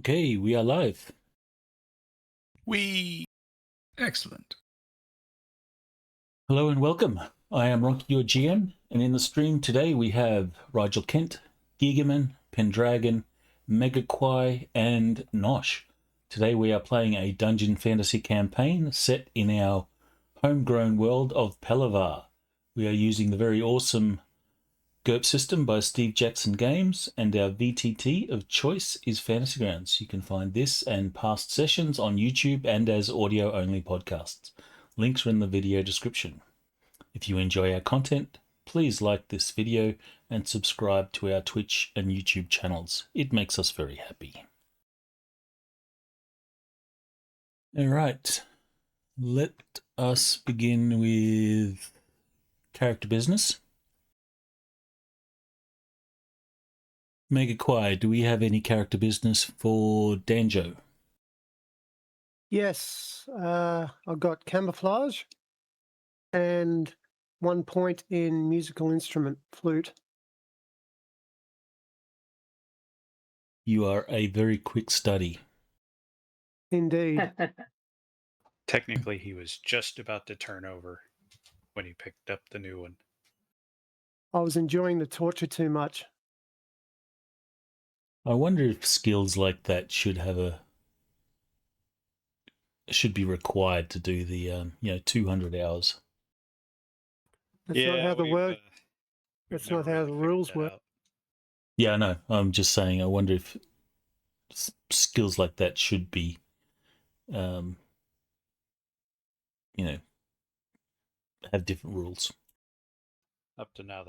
Okay, we are live. Excellent. Hello and welcome. I am Ronnke, your GM, and in the stream today we have Rigel Kent, Gigaman, Pendragon, Megaquai, and Nosh. Today we are playing a dungeon fantasy campaign set in our homegrown world of Palavar. We are using the very awesome GURPS system by Steve Jackson Games, and our VTT of choice is Fantasy Grounds. You can find this and past sessions on YouTube and as audio-only podcasts. Links are in the video description. If you enjoy our content, please like this video and subscribe to our Twitch and YouTube channels. It makes us very happy. All right, let us begin with character business. Megaquai, do we have any character business for Danjo? Yes, I've got camouflage and 1 point in musical instrument, flute. You are a very quick study. Indeed. Technically, he was just about to turn over when he picked up the new one. I was enjoying the torture too much. I wonder if skills like that should be required to do the 200 hours. That's not how the work. That's not how the rules work. Yeah, I know. I'm just saying. I wonder if skills like that should be, have different rules. Up to now,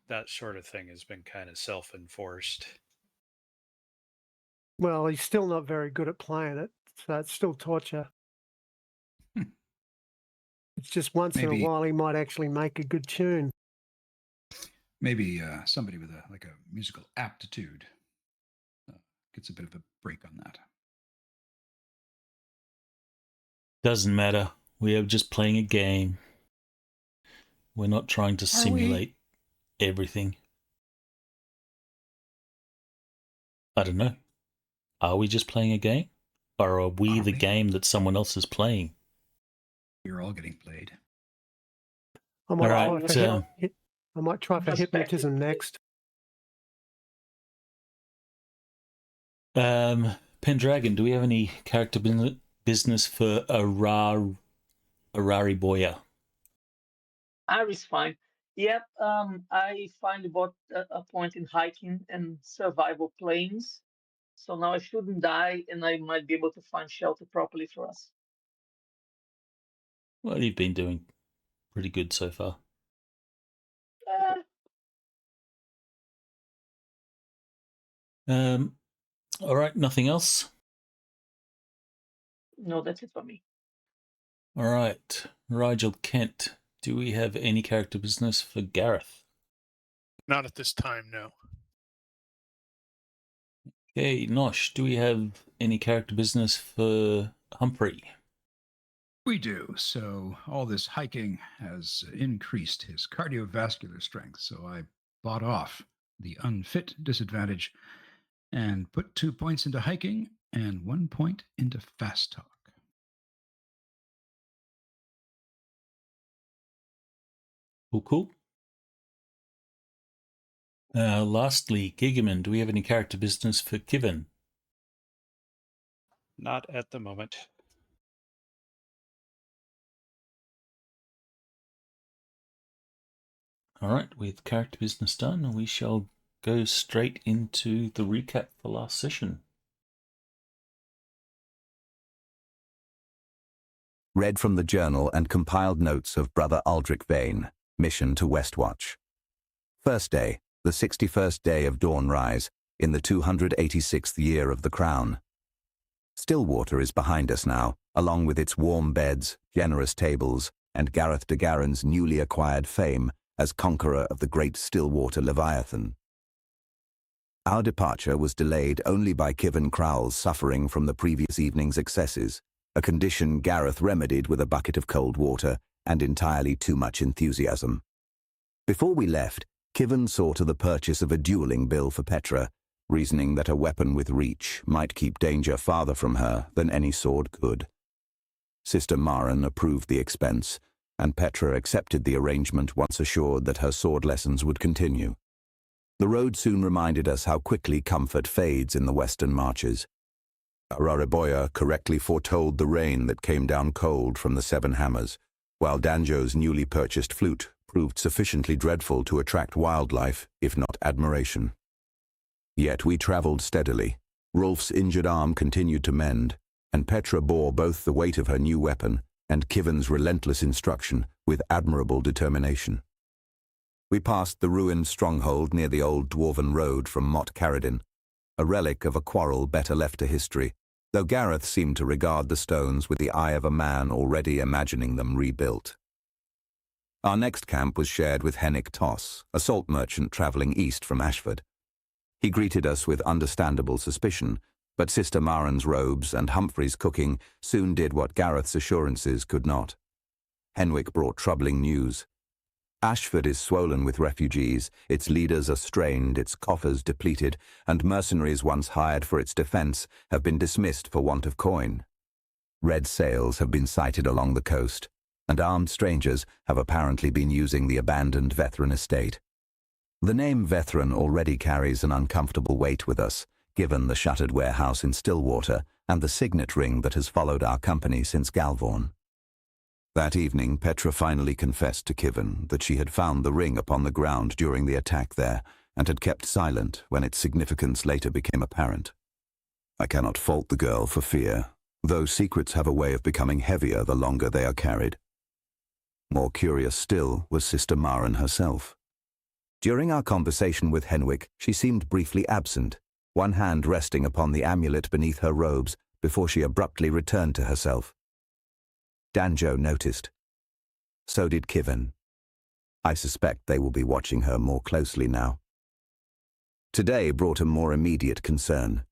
that sort of thing has been kind of self-enforced. Well, he's still not very good at playing it, so it's still torture. It's just once in a while he might actually make a good tune. Maybe somebody with a musical aptitude gets a bit of a break on that. Doesn't matter. We are just playing a game. We're not trying to simulate everything. I don't know. Are we just playing a game? Or are we the game that someone else is playing? You're all getting played. I might try for hypnotism next. Pendragon, do we have any character business for Arari Boya? Ari's fine. Yep, I finally bought a point in hiking and survival planes. So now I shouldn't die, and I might be able to find shelter properly for us. Well, you've been doing pretty good so far. All right, nothing else? No, that's it for me. All right, Rigel Kent, do we have any character business for Gareth? Not at this time, no. Okay, Nosh, do we have any character business for Humphrey? We do. So all this hiking has increased his cardiovascular strength. So I bought off the unfit disadvantage and put 2 points into hiking and 1 point into fast talk. Cool. Lastly, Gigaman, do we have any character business for Kivin? Not at the moment. All right, with character business done, we shall go straight into the recap for last session. Read from the journal and compiled notes of Brother Aldrich Vane, Mission to Westwatch. First day, the 61st day of dawn rise, in the 286th year of the Crown. Stillwater is behind us now, along with its warm beds, generous tables, and Gareth de Garen's newly acquired fame as conqueror of the great Stillwater Leviathan. Our departure was delayed only by Kivin Crowell's suffering from the previous evening's excesses, a condition Gareth remedied with a bucket of cold water and entirely too much enthusiasm. Before we left, Kivin saw to the purchase of a dueling bill for Petra, reasoning that a weapon with reach might keep danger farther from her than any sword could. Sister Maren approved the expense, and Petra accepted the arrangement once assured that her sword lessons would continue. The road soon reminded us how quickly comfort fades in the western marches. Arariboya correctly foretold the rain that came down cold from the Seven Hammers, while Danjo's newly purchased flute proved sufficiently dreadful to attract wildlife, if not admiration. Yet we travelled steadily. Rolf's injured arm continued to mend, and Petra bore both the weight of her new weapon and Kivon's relentless instruction with admirable determination. We passed the ruined stronghold near the old dwarven road from Mot Caradin, a relic of a quarrel better left to history, though Gareth seemed to regard the stones with the eye of a man already imagining them rebuilt. Our next camp was shared with Hennick Toss, a salt merchant travelling east from Ashford. He greeted us with understandable suspicion, but Sister Maren's robes and Humphrey's cooking soon did what Gareth's assurances could not. Henwick brought troubling news. Ashford is swollen with refugees, its leaders are strained, its coffers depleted, and mercenaries once hired for its defence have been dismissed for want of coin. Red sails have been sighted along the coast, and armed strangers have apparently been using the abandoned Vethran estate. The name Vethran already carries an uncomfortable weight with us, given the shuttered warehouse in Stillwater and the signet ring that has followed our company since Galvorn. That evening, Petra finally confessed to Kivon that she had found the ring upon the ground during the attack there and had kept silent when its significance later became apparent. I cannot fault the girl for fear, though secrets have a way of becoming heavier the longer they are carried. More curious still was Sister Maren herself. During our conversation with Henwick, she seemed briefly absent, one hand resting upon the amulet beneath her robes before she abruptly returned to herself. Danjo noticed. So did Kivon. I suspect they will be watching her more closely now. Today brought a more immediate concern.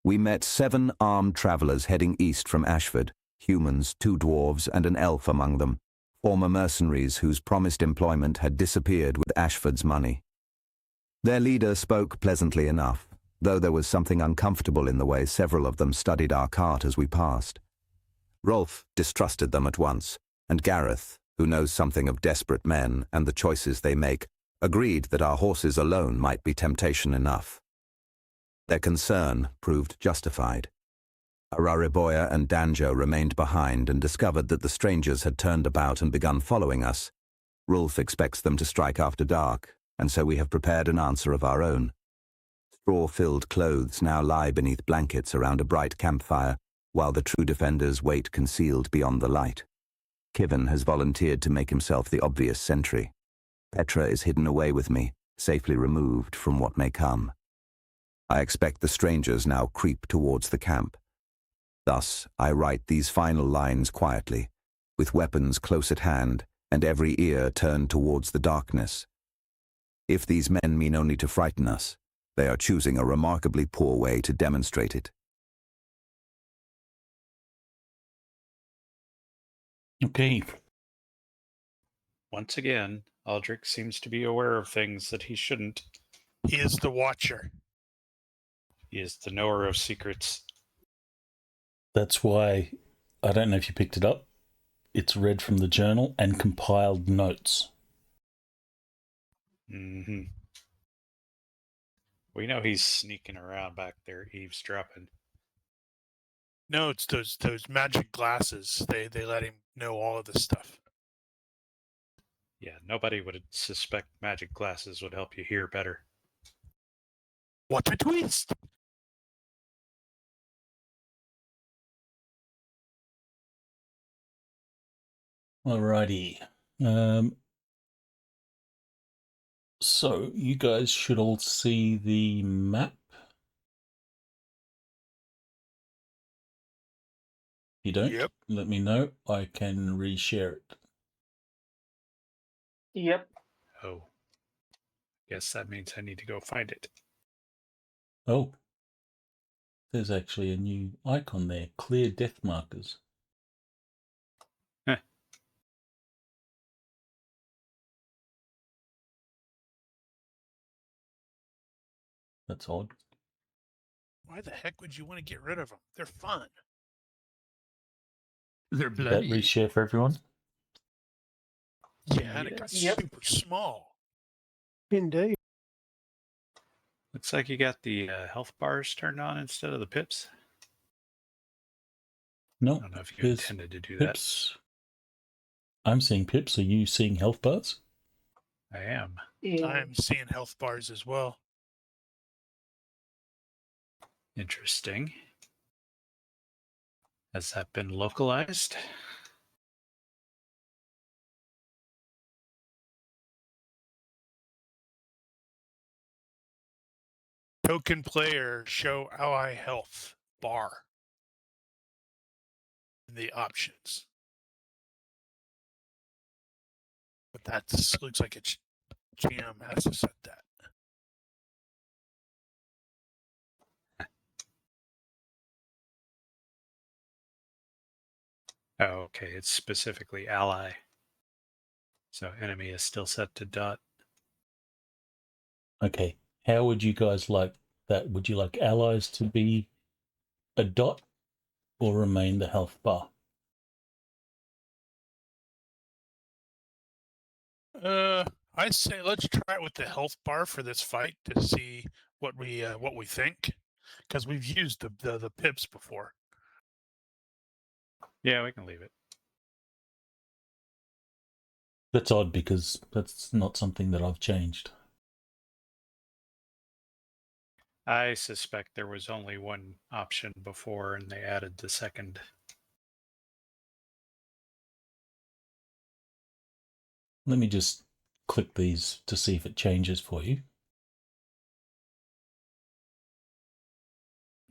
We met 7 armed travellers heading east from Ashford, humans, 2 dwarves, and an elf among them, former mercenaries whose promised employment had disappeared with Ashford's money. Their leader spoke pleasantly enough, though there was something uncomfortable in the way several of them studied our cart as we passed. Rolf distrusted them at once, and Gareth, who knows something of desperate men and the choices they make, agreed that our horses alone might be temptation enough. Their concern proved justified. Arariboya and Danjo remained behind and discovered that the strangers had turned about and begun following us. Rolf expects them to strike after dark, and so we have prepared an answer of our own. Straw-filled clothes now lie beneath blankets around a bright campfire, while the true defenders wait concealed beyond the light. Kivon has volunteered to make himself the obvious sentry. Petra is hidden away with me, safely removed from what may come. I expect the strangers now creep towards the camp. Thus, I write these final lines quietly, with weapons close at hand and every ear turned towards the darkness. If these men mean only to frighten us, they are choosing a remarkably poor way to demonstrate it. Okay. Once again, Aldrich seems to be aware of things that he shouldn't. He is the Watcher. He is the knower of secrets. That's why, I don't know if you picked it up, it's read from the journal and compiled notes. Mm-hmm. We know he's sneaking around back there, eavesdropping. No, it's those magic glasses. They let him know all of this stuff. Yeah, nobody would suspect magic glasses would help you hear better. What a twist! Alrighty. So, you guys should all see the map. If you don't, Yep. let me know. I can reshare it. Yep. Oh. Guess that means I need to go find it. Oh. There's actually a new icon there. Clear death markers. That's odd. Why the heck would you want to get rid of them? They're fun. They're Did that bloody. reshare for everyone? Yeah, and it got Yep. super small. Indeed. Looks like you got the health bars turned on instead of the pips. No. I don't know if you there's intended to do pips. I'm seeing pips. Are you seeing health bars? that. I am. Yeah. I'm seeing health bars as well. Interesting. Has that been localized? Token player show ally health bar in the options. But that looks like it's GM has to set that. Oh, okay. It's specifically ally. So enemy is still set to dot. Okay. How would you guys like that? Would you like allies to be a dot or remain the health bar? I'd say let's try it with the health bar for this fight to see what we think, because we've used the pips before. Yeah, we can leave it. That's odd because that's not something that I've changed. I suspect there was only one option before and they added the second. Let me just click these to see if it changes for you.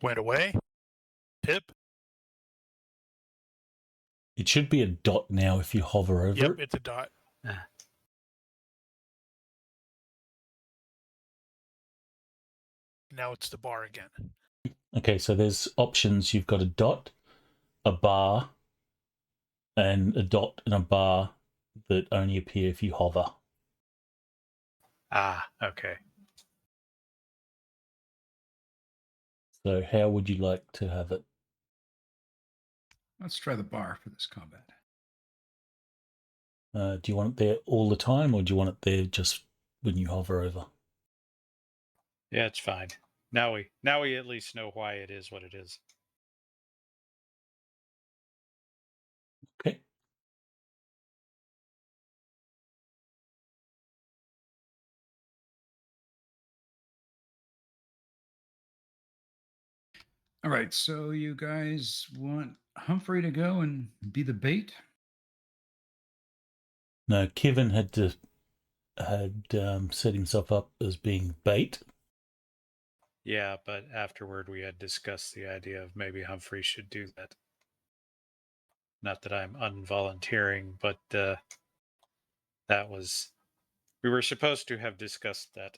Went away. Pip. It should be a dot now if you hover over Yep, it. it's a dot. Now it's the bar again. Okay, so there's options. You've got a dot, a bar, and a dot and a bar that only appear if you hover. Ah, okay. So how would you like to have it? Let's try the bar for this combat. Do you want it there all the time, or do you want it there just when you hover over? Yeah, it's fine. Now we at least know why it is what it is. Okay. All right, so you guys want Humphrey to go and be the bait? No, Kevin had set himself up as being bait. Yeah, but afterward we had discussed the idea of maybe Humphrey should do that. Not that I'm unvolunteering, but we were supposed to have discussed that.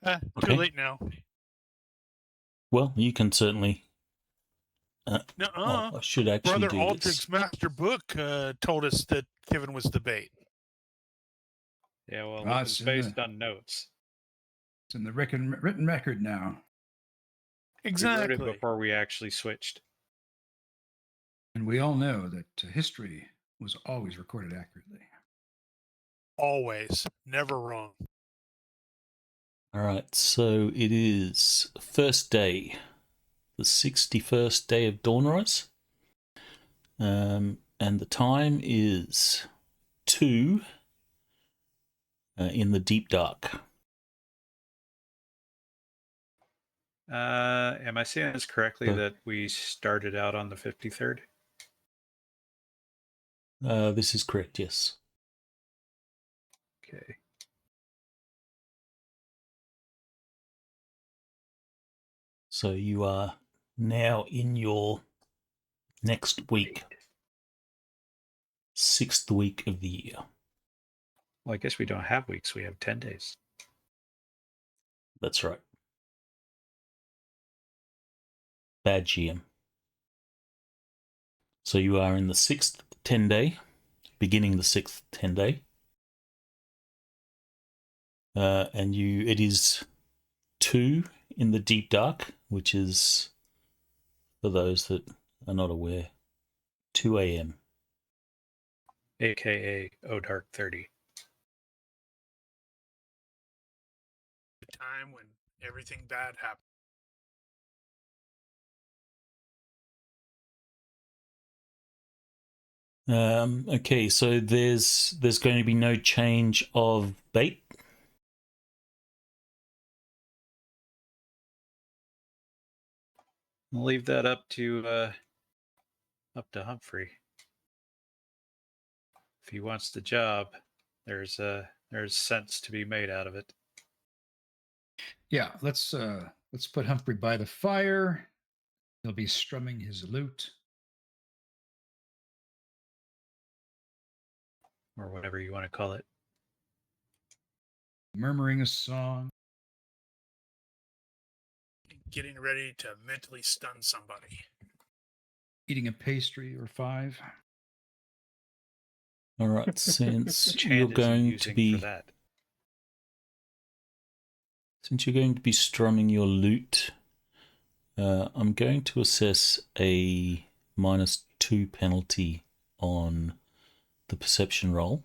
Too Okay. late now. Well, you can certainly. Nuh-uh. I should actually Brother do Aldrich's this. master book told us that Kevin was the bait. Yeah, well, Ah, it was it's in based the- on notes. It's in the written record now. Exactly. We wrote it before we actually switched. And we all know that history was always recorded accurately. Always. Never wrong. All right, so it is first day, the 61st day of Dawnrise. And the time is 2 in the deep dark. Am I seeing this correctly that we started out on the 53rd? This is correct, yes. Okay. So you are now in your next week, 6th week of the year. Well, I guess we don't have weeks. We have 10 days. That's right. Bad GM. So you are in the 6th 10 day, beginning the 6th 10 day. and it is 2 in the deep dark, which is, for those that are not aware, 2 a.m. AKA O Dark 30. The time when everything bad happened. Okay, so there's going to be no change of bait. I'll leave that up to Humphrey. If he wants the job, there's sense to be made out of it. Yeah, let's put Humphrey by the fire. He'll be strumming his lute. Or whatever you want to call it. Murmuring a song. Getting ready to mentally stun somebody. Eating a pastry or 5. All right, since Which you're hand is he going to using be for that? since you're going to be strumming your lute, I'm going to assess a -2 penalty on the perception roll.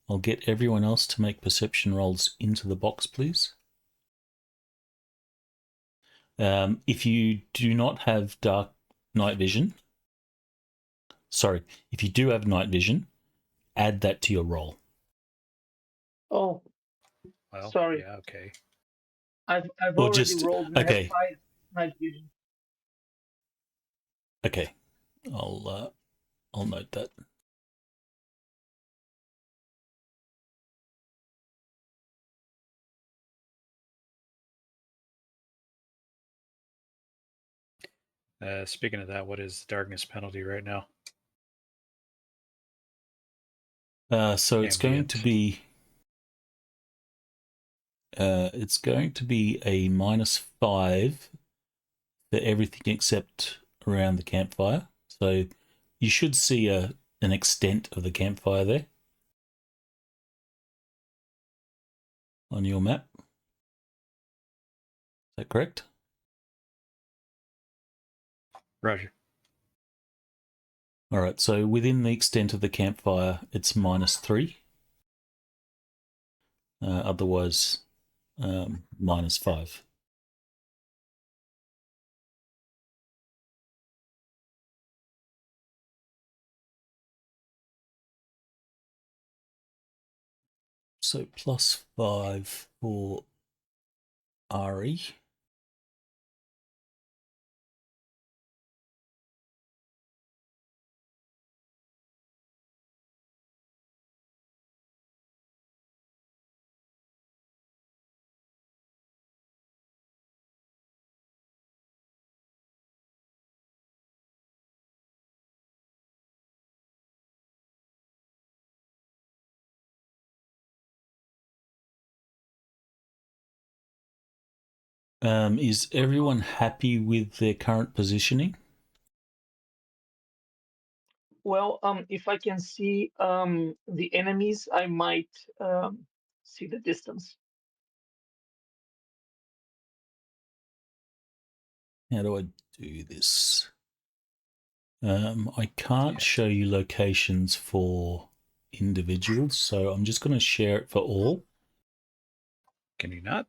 I'll get everyone else to make perception rolls into the box, please. If you do not have night vision, if you do have night vision, add that to your roll. Oh, Well, sorry. yeah, okay. I've Or already just- rolled and I okay. have 5 night vision. Okay, I'll note that. Speaking of that, what is the darkness penalty right now? So it's going to Ambient. be a -5 for everything except around the campfire. So you should see an extent of the campfire there on your map. Is that correct? Roger. All right, so within the extent of the campfire, it's -3. Otherwise, -5. So +5 for Ari. Is everyone happy with their current positioning? Well, if I can see the enemies, I might see the distance. How do I do this? I can't show you locations for individuals, so I'm just going to share it for all. Can you not?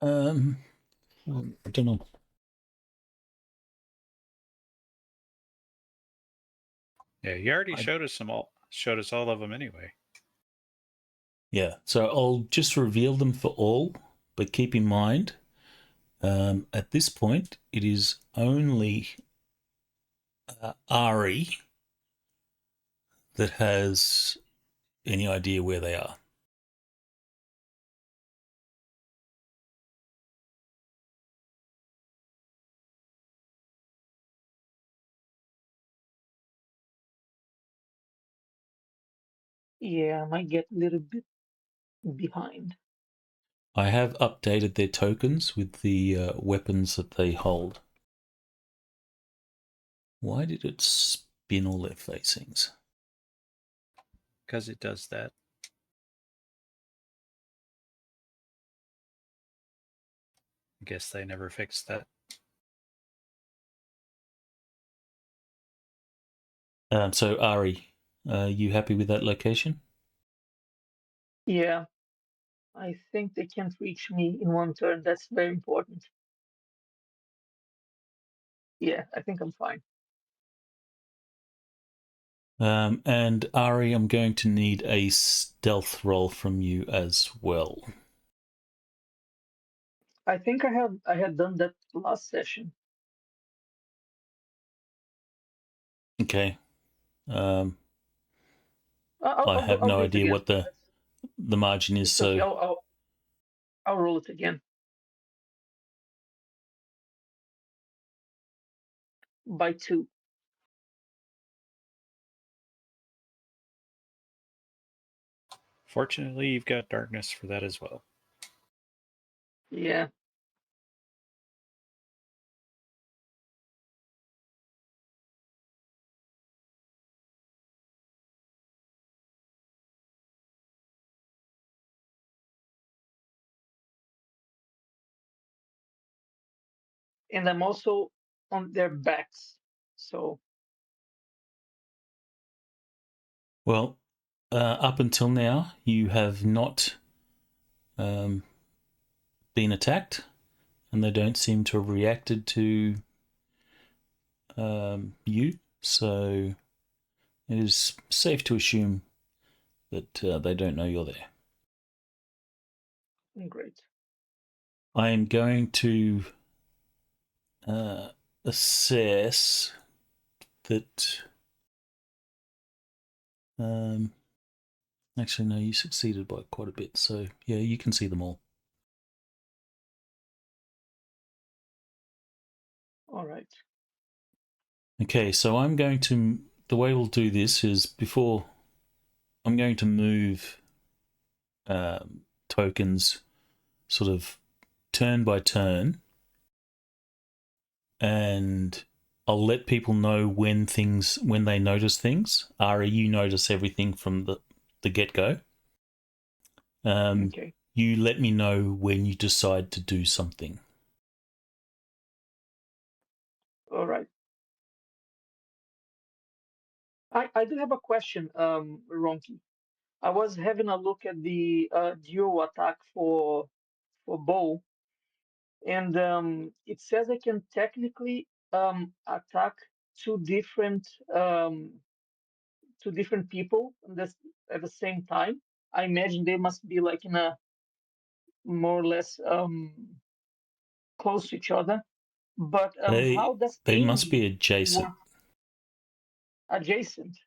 I don't know. Yeah, you already showed us all of them anyway. Yeah, so I'll just reveal them for all, but keep in mind, at this point, it is only Ari that has any idea where they are. Yeah, I might get a little bit behind. I have updated their tokens with the weapons that they hold. Why did it spin all their facings? because it does that. I guess they never fixed that. So Ari, you happy with that location? Yeah, I think they can't reach me in one turn. That's very important. Yeah, I think I'm fine. And Ari, I'm going to need a stealth roll from you as well. I think I had done that last session. Okay. I I'll have do no it idea again. what the margin is, It's okay. so I'll roll it again. By 2. Fortunately, you've got darkness for that as well. Yeah. And I'm also on their backs. So well, up until now, you have not been attacked, and they don't seem to have reacted to you. So it is safe to assume that they don't know you're there. great. I am going to assess that. Actually, no, you succeeded by quite a bit. So yeah, you can see them all. All right. Okay, so I'm going to. The way we'll do this is before I'm going to move tokens, sort of turn by turn, and I'll let people know when they notice things. Ari, you notice everything from the get go. Okay. You let me know when you decide to do something. All right. I do have a question, Ronnke. I was having a look at the dual attack for bow, and it says I can technically attack two different people at the same time. I imagine they must be like in a more or less close to each other. But how does They must be aiming adjacent. work adjacent?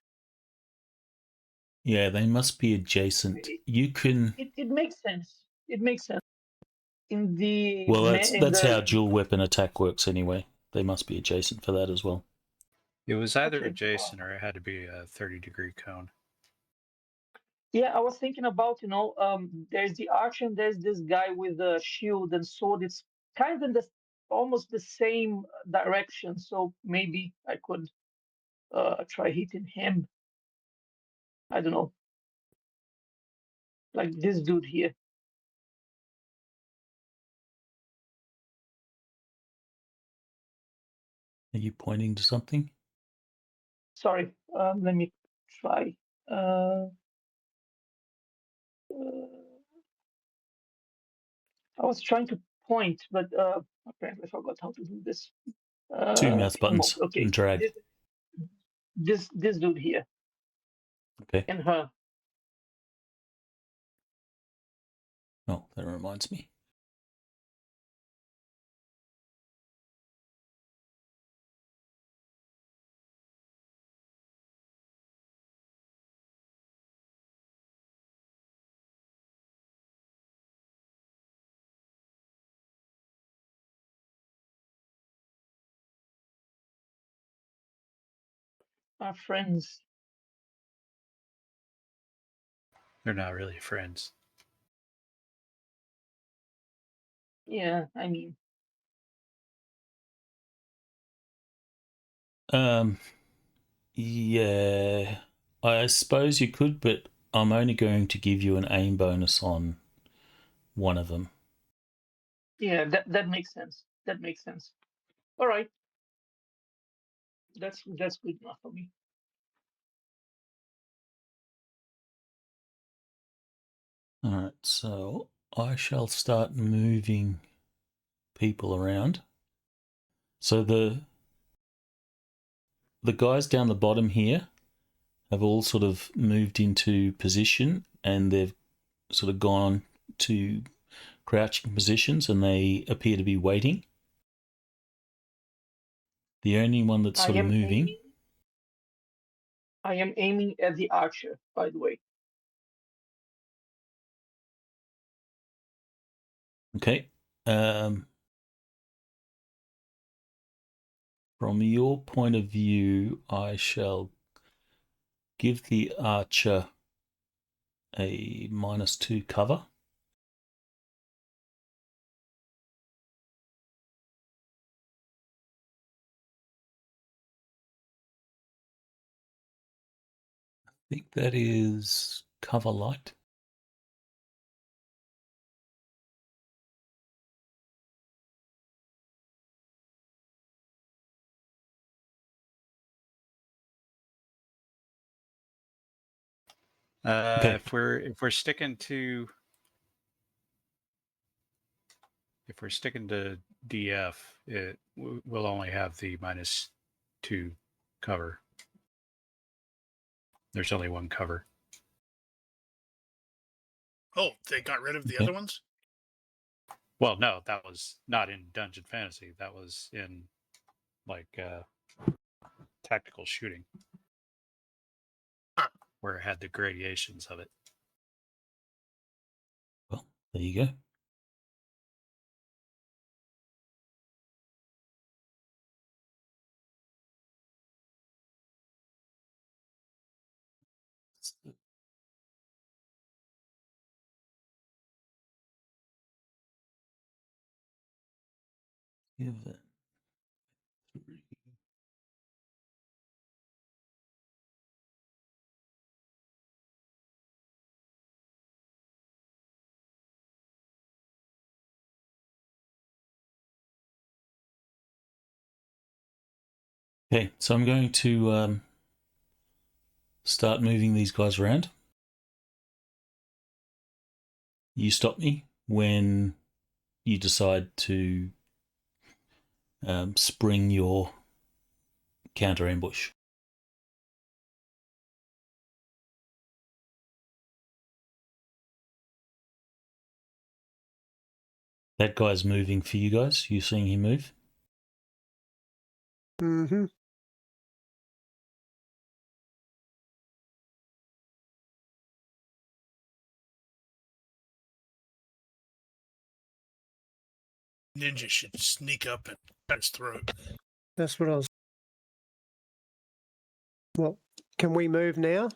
Yeah, they must be adjacent. You can. It makes sense. It makes sense. In the Well, in that's how the dual weapon attack works anyway. They must be adjacent for that as well. It was either Okay. adjacent or it had to be a 30-degree cone. Yeah, I was thinking about, there's the archer and there's this guy with the shield and sword. It's kind of in almost the same direction. So maybe I could try hitting him. I don't know, like this dude here. Are you pointing to something? Sorry, let me try. Uh, I was trying to point, but apparently I forgot how to do this. Two mouse One moment. buttons Okay, and drag. this dude here Okay. and her. Oh, that reminds me. Are friends. They're not really friends. Yeah, I mean, Yeah, I suppose you could, but I'm only going to give you an aim bonus on one of them. Yeah, that makes sense. That makes sense. All right. That's good enough for me. All right, so I shall start moving people around. So the guys down the bottom here have all sort of moved into position, and they've sort of gone to crouching positions, and they appear to be waiting. The only one that's sort of moving. I am aiming at the archer, by the way. Okay. From your point of view, I shall give the archer a -2 cover. I think that is cover light. Okay. If we're sticking to DF, we'll only have the -2 cover. There's only one cover. Oh, they got rid of the Okay. other ones? Well, no, that was not in Dungeon Fantasy. That was in like tactical shooting, where it had the gradations of it. Well, there you go. Give it 3. Okay, so I'm going to start moving these guys around. You stop me when you decide to spring your counter ambush. That guy's moving for you guys. You seeing him move? Mm-hmm. Ninja should sneak up and cut his throat. That's what I was. Well, can we move now?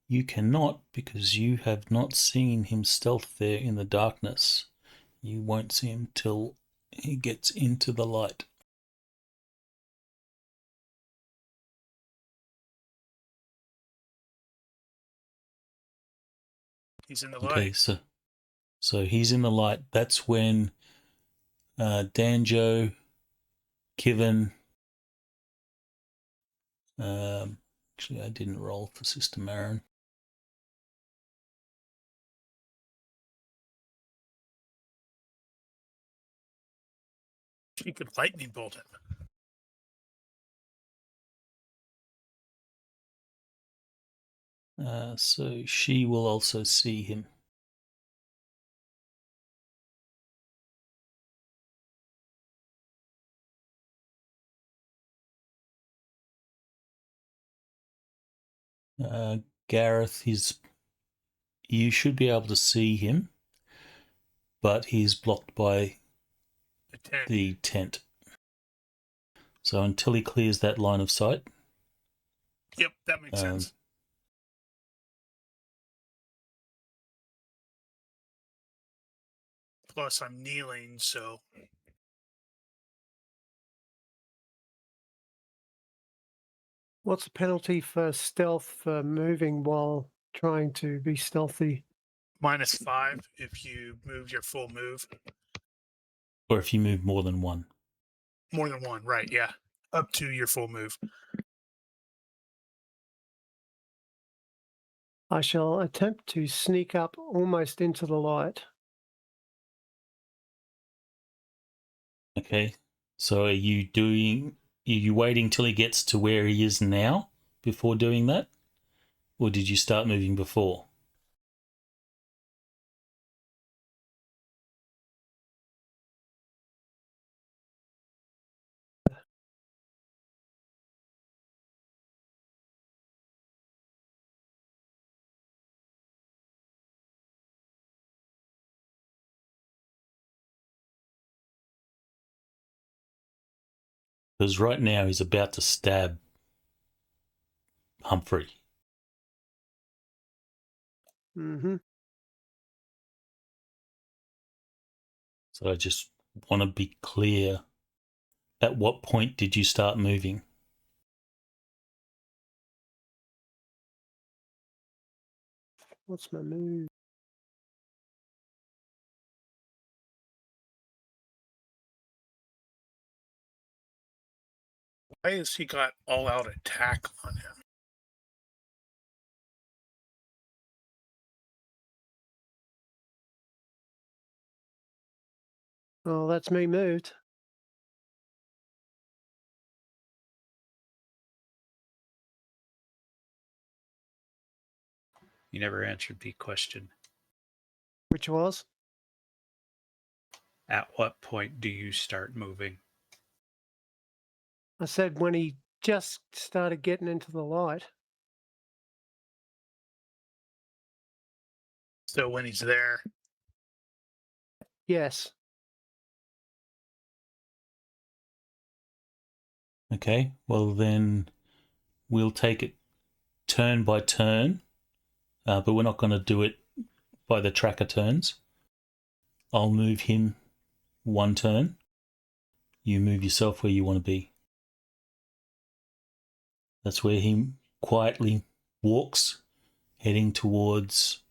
You cannot, because you have not seen him stealth there in the darkness. You won't see him till he gets into the light. He's in the Okay, light. so he's in the light. That's when Danjo, Kivin. Actually, I didn't roll for Sister Marin. She could lightning bolt him. So she will also see him. Gareth, you should be able to see him, but he's blocked by the tent. So until he clears that line of sight. Yep, that makes sense. Plus, I'm kneeling, so What's the penalty for stealth for moving while trying to be stealthy? -5 if you move your full move. Or if you move more than one. More than one, right? Yeah, up to your full move. I shall attempt to sneak up almost into the light. Okay. So are you waiting till he gets to where he is now before doing that? Or did you start moving before? Because right now he's about to stab Humphrey. Mm-hmm. So I just want to be clear. At what point did you start moving? What's my move? Why has he got all-out attack on him? Oh, that's me moved. You never answered the question. Which was? At what point do you start moving? I said when he just started getting into the light. So when he's there, Yes. Okay, well then we'll take it turn by turn, but we're not going to do it by the tracker turns. I'll move him one turn. You move yourself where you want to be. That's where he quietly walks, heading towards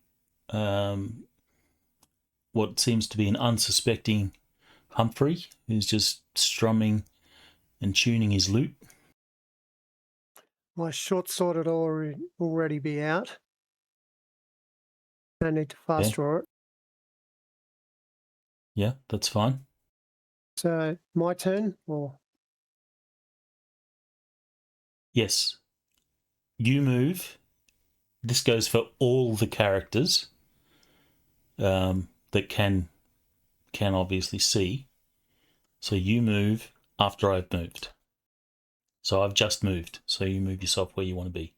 what seems to be an unsuspecting Humphrey, who's just strumming and tuning his lute. My short sword would already be out. Don't need to fast Okay. draw it. Yeah, that's fine. So my turn, or Yes. You move. This goes for all the characters that can obviously see. So you move after I've moved. So I've just moved. So you move yourself where you want to be.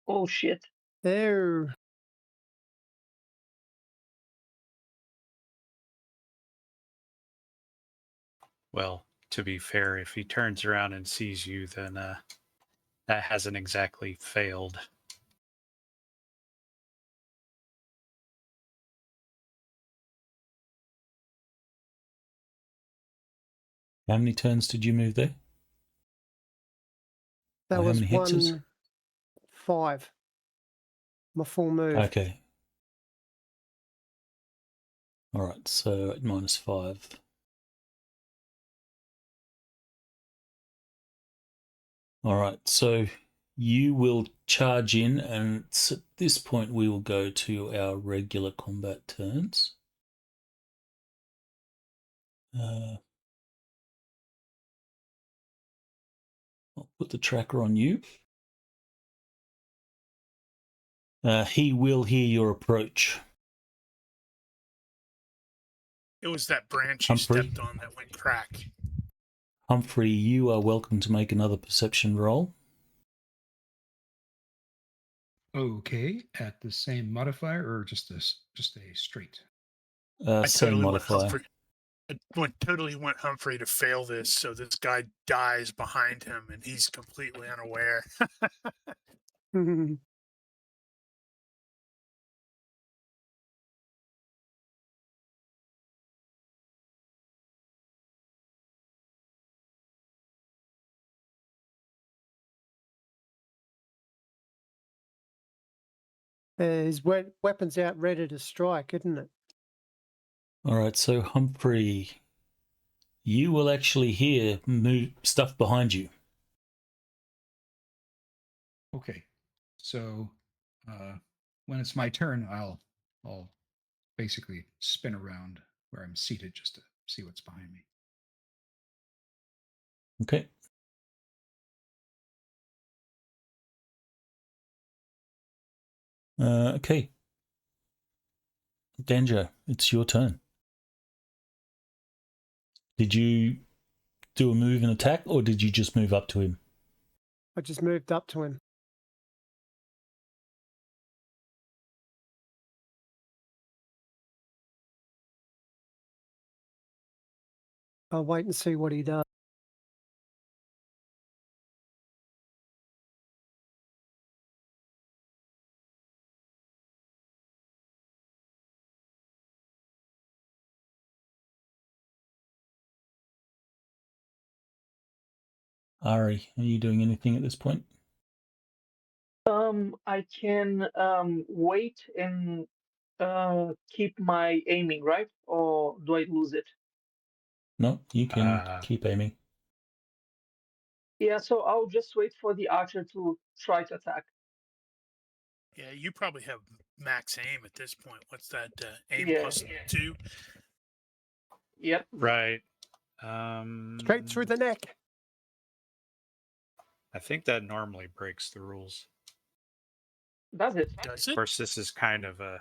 Oh shit. there. Well, to be fair, if he turns around and sees you, then that hasn't exactly failed. How many turns did you move there? That Or how was many hexes? 1-5. My full move. Okay. All right, so at -5. All right, so you will charge in, and at this point we will go to our regular combat turns. I'll put the tracker on you. He will hear your approach. it was that branch you Humphrey. stepped on that went crack. Humphrey, you are welcome to make another perception roll. Okay, at the same modifier or just a straight? I Same totally modifier. totally want Humphrey to fail this, so this guy dies behind him and he's completely unaware. His weapon's out ready to strike, isn't it? All right, so Humphrey, you will actually hear stuff behind you. Okay, so when it's my turn, I'll basically spin around where I'm seated just to see what's behind me. Okay. Okay. Danger, it's your turn. Did you do a move and attack, or did you just move up to him? I just moved up to him. I'll wait and see what he does. Ari, are you doing anything at this point? I can wait and keep my aiming, right? Or do I lose it? No, you can keep aiming. Yeah, so I'll just wait for the archer to try to attack. Yeah, you probably have max aim at this point. What's that? Aim Yeah. plus 2? Yep. Right. Straight through the neck. I think that normally breaks the rules. Does it? Does Of it? course, this is kind of a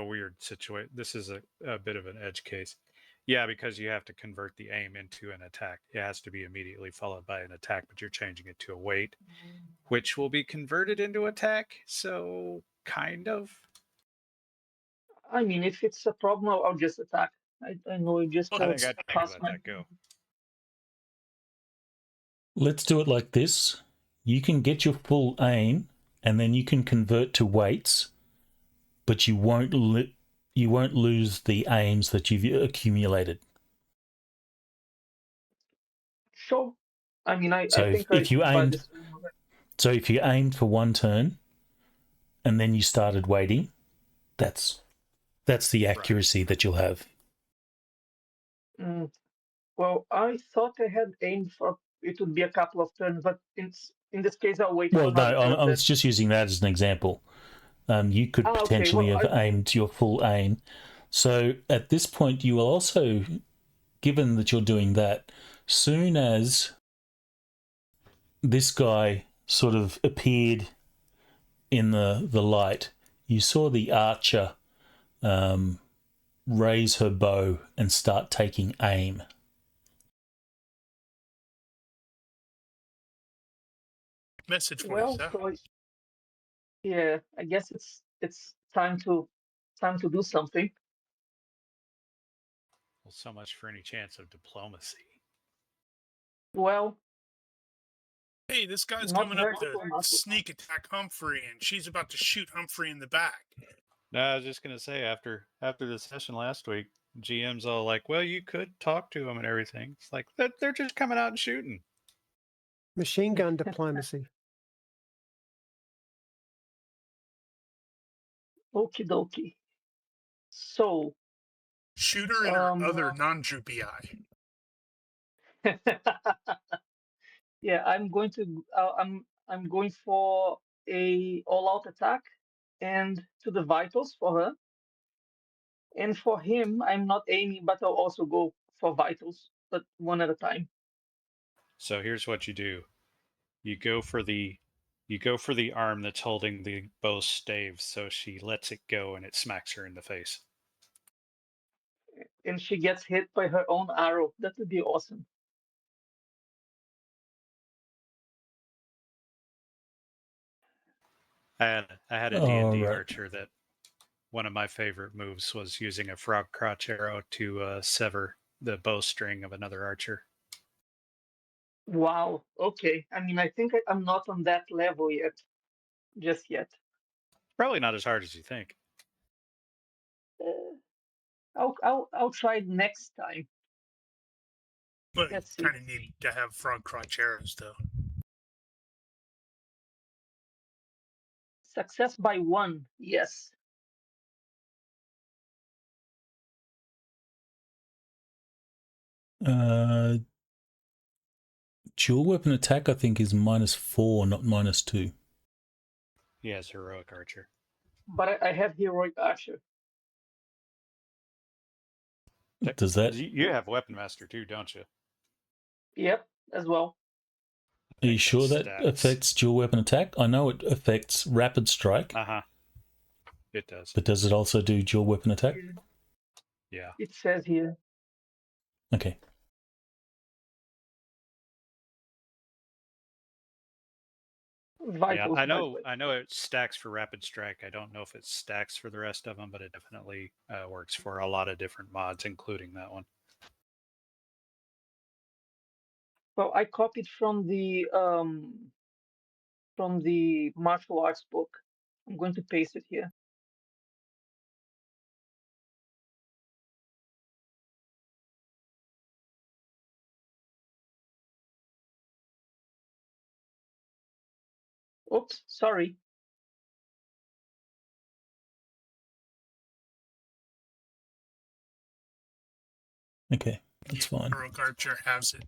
weird situation. This is a bit of an edge case. Yeah, because you have to convert the aim into an attack. It has to be immediately followed by an attack, but you're changing it to a wait, which will be converted into attack. So kind of. I mean, if it's a problem, I'll just attack. I know it just I think I'd pass let my... that go. Let's do it like this. You can get your full aim, and then you can convert to weights, but you won't lose the aims that you've accumulated. Sure. I mean, I So think if you I buy aimed, this. so if you aimed for one turn, and then you started waiting, that's the accuracy that you'll have. Well, I thought I had aimed for it would be a couple of turns, but in this case, I'll wait for Well, no, another turn. I was just using that as an example. You could potentially have aimed your full aim. So at this point, you will also, given that you're doing that, soon as this guy sort of appeared in the light, you saw the archer raise her bow and start taking aim. Message for Well, you, sir. so yeah, I guess it's time to do something. Well, so much for any chance of diplomacy. Well, Hey, this guy's not coming up very to diplomatic. sneak attack Humphrey, and she's about to shoot Humphrey in the back. No, I was just gonna say after the session last week, GM's all like, "Well, you could talk to them and everything." It's like they're just coming out and shooting. Machine gun diplomacy. Okie dokie. So, Shoot her in her other non-droopy eye. yeah, I'm going for a all-out attack and to the vitals for her. And for him, I'm not aiming, but I'll also go for vitals, but one at a time. So here's what you do: you go for the arm that's holding the bow stave, so she lets it go and it smacks her in the face. And she gets hit by her own arrow. That would be awesome. I had a D&D archer that one of my favorite moves was using a frog crotch arrow to sever the bowstring of another archer. Wow. Okay. I mean, I think I'm not on that level yet. Just yet. Probably not as hard as you think. I'll try next time. But you kind of need to have frog crotch arrows, though. Success by 1. Yes. Dual weapon attack, I think, is -4, not -2. He has heroic archer. But I have heroic archer. Does that? You have weapon master too, don't you? Yep, as well. Are you sure that affects dual weapon attack? I know it affects rapid strike. It does. But does it also do dual weapon attack? Yeah. It says here. Okay. Vitals, yeah, I know it stacks for rapid strike. I don't know if it stacks for the rest of them, but it definitely works for a lot of different mods, including that one. Well, I copied from the martial arts book. I'm going to paste it here. Oops, sorry. Okay, that's fine. Heroic Archer has it.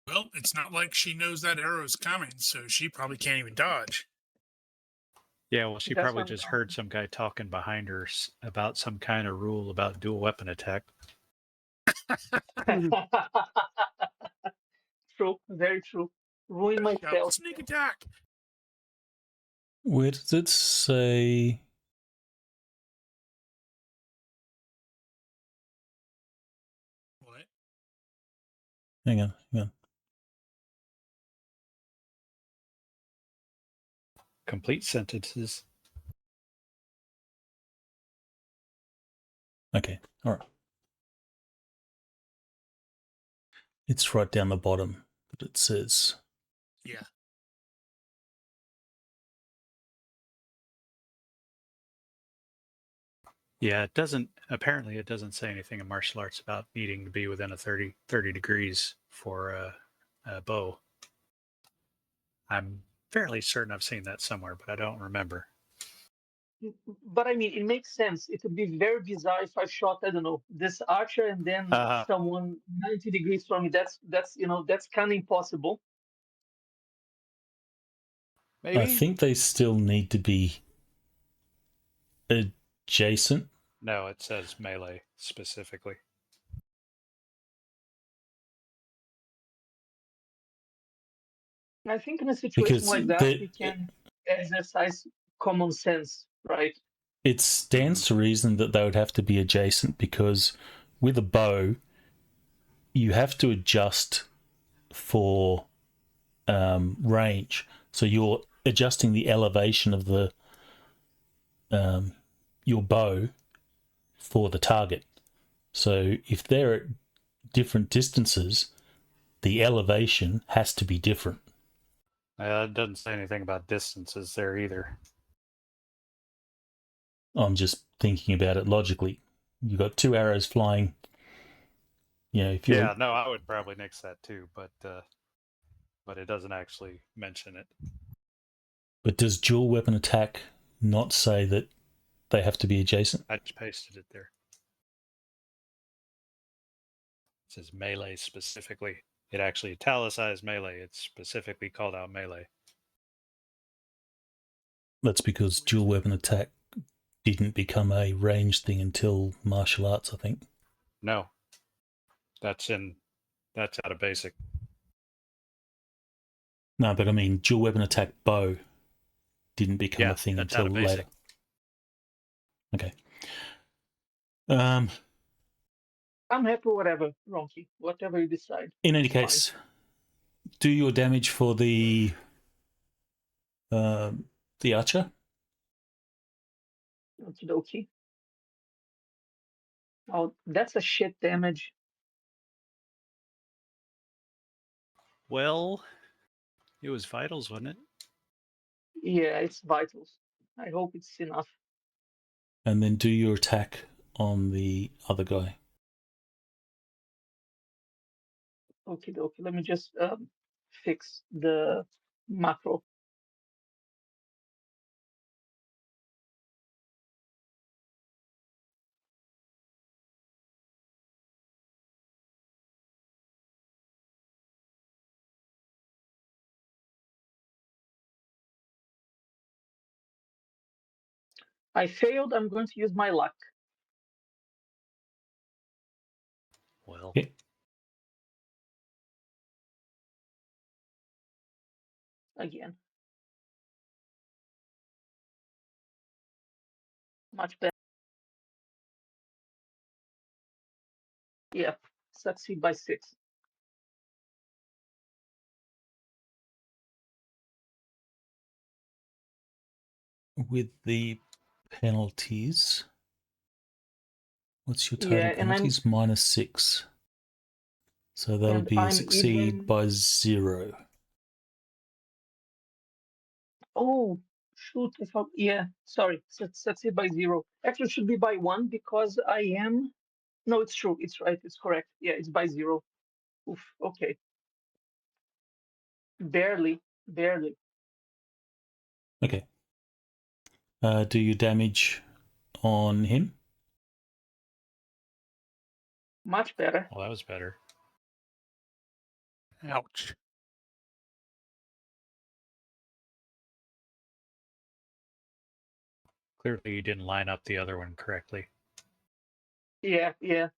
Well, it's not like she knows that arrow's coming, so she probably can't even dodge. Yeah, well, she probably just heard some guy talking behind her about some kind of rule about dual weapon attack. True, very true. Ruin my spell. Sneak attack. Where does it say? What? Hang on. Complete sentences. Okay, all right. It's right down the bottom, but it says. Yeah. Yeah, it doesn't. Apparently, it doesn't say anything in martial arts about needing to be within a 30 degrees for a bow. I'm fairly certain I've seen that somewhere, but I don't remember. But I mean, it makes sense. It would be very bizarre if I shot, I don't know, this archer and then someone 90 degrees from me. That's kind of impossible. Maybe? I think they still need to be adjacent. No, it says melee specifically. I think in a situation like that, we can exercise common sense, right? It stands to reason that they would have to be adjacent because with a bow, you have to adjust for range. So you're adjusting the elevation of the your bow for the target. So if they're at different distances, the elevation has to be different. It doesn't say anything about distances there either. I'm just thinking about it logically. You've got two arrows flying. You know, if you're... Yeah, no, I would probably nix that too, but it doesn't actually mention it. But does dual weapon attack not say that they have to be adjacent? I just pasted it there. It says melee specifically. It actually italicized melee. It's specifically called out melee. That's because dual weapon attack didn't become a range thing until martial arts, I think. No. That's out of basic. No, but I mean, dual weapon attack bow didn't become a thing until later. Okay. I'm happy with whatever, Ronnke. Whatever you decide. In any case, do your damage for the archer. Okie dokie. Oh, that's a shit damage. Well, it was vitals, wasn't it? Yeah, it's vitals. I hope it's enough. and then do your attack on the other guy. Okay, okay. Let me just fix the macro. I failed. I'm going to use my luck Well, Okay. again. Much better. Yeah, succeed by 6. With the penalties, what's your total Yeah, penalties? -6. So that'll be a I'm succeed even. by 0. Oh, shoot! Yeah, sorry. Succeed by 0. Actually, it should be by 1 because I am. No, it's true. It's right. It's correct. Yeah, it's by 0. Oof. Okay. Barely, barely. Okay. Do your damage on him. Much better. well, that was better. Ouch. Clearly, you didn't line up the other one correctly. Yeah, yeah.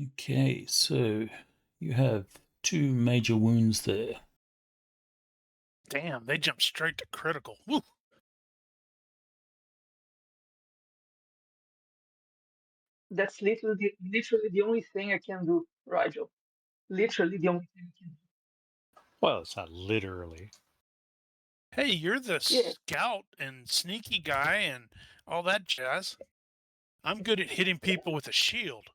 Okay, so you have 2 major wounds there. Damn, they jumped straight to critical. Woo. That's literally the only thing I can do, Rigel. Literally the only thing I can do. Well, it's not literally. Hey, you're the Yeah. scout and sneaky guy and all that jazz. I'm good at hitting people with a shield.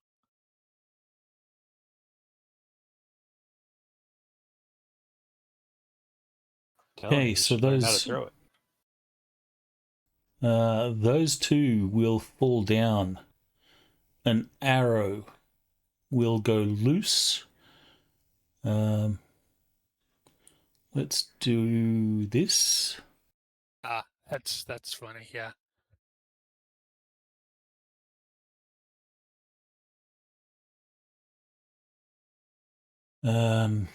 Telling Okay, you, you so should learn how to throw it. those 2 will fall down. An arrow will go loose. Let's do this. Ah, that's funny. Yeah. Um,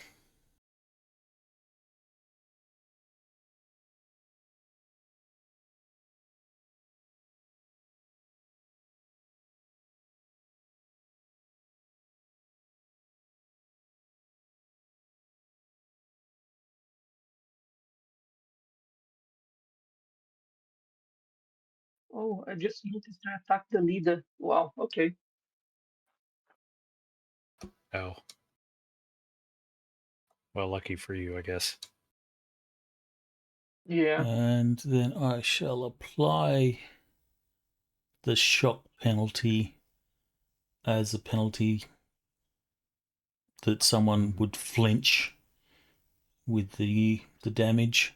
Oh, I just noticed I attacked the leader. Wow, okay. Oh. Well, lucky for you, I guess. Yeah. and then I shall apply the shock penalty as a penalty that someone would flinch with the damage.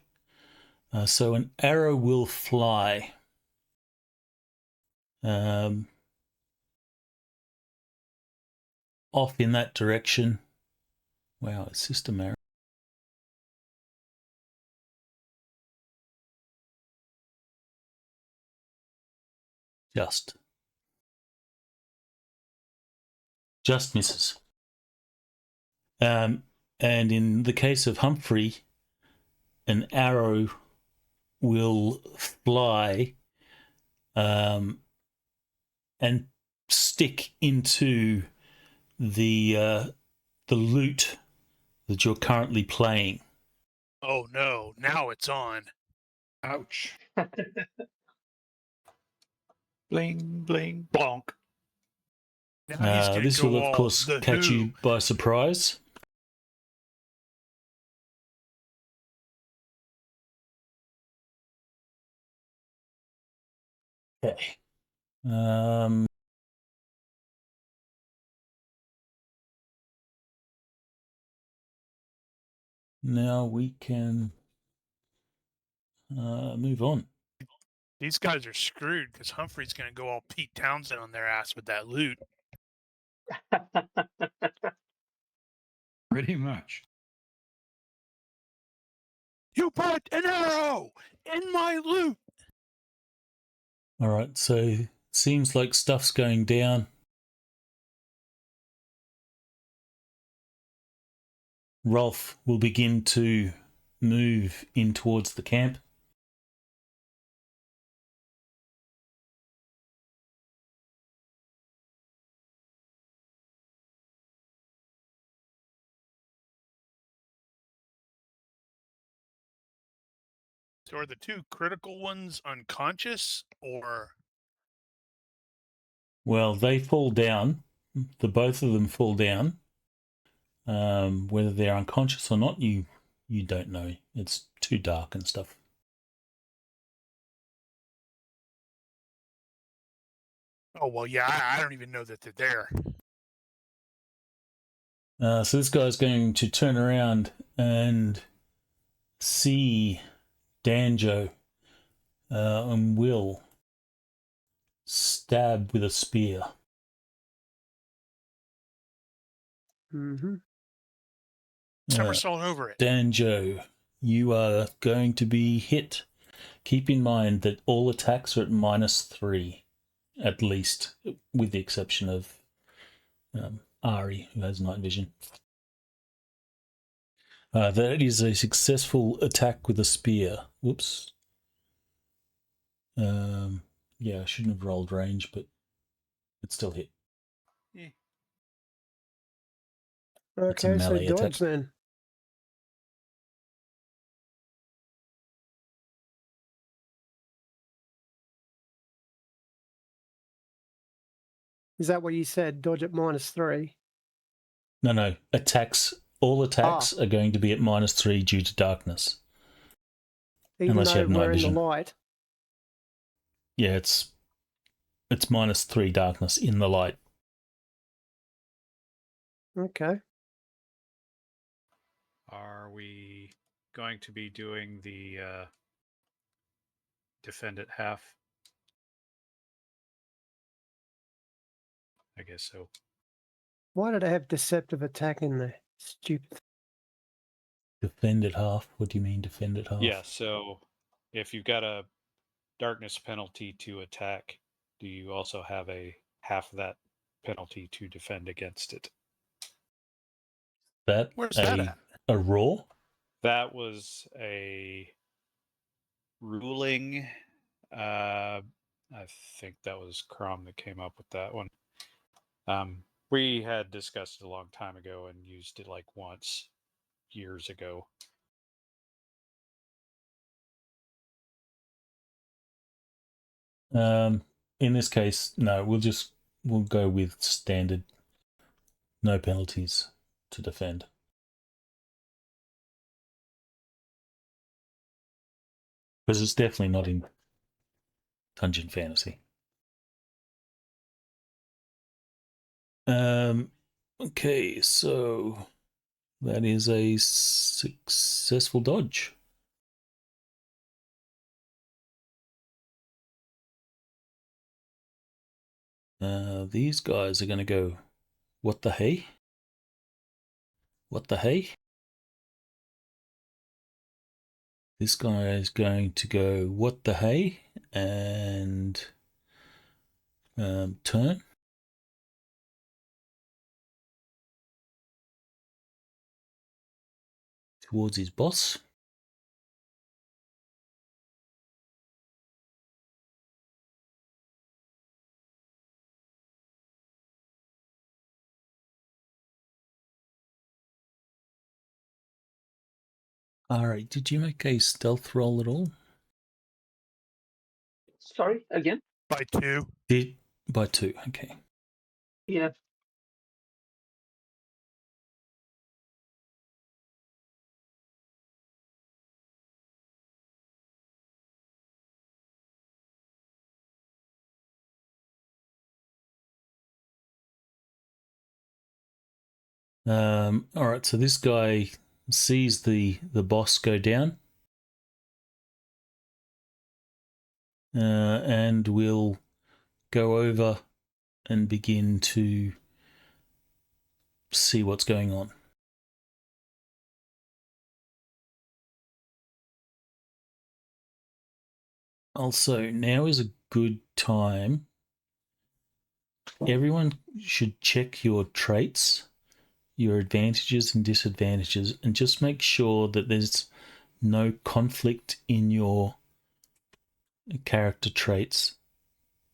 So an arrow will fly. Off in that direction. Wow, it's system error. Just misses. And in the case of Humphrey, an arrow will fly and stick into the lute that you're currently playing. Oh no, now it's on. Ouch. Bling, bling, bonk. Now he's gonna This go will, of all course, the catch Who. you by surprise. Okay. Now we can move on. These guys are screwed because Humphrey's going to go all Pete Townsend on their ass with that loot. Pretty much. You put an arrow in my loot. All right, so seems like stuff's going down. Rolf will begin to move in towards the camp. So are the two critical ones unconscious or? Well, they fall down. The both of them fall down. Whether they're unconscious or not, you don't know. It's too dark and stuff. Oh, well, yeah, I don't even know that they're there. So this guy's going to turn around and see Danjo and will stab with a spear. Mm-hmm. Somersault over it. Danjo, you are going to be hit. Keep in mind that all attacks are at -3, at least, with the exception of Ari, who has night vision. That is a successful attack with a spear. Whoops. Yeah, I shouldn't have rolled range, but it still hit. Yeah. It's a Okay, so melee dodge attack. then. Is that what you said? Dodge at -3? No. Attacks. All attacks are going to be at -3 due to darkness. Even Unless you though have night we're in vision. the light. Yeah, it's -3 darkness in the light. Okay. Are we going to be doing the defend at half? I guess so. Why did I have deceptive attack in there? Stupid. Defend at half? What do you mean defend at half? Yeah, so if you've got a darkness penalty to attack, do you also have a half of that penalty to defend against it? That Where's that at? a raw? That was a ruling. I think that was Crom that came up with that one. We had discussed it a long time ago and used it like once years ago. In this case, no, we'll go with standard. No penalties to defend. Because it's definitely not in Dungeon Fantasy. Okay, so that is a successful dodge. These guys are going to go, what the hey? What the hey? This guy is going to go, what the hey? And turn. Towards his boss. Alright, did you make a stealth roll at all? Sorry, again? By 2. By 2, okay. Yeah. Alright, so this guy sees the boss go down. and we'll go over and begin to see what's going on. Also, now is a good time. Everyone should check your traits, your advantages and disadvantages, and just make sure that there's no conflict in your character traits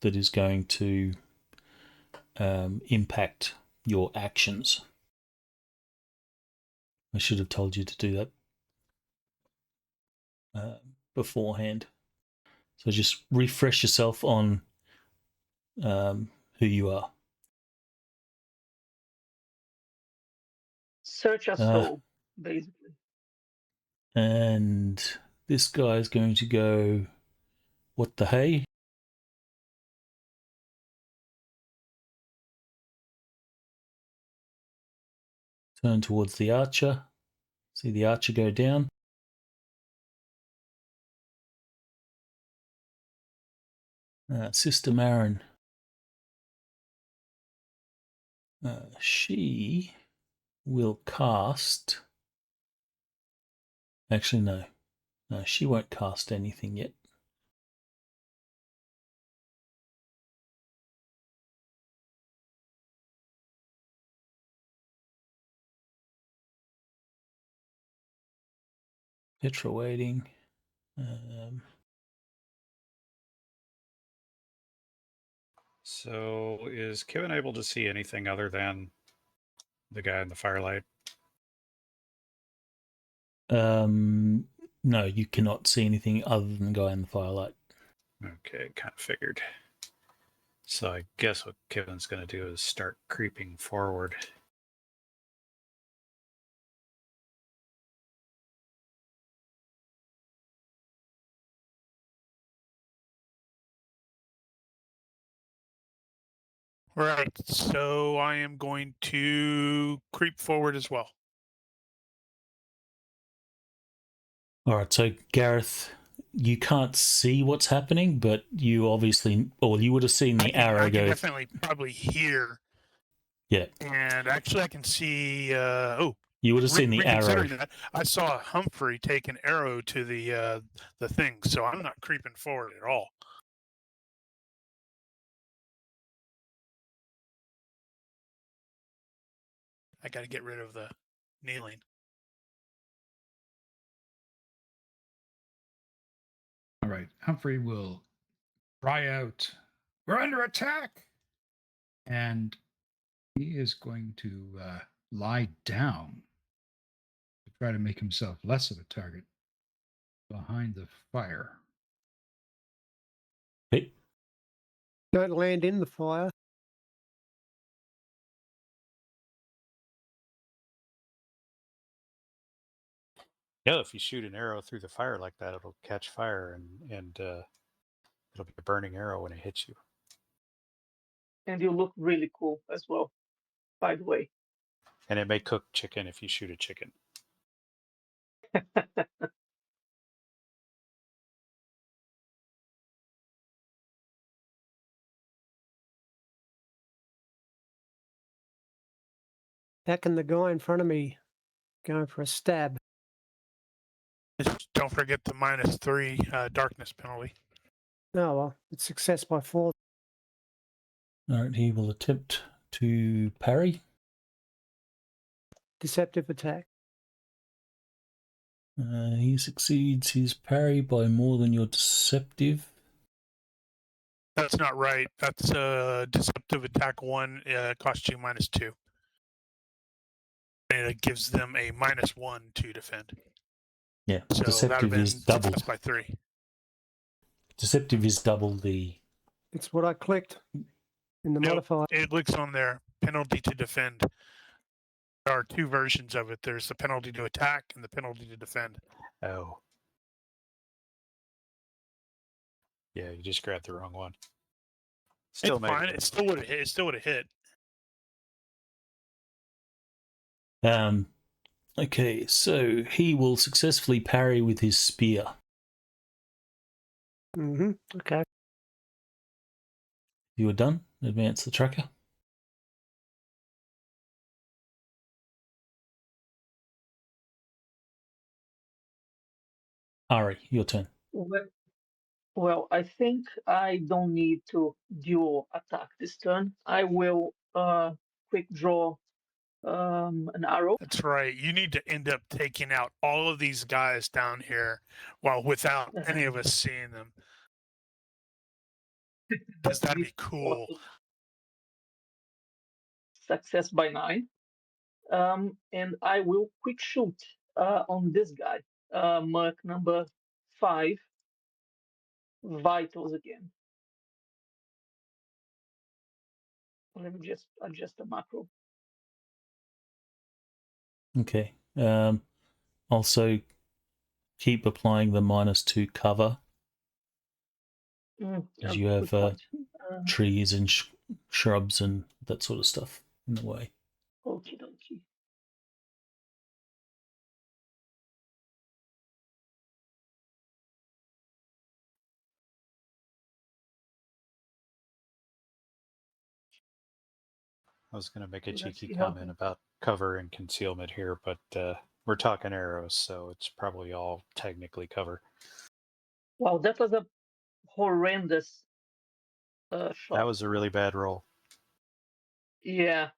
that is going to impact your actions. I should have told you to do that beforehand. So just refresh yourself on who you are. Search a soul, basically. And this guy is going to go, what the hey? Turn towards the archer. See the archer go down. Sister Marin. She will cast... Actually, no. No, she won't cast anything yet. Petra waiting. So is Kevin able to see anything other than the guy in the firelight? No, you cannot see anything other than the guy in the firelight. Okay, kind of figured. So I guess what Kevin's going to do is start creeping forward. Right. So I am going to creep forward as well. All right, so Gareth, you can't see what's happening, but you obviously, or you would have seen the arrow I go. can definitely probably hear. Yeah. And actually, I can see. You would have seen the arrow. Reconsidering that, I saw Humphrey take an arrow to the thing, so I'm not creeping forward at all. I got to get rid of the kneeling. All right. Humphrey will cry out, "We're under attack!" And he is going to lie down to try to make himself less of a target behind the fire. Hey. Don't land in the fire. Yeah, if you shoot an arrow through the fire like that, it'll catch fire and it'll be a burning arrow when it hits you. And you look really cool as well, by the way. And it may cook chicken if you shoot a chicken. Back in the guy in front of me going for a stab. Just don't forget the -3 darkness penalty. Oh, well, it's success by 4. All right, he will attempt to parry. Deceptive attack. He succeeds his parry by more than your deceptive. That's not right. That's deceptive attack 1 costs you -2. And it gives them a -1 to defend. Yeah, so deceptive is doubled. By 3. Deceptive is double the... It's what I clicked in the modifier. It looks on there, penalty to defend. There are 2 versions of it. There's the penalty to attack and the penalty to defend. Oh. Yeah, you just grabbed the wrong one. Still it's fine. It still would have hit. It still would have hit. Okay, so he will successfully parry with his spear. Okay. You were done? Advance the tracker. Ari, your turn. Well, I think I don't need to dual attack this turn. I will quick draw an arrow. That's right. You need to end up taking out all of these guys down here, while without any of us seeing them. Because that'd be cool. Success by 9. And I will quick shoot on this guy. Mark number 5. Vitals again. Let me just adjust the macro. Okay. Also, keep applying the -2 cover, as you have trees and shrubs and that sort of stuff in the way. Okie dokie. I was going to make a Let's cheeky see how- comment about cover and concealment here, but we're talking arrows, so it's probably all technically cover. Wow, that was a horrendous shot. That was a really bad roll. Yeah.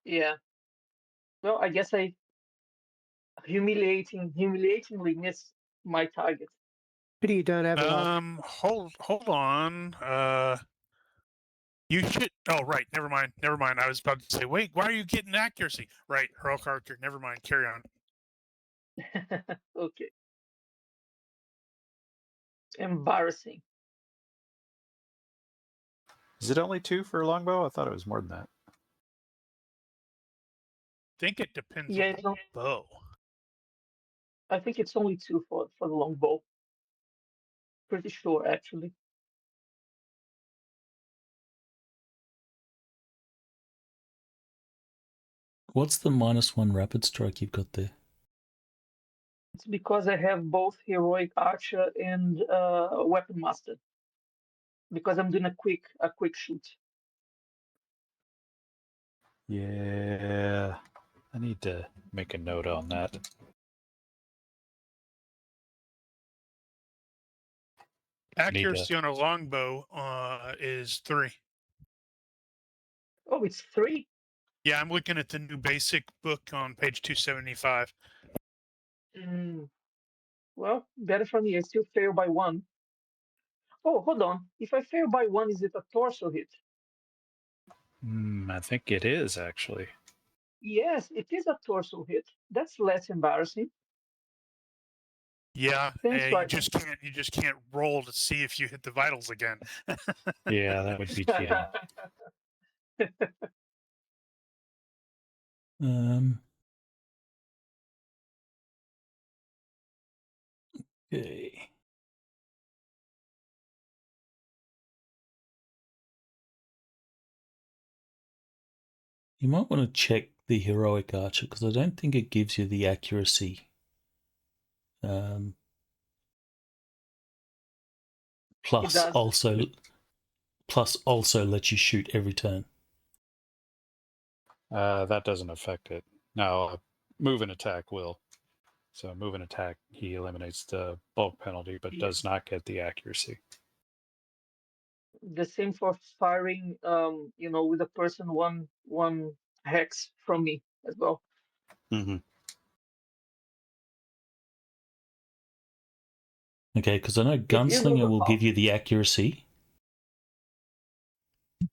Well, I guess I humiliatingly missed my target. Pity you don't have a lot. Hold on. You should. Oh, right. Never mind. I was about to say, wait, why are you getting accuracy? Right, hurl character. Never mind. Carry on. Okay. Embarrassing. Is it only 2 for a longbow? I thought it was more than that. I think it depends Yeah, on the bow. I think it's only 2 for the longbow. Pretty sure, actually. What's the -1 rapid strike you've got there? It's because I have both heroic archer and weapon master. Because I'm doing a quick shoot. Yeah, I need to make a note on that. Accuracy on a longbow is 3. Oh, it's 3. Yeah, I'm looking at the new basic book on page 275. Well, better for me. I still fail by 1. Oh, hold on. If I fail by 1, is it a torso hit? I think it is, actually. Yes, it is a torso hit. That's less embarrassing. Yeah, Thanks, you just can't roll to see if you hit the vitals again. Yeah, that would be cheating. Okay. You might want to check the heroic archer because I don't think it gives you the accuracy. Plus also lets you shoot every turn. That doesn't affect it. Now, move and attack will. So move and attack, he eliminates the bulk penalty, but does not get the accuracy. The same for firing, with a person one hex from me as well. Mm-hmm. Okay, because I know Gunslinger will give you the accuracy.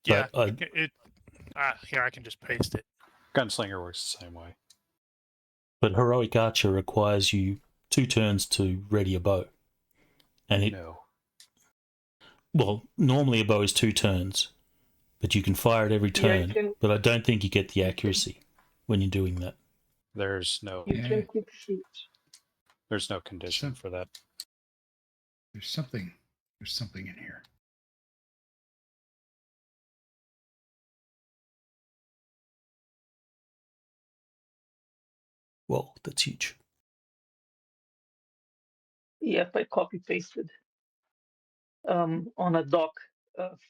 Yeah, I can just paste it. Gunslinger works the same way. But Heroic Archer requires you 2 turns to ready a bow. And well, normally a bow is 2 turns, but you can fire it every turn. But I don't think you get the accuracy when you're doing that. There's no. You can quick shoot. There's no condition for that. There's something in here. Whoa, that's huge. Yep, I copy pasted. on a dock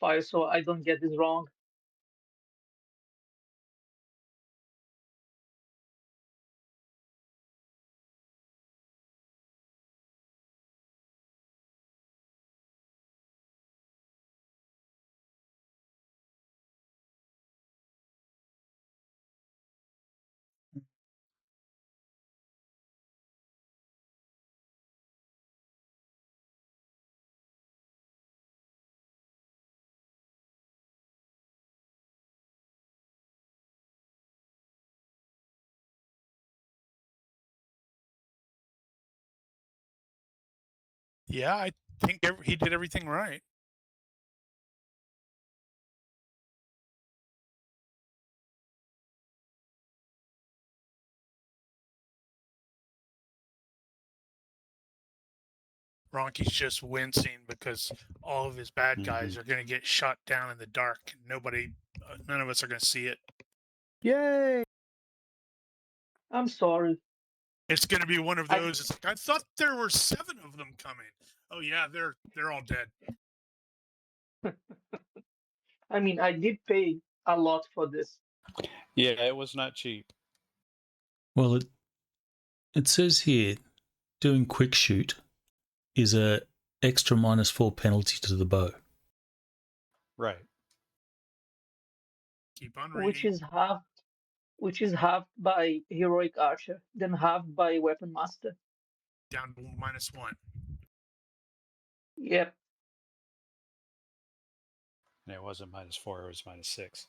fire, so I don't get this wrong. Yeah, I think he did everything right. Ronke's just wincing because all of his bad guys are going to get shot down in the dark. None of us are going to see it. Yay! I'm sorry. It's going to be one of those. It's like, I thought there were 7 of them coming. Oh yeah, they're all dead. I mean, I did pay a lot for this. Yeah, it was not cheap. Well, it says here, doing quick shoot is a extra -4 penalty to the bow. Right. Keep on reading. Which is halved by heroic archer, then halved by weapon master. Down to -1. Yep. And it wasn't -4, it was -6.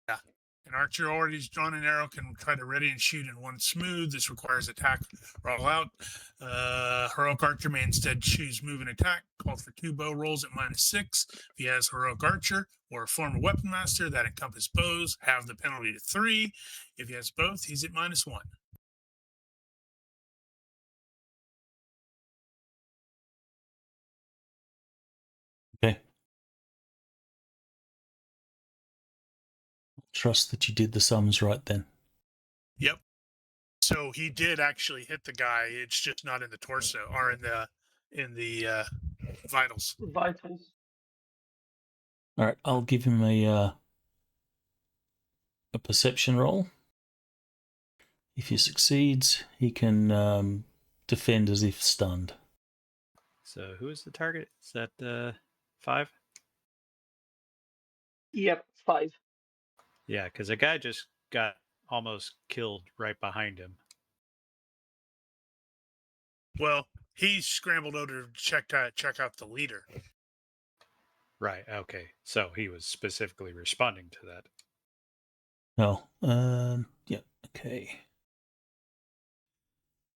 Yeah. An archer already drawn an arrow can try to ready and shoot in one smooth. This requires attack or all out. Heroic archer may instead choose move and attack. Calls for 2 bow rolls at -6. If he has heroic archer or a former weapon master that encompass bows, have the penalty to 3. If he has both, he's at -1. Okay. Trust that you did the sums right then. Yep. So he did actually hit the guy. It's just not in the torso or in the vitals. Vitals. All right, I'll give him a perception roll. If he succeeds, he can defend as if stunned. So who is the target? Is that 5? Yep, 5. Yeah, because a guy just got almost killed right behind him. Well, he scrambled over to check out the leader. Right. Okay. So he was specifically responding to that. Oh, yeah, okay.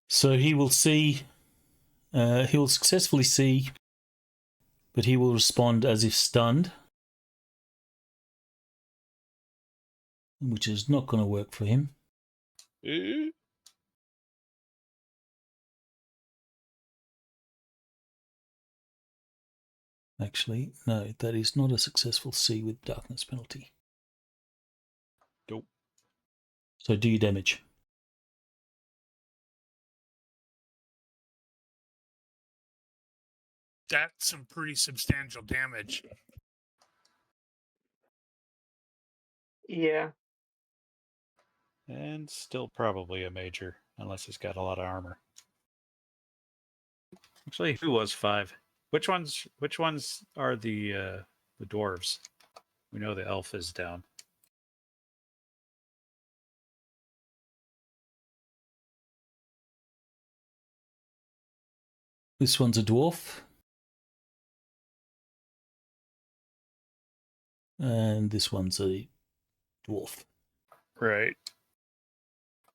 So he will see, he will successfully see, but he will respond as if stunned, which is not going to work for him. Actually, no, that is not a successful C with darkness penalty. Nope. So do your damage. That's some pretty substantial damage. Yeah. And still probably a major, unless he's got a lot of armor. Actually, who was 5? Which ones are the dwarves? We know the elf is down. This one's a dwarf. And this one's a dwarf. Right.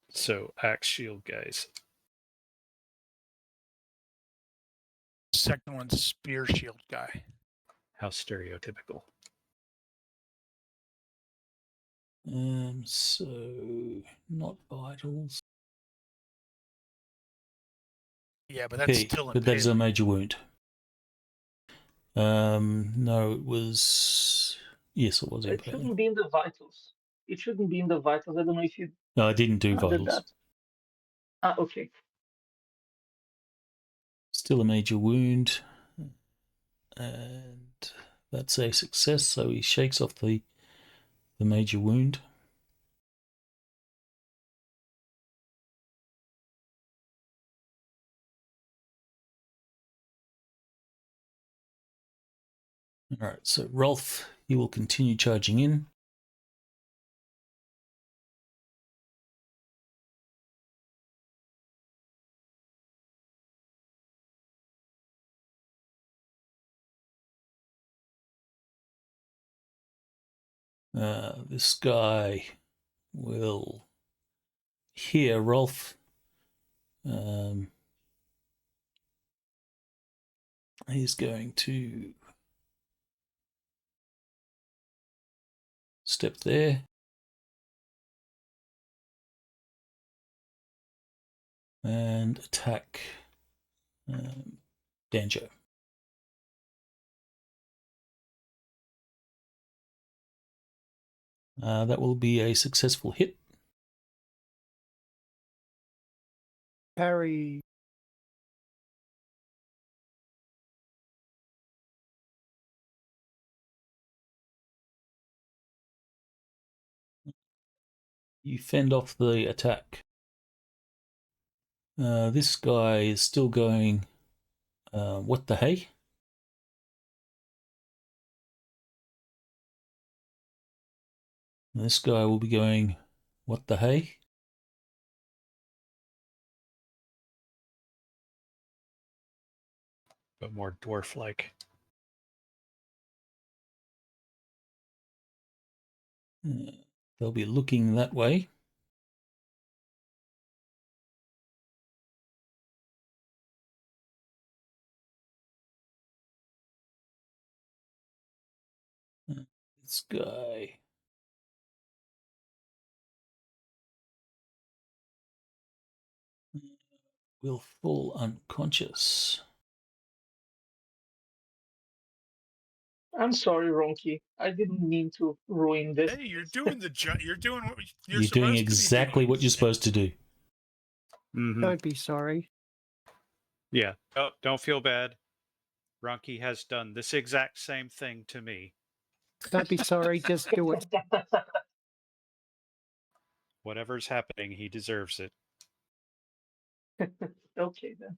So axe shield guys. Second one's spear shield guy. How stereotypical. So not vitals. Yeah, but that's still but that is a impaling. major wound. No, it was. Yes, it was It impaling. shouldn't be in the vitals. It shouldn't be in the vitals. I don't know if you No, I didn't do did vitals. that. Okay. Still a major wound. And that's a success, so he shakes off the major wound. All right, so Rolf, he will continue charging in. This guy will hear Rolf. He's going to step there. And attack Danjo. That will be a successful hit. Parry. You fend off the attack. This guy is still going, what the hey? This guy will be going, what the hey? But more dwarf-like. They'll be looking that way. This guy. Will fall unconscious. I'm sorry, Ronki. I didn't mean to ruin this. Hey, you're doing you're doing what you're You're supposed doing to be exactly doing. what you're supposed to do. Mm-hmm. Don't be sorry. Yeah. Oh, don't feel bad. Ronnke has done this exact same thing to me. Don't be sorry. Just do it. Whatever's happening, he deserves it. Okay then.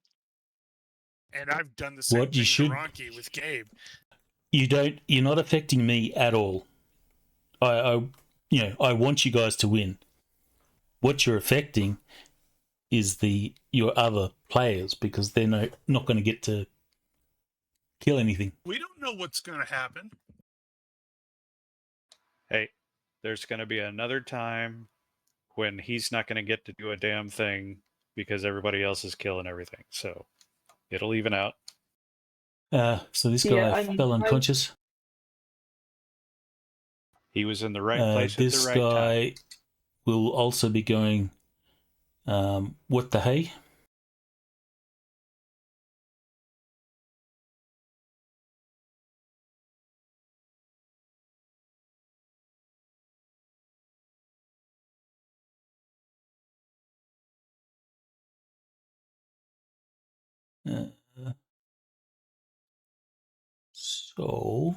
And I've done the same What you thing should- to Ronnke with Gabe. You're not affecting me at all. I want you guys to win. What you're affecting is your other players, because they're not going to get to kill anything. We don't know what's going to happen. Hey, there's going to be another time when he's not going to get to do a damn thing because everybody else is killing everything. So it'll even out. So this guy fell unconscious. He was in the right place at the This right guy time. will also be going, what the hey? So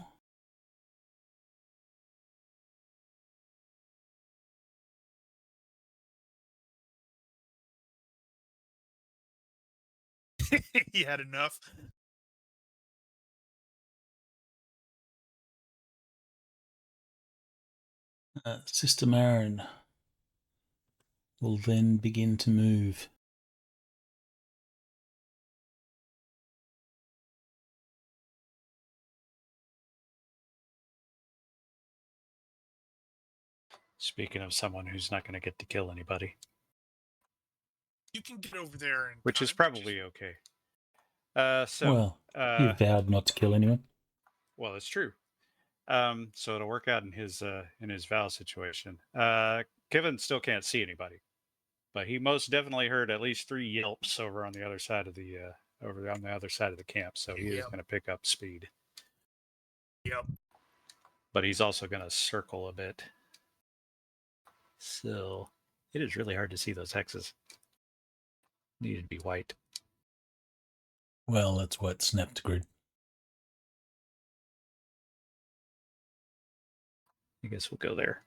He had enough. Sister Marin will then begin to move. Speaking of someone who's not going to get to kill anybody. You can get over there and Which is probably okay. He vowed not to kill anyone. Well, it's true. So it'll work out in his vow situation. Kevin still can't see anybody, but he most definitely heard at least 3 yelps over on the other side of the camp. So he is going to pick up speed. Yep. But he's also going to circle a bit. So it is really hard to see those hexes. Needed to be white. Well, that's why it snapped to grid. I guess we'll go there.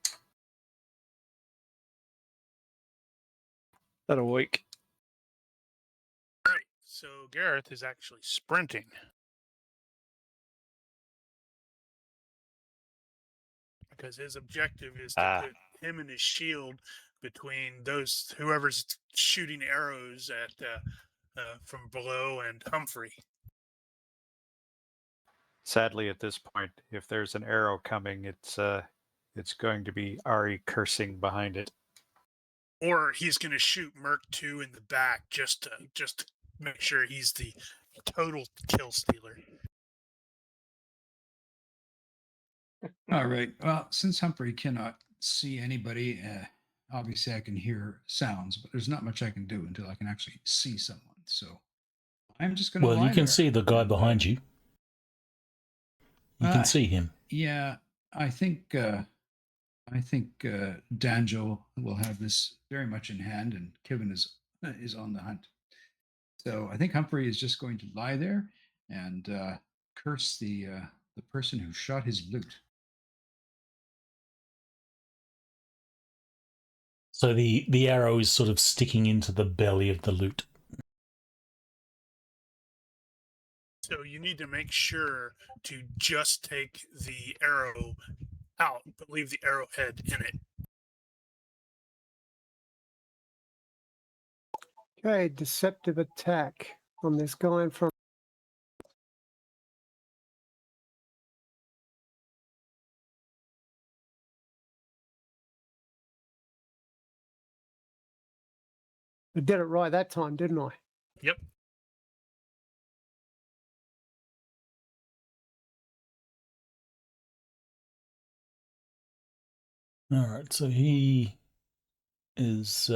That'll wake. Right. So Gareth is actually sprinting. Because his objective is to put him and his shield between whoever's shooting arrows at from below and Humphrey. Sadly, at this point, if there's an arrow coming, it's going to be Ari cursing behind it. Or he's going to shoot Merc 2 in the back just to make sure he's the total kill stealer. All right. Well, since Humphrey cannot see anybody, obviously I can hear sounds, but there's not much I can do until I can actually see someone. So I'm just going to. Well, you can see the guy behind you. You can see him. Yeah, I think Danjo will have this very much in hand, and Kevin is on the hunt. So I think Humphrey is just going to lie there and curse the person who shot his loot. So the arrow is sort of sticking into the belly of the loot. So you need to make sure to just take the arrow out, but leave the arrowhead in it. Okay, deceptive attack on this guy in front. I did it right that time, didn't I? Yep. All right, so he is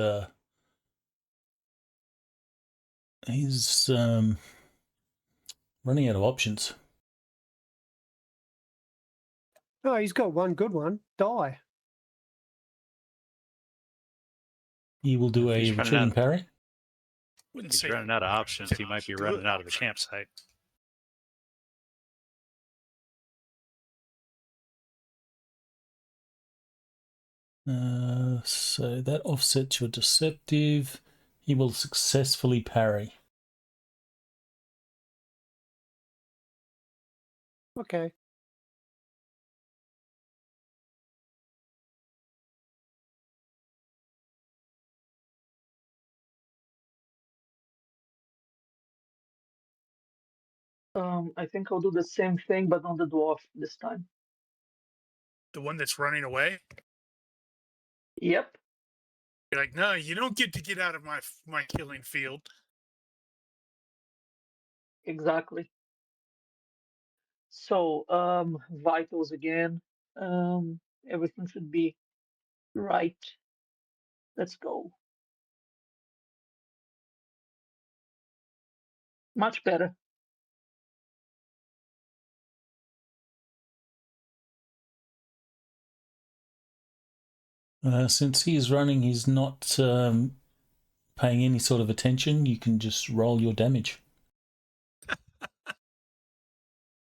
he's running out of options. Oh, he's got one good one. Die. He will do a retreating parry. Wouldn't He's say running out of options. He might be running out of the campsite. So that offsets your deceptive. He will successfully parry. Okay. I think I'll do the same thing, but on the dwarf this time. the one that's running away. Yep. You're like, no, you don't get to get out of my killing field. Exactly. So, vitals again. Everything should be right. Let's go. Much better. Since he is running, he's not paying any sort of attention. You can just roll your damage.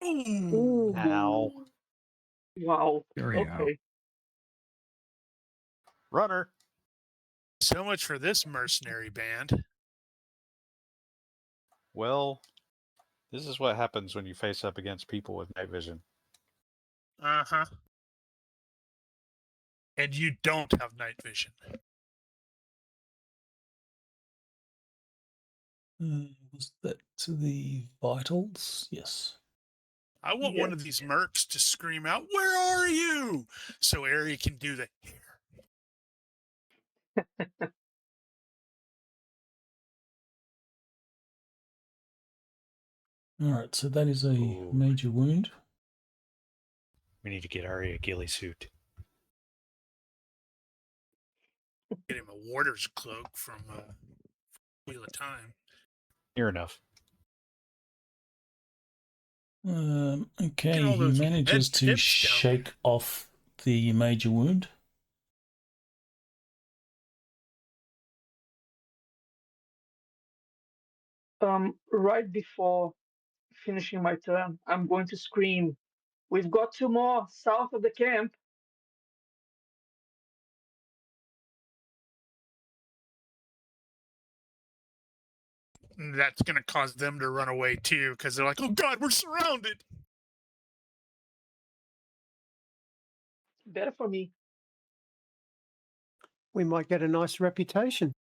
Ooh. Ow. Wow. Very Okay. Runner. So much for this mercenary band. Well, this is what happens when you face up against people with night vision. Uh-huh. And you don't have night vision. Was that to the vitals? Yes. I want one of these mercs to scream out, "Where are you?" So Ari can do the here. All right, so that is a major wound. We need to get Ari a ghillie suit. Get him a warder's cloak from Wheel of Time. Near enough. Okay, Get all he those manages med to pips down shake off the major wound. Right before finishing my turn, I'm going to scream, "We've got two more south of the camp." that's going to cause them to run away too, because they're like, oh God, we're surrounded. Better for me. We might get a nice reputation.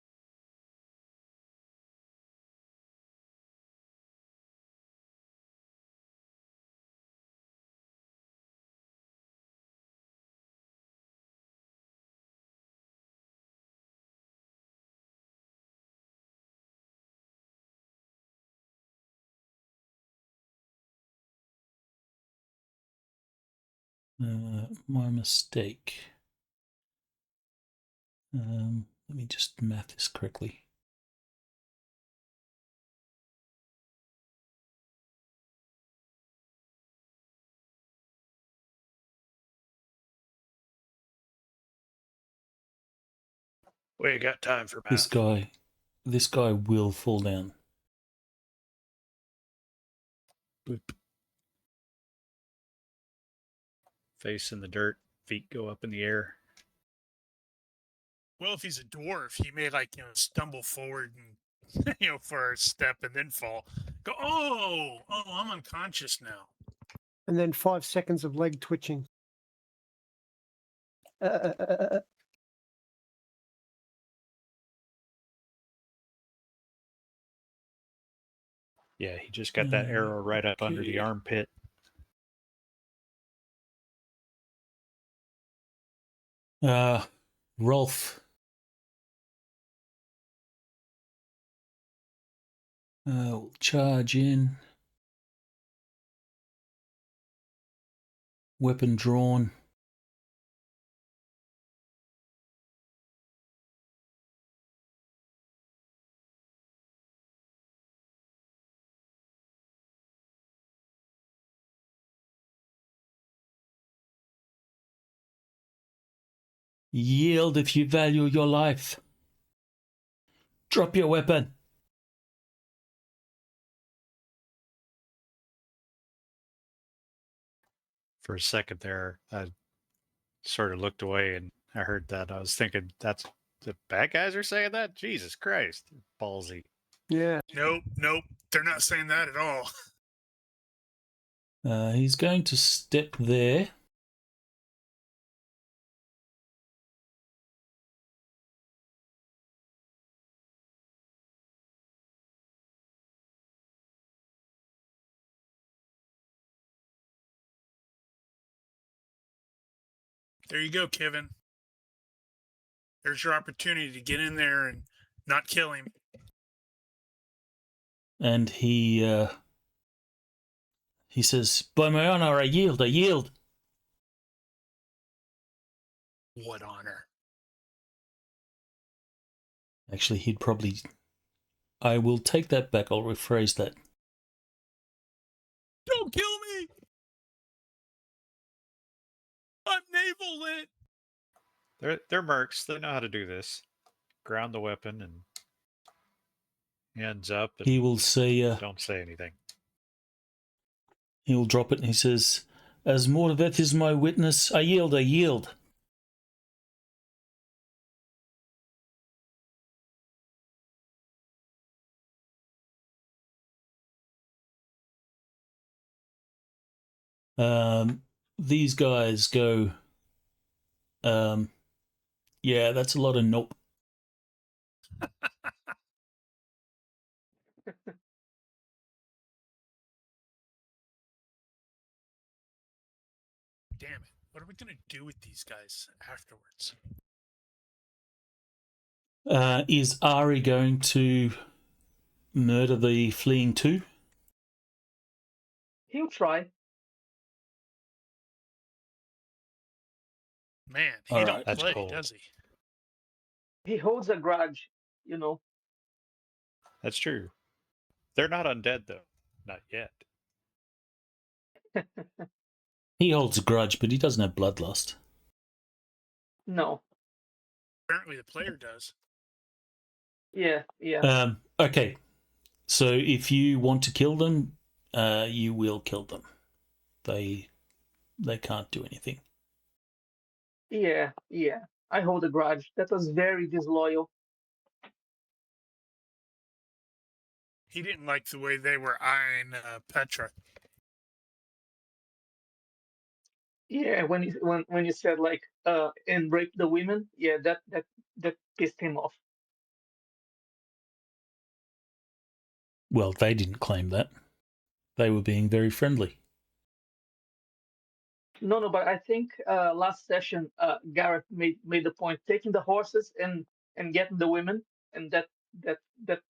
My mistake. Let me just math this correctly. We got time for math. This guy will fall down. Boop. Face in the dirt, feet go up in the air. Well, if he's a dwarf, he may stumble forward and for a step and then fall. Go, oh, I'm unconscious now. And then 5 seconds of leg twitching. Yeah, he just got that arrow right up under the armpit. Rolf. We'll charge in. Weapon drawn. Yield if you value your life. Drop your weapon. For a second there, I sort of looked away and I heard that. I was thinking, that's the bad guys are saying that? Jesus Christ. Ballsy. Yeah. Nope. They're not saying that at all. He's going to step there. There you go, Kevin. There's your opportunity to get in there and not kill him. And he says, by my honor, I yield. What honor? Actually, I will take that back. I'll rephrase that. Don't kill me! I'm naval lit! They're mercs. They know how to do this. Ground the weapon and hands up. And He will say, don't say anything. He will drop it and he says, as Mordoveth is my witness, I yield. These guys go, yeah, that's a lot of nope. Damn it. What are we going to do with these guys afterwards? Is Ari going to murder the fleeing two? He'll try. Man, he All don't right. That's play, cold. does he? He holds a grudge, That's true. They're not undead, though. Not yet. He holds a grudge, but he doesn't have bloodlust. No. Apparently the player does. Yeah. Okay. So if you want to kill them, you will kill them. They can't do anything. Yeah. I hold a grudge. That was very disloyal. He didn't like the way they were eyeing Petra. Yeah, when you said like and rape the women, yeah, that pissed him off. Well, they didn't claim that. They were being very friendly. No, but I think last session Gareth made the point taking the horses and getting the women, and that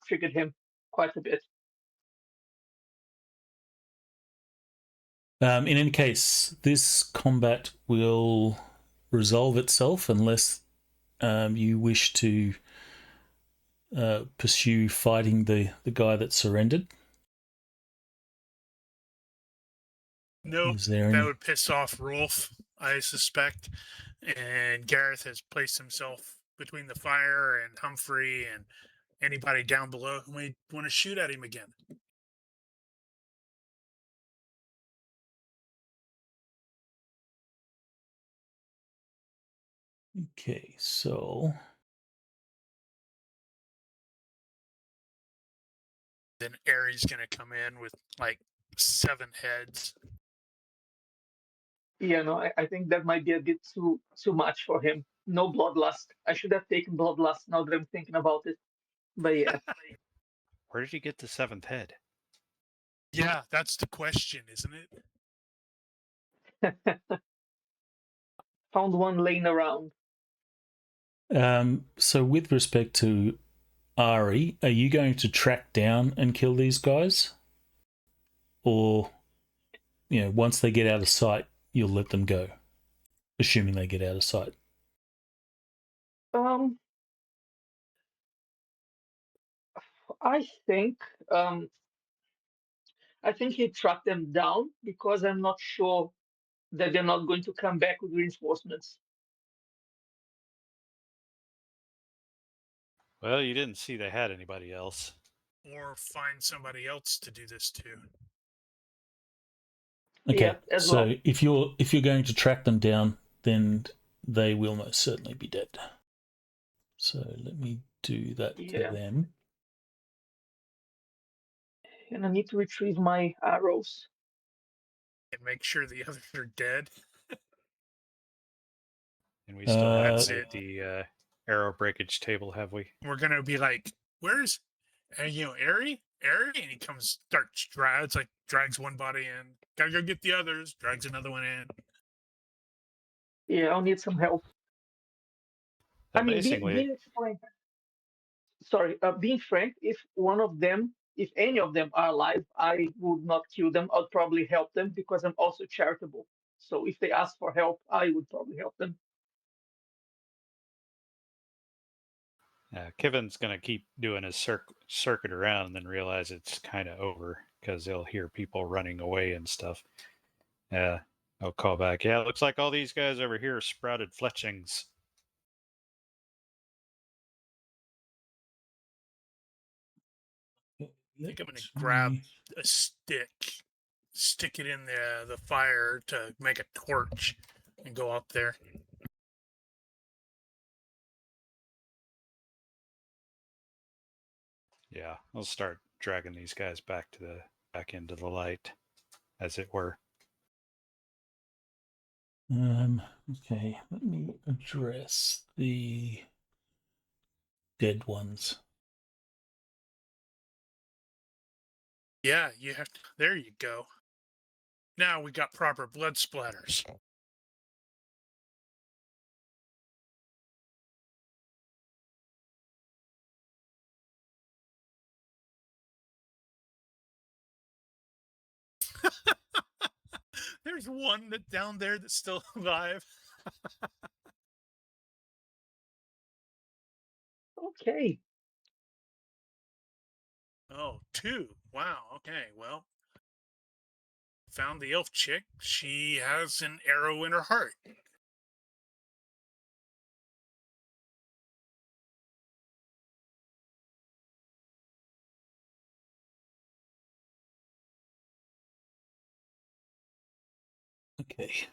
triggered him quite a bit. In any case, this combat will resolve itself unless you wish to pursue fighting the guy that surrendered. No, Is there that any? would piss off Rolf, I suspect. And Gareth has placed himself between the fire and Humphrey and anybody down below who may want to shoot at him again. Okay, so Then Ares going to come in with like 7 heads. Yeah, no, I think that might be a bit too much for him. No bloodlust. I should have taken bloodlust now that I'm thinking about it. But yeah. Where did he get the 7th head? Yeah, that's the question, isn't it? Found one laying around. so with respect to Ari, are you going to track down and kill these guys? Or, once they get out of sight, you'll let them go, assuming they get out of sight? I think um, I think he tracked them down because I'm not sure that they're not going to come back with reinforcements. Well, you didn't see they had anybody else. Or find somebody else to do this too. Okay, Yeah, as so well. if you're going to track them down, then they will most certainly be dead. So let me do that to them. And I need to retrieve my arrows. And make sure the others are dead. And we still That's haven't made the arrow breakage table, have we? We're going to be like, where's, Ari? And he comes, drags one body in. Gotta go get the others. Drags another one in. Yeah, I'll need some help. So I mean, basically, being frank. Sorry, being frank, if any of them are alive, I would not kill them. I'd probably help them because I'm also charitable. So if they ask for help, I would probably help them. Kevin's going to keep doing his circuit around and then realize it's kind of over because he'll hear people running away and stuff. I'll call back. Yeah, it looks like all these guys over here are sprouted fletchings. I think I'm going to grab a stick it in the fire to make a torch, and go up there. Yeah, I'll start dragging these guys back into the light, as it were. Okay, let me address the dead ones. Yeah, there you go. Now we got proper blood splatters. There's one down there that's still alive. Okay. Oh, 2. Wow. Okay. Well, found the elf chick. She has an arrow in her heart. Okay.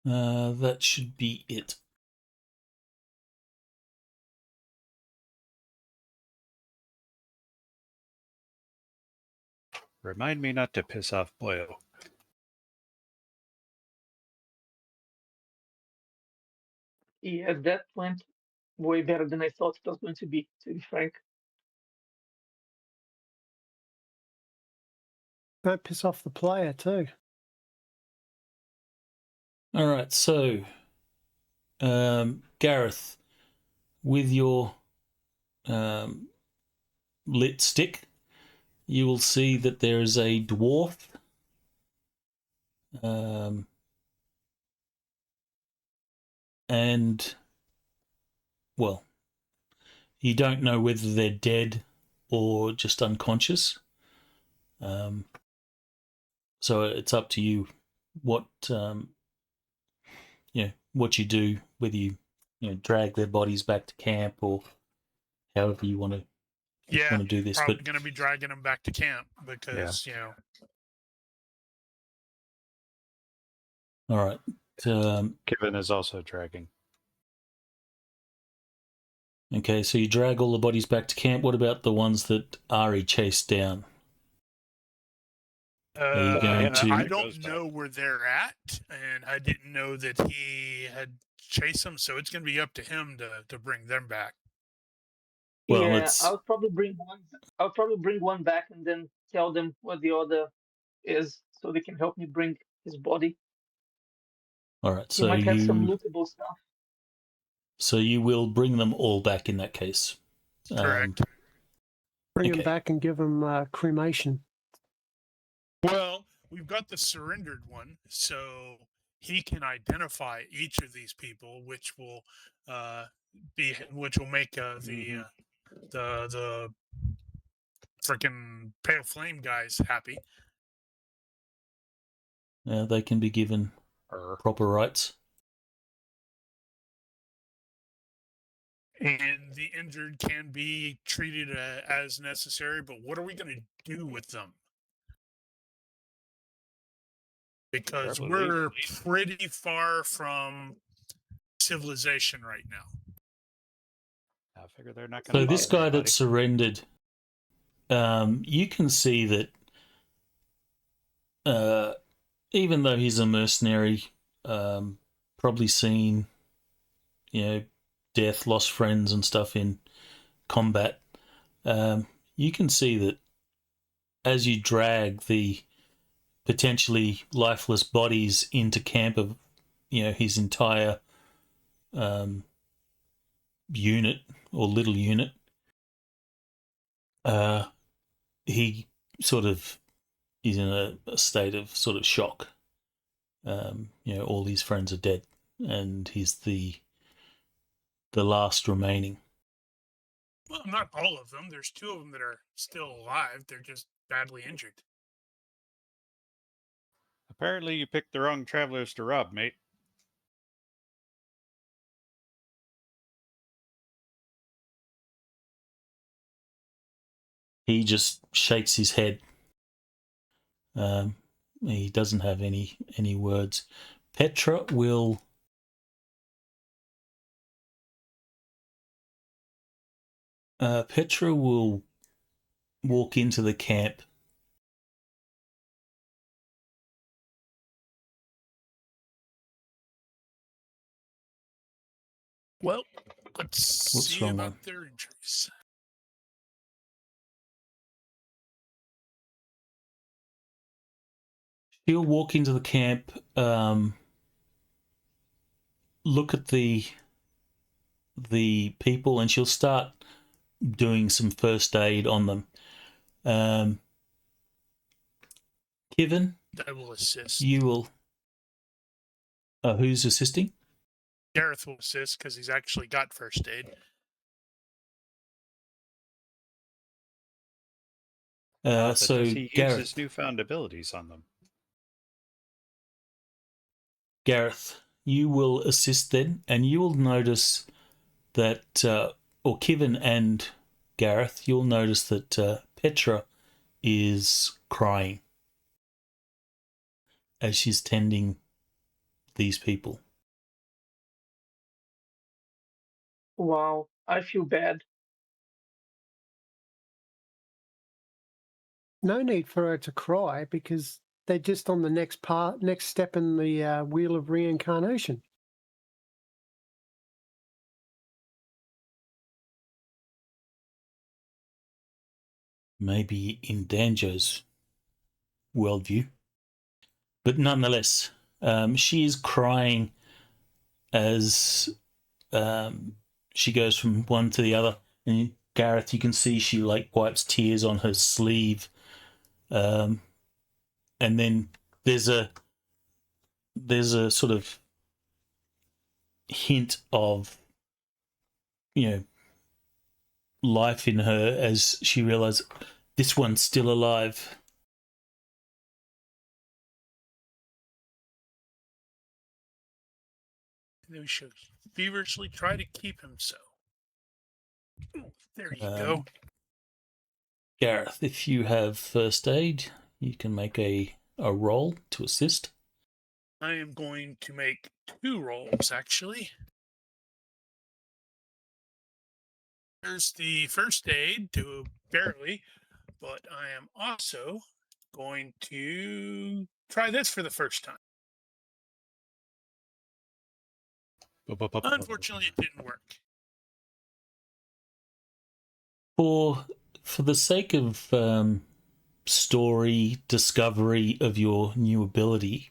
That should be it. Remind me not to piss off Boyo. Yeah, that went way better than I thought it was going to be frank. Don't piss off the player too. All right, so Gareth, with your lit stick, you will see that there is a dwarf. And, well, you don't know whether they're dead or just unconscious. So it's up to you what what you do, whether you drag their bodies back to camp or however you want to do this. Probably But going to be dragging them back to camp because all right, Kevin is also dragging. okay, so you drag all the bodies back to camp. What about the ones that Ari chased down? Are you going to? I don't know where they're at, and I didn't know that he had chased them, so it's going to be up to him to bring them back. Well, yeah, it's I'll probably bring one. I'll probably bring one back and then tell them what the other is, so they can help me bring his body. all right. He So might have some lootable stuff. So you will bring them all back in that case. Correct. Bring Okay. them back and give them cremation. Well, we've got the surrendered one, so he can identify each of these people, which will make the freaking pale flame guys happy. They can be given proper rights. And the injured can be treated as necessary, but what are we going to do with them? Because we're pretty far from civilization right now. I figure they're not going to. So this guy that surrendered, you can see that even though he's a mercenary, probably seen, death, lost friends and stuff in combat, you can see that as you drag the potentially lifeless bodies into camp of, his entire unit or little unit, he sort of is in a state of sort of shock. All his friends are dead, and he's the last remaining. Well, not all of them. There's 2 of them that are still alive. They're just badly injured. Apparently, you picked the wrong travelers to rob, mate. He just shakes his head. He doesn't have any words. Petra will walk into the camp. Well, let's What's see wrong about one? their injuries. She'll walk into the camp, look at the people, and she'll start doing some first aid on them. Kevin, I will assist. you will. Who's assisting? Gareth will assist because he's actually got first aid. So does he use his newfound abilities on them? Gareth, you will assist then, and you will notice that, or Kevin and Gareth, you'll notice that Petra is crying as she's tending these people. Wow, I feel bad. no need for her to cry because they're just on the next step in the wheel of reincarnation. Maybe in Danjo's worldview. But nonetheless, she is crying as she goes from one to the other. And Gareth, you can see she like wipes tears on her sleeve. And then there's a sort of hint of, life in her as she realizes this one's still alive. And we should feverishly try to keep him so. Ooh, there you go. Gareth, if you have first aid, you can make a roll to assist. I am going to make 2 rolls, actually. There's the first aid to barely, but I am also going to try this for the first time. Unfortunately, it didn't work. For the sake of story discovery of your new ability,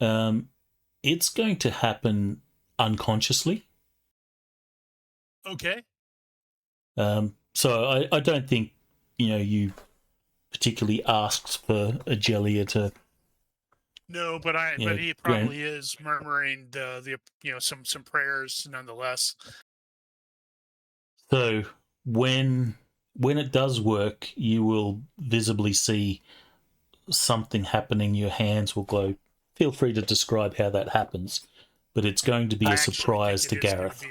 it's going to happen unconsciously. Okay. So I don't think you particularly asked for Agelia to. No, but he probably is murmuring the some prayers nonetheless. So when it does work, you will visibly see something happening. Your hands will glow. Feel free to describe how that happens, but it's going to be a surprise to Gareth.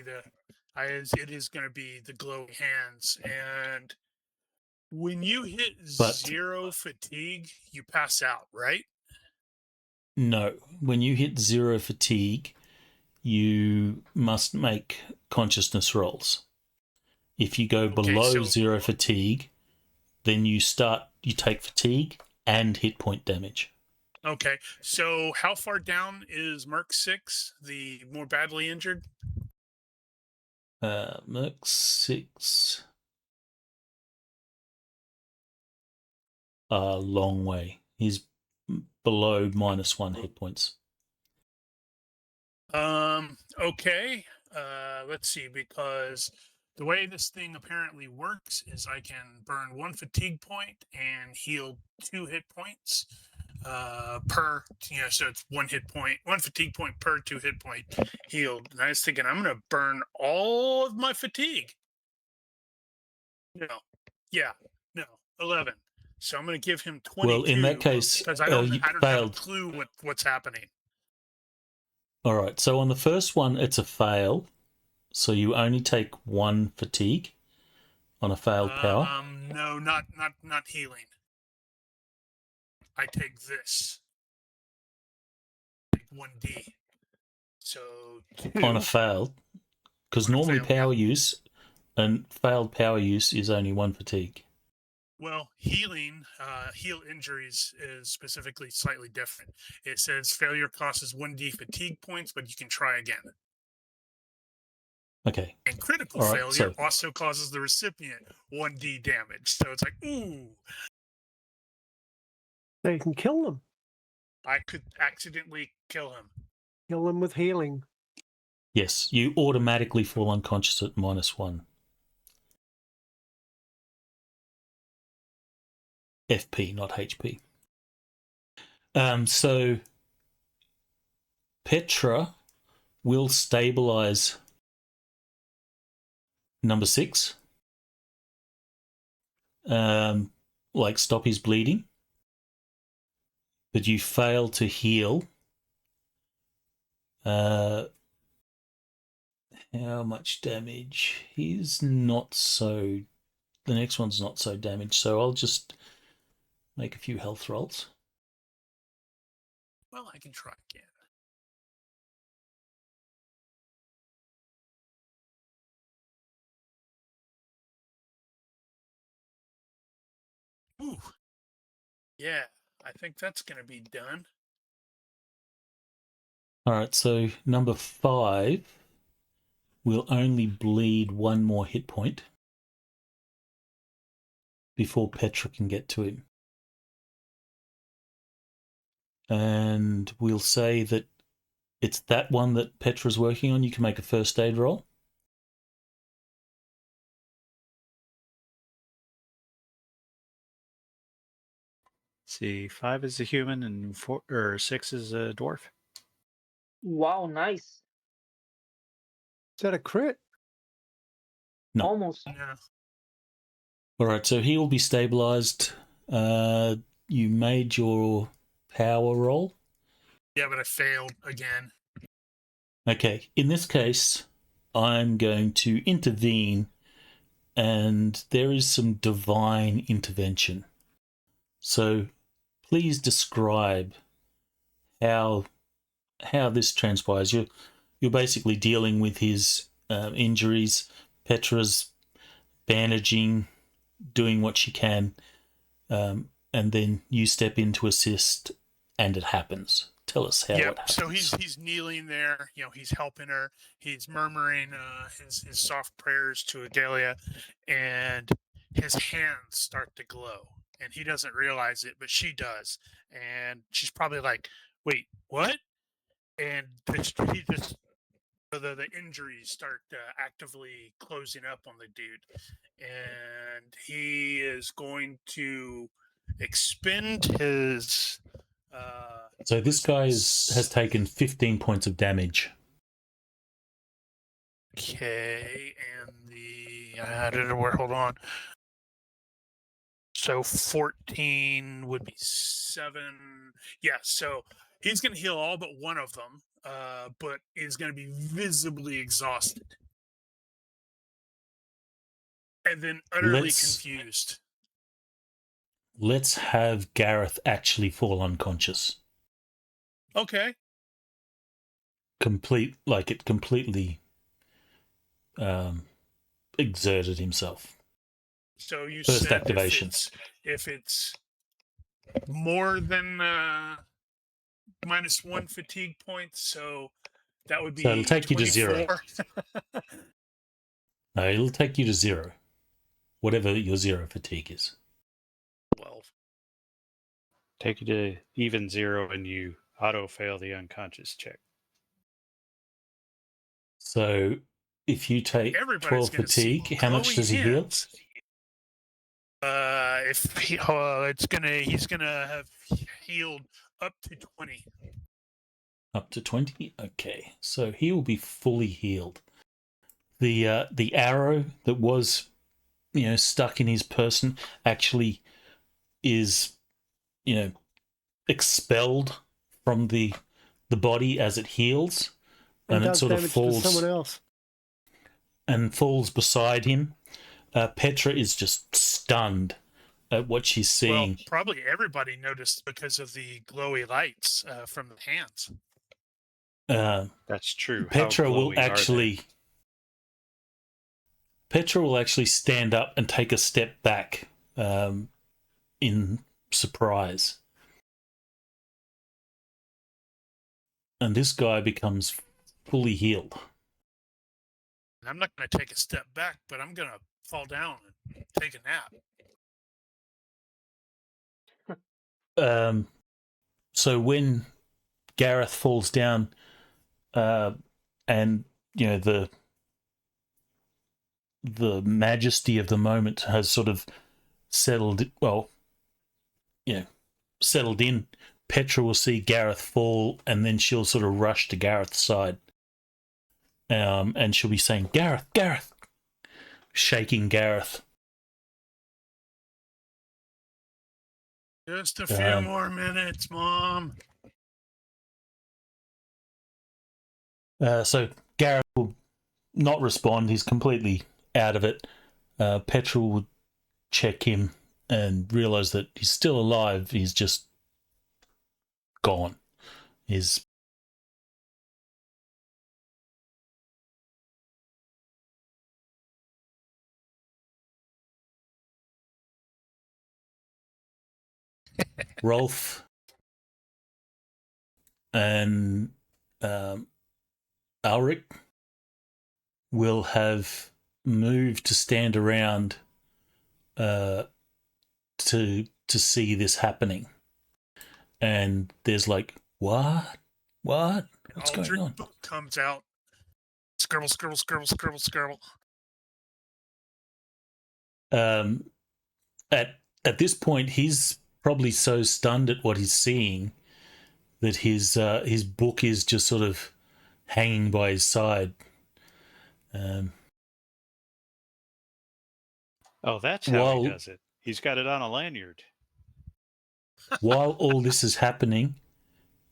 It is going to be the glowing hands, and when you hit 0 fatigue, you pass out, right? No, when you hit 0 fatigue, you must make consciousness rolls. If you go below 0 fatigue, then you take fatigue and hit point damage. Okay, so how far down is Merc 6, the more badly injured? Merc 6, a long way. He's below -1 hit points. Okay. Let's see, because the way this thing apparently works is I can burn 1 fatigue point and heal 2 hit points per, so it's 1 fatigue point per 2 hit point healed. And I was thinking, I'm going to burn all of my fatigue. No. 11. So I'm going to give him 22. Well, in that case, because I don't have a clue what's happening. All right. So on the first one, it's a fail. So you only take 1 fatigue on a failed power. No, not healing. I take this. Take 1d. So 2. On a failed, because normally power use and failed power use is only 1 fatigue. Well, heal injuries is specifically slightly different. It says failure costs 1d fatigue points, but you can try again. Okay. And critical failure also causes the recipient 1d damage. So it's like, ooh. So you can kill them. I could accidentally kill him. Kill them with healing. Yes, you automatically fall unconscious at -1. FP, not HP. So Petra will stabilize number 6. Like stop his bleeding. But you fail to heal. How much damage? He's not so... The next one's not so damaged, so I'll just make a few health rolls. Well, I can try again. Ooh, Yeah, I think that's going to be done. All right, so number 5 will only bleed 1 more hit point before Petra can get to him. And we'll say that it's that one that Petra's working on. You can make a first aid roll. See, 5 is a human and 6 is a dwarf. Wow, nice. Is that a crit? No. Almost. Yeah. All right, so he will be stabilized. You made your power roll. Yeah, but I failed again. Okay, in this case, I'm going to intervene, and there is some divine intervention. So please describe how this transpires. You're basically dealing with his injuries. Petra's bandaging, doing what she can, and then you step in to assist, and it happens. Tell us how it happens. So he's kneeling there. He's helping her. He's murmuring his soft prayers to Agalia, and his hands start to glow. And he doesn't realize it, but she does. And she's probably like, "Wait, what?" And the injuries start actively closing up on the dude, and he is going to expend his. So this guy has taken 15 points of damage. Okay, and hold on. So 14 would be 7. Yeah, so he's going to heal all but one of them, but is going to be visibly exhausted. And then utterly confused. Let's have Gareth actually fall unconscious. Okay. Completely exerted himself. So you First said activation. If it's more than -1 fatigue point, so that would be. So it'll take 24. you to 0. No, it'll take you to 0. Whatever your 0 fatigue is. 12. Take you to even 0 and you auto fail the unconscious check. So if you take 12 fatigue, how much does he heal? He's gonna have healed up to 20. Up to 20? Okay. So he will be fully healed. The arrow that was stuck in his person actually is expelled from the body as it heals, and it does sort of damage falls to someone else. And falls beside him. Petra is just stunned at what she's seeing. Well, probably everybody noticed because of the glowy lights from the hands. That's true. Petra will actually stand up and take a step back in surprise. And this guy becomes fully healed. I'm not going to take a step back, but I'm going to fall down and take a nap. So when Gareth falls down, and the majesty of the moment has sort of settled in, Petra will see Gareth fall, and then she'll sort of rush to Gareth's side, and she'll be saying, Gareth, shaking Gareth. Just a few more minutes, Mom. So Gareth will not respond. He's completely out of it. Petra will check him and realize that he's still alive. He's just gone. Rolf and Ulrich will have moved to stand around to see this happening. And there's like, what? What's Aldrich going on? comes out. Scribble, scribble, scribble, scribble, scribble. At this point, he's probably so stunned at what he's seeing that his book is just sort of hanging by his side. Oh, that's how While- he does it. He's got it on a lanyard. While all this is happening,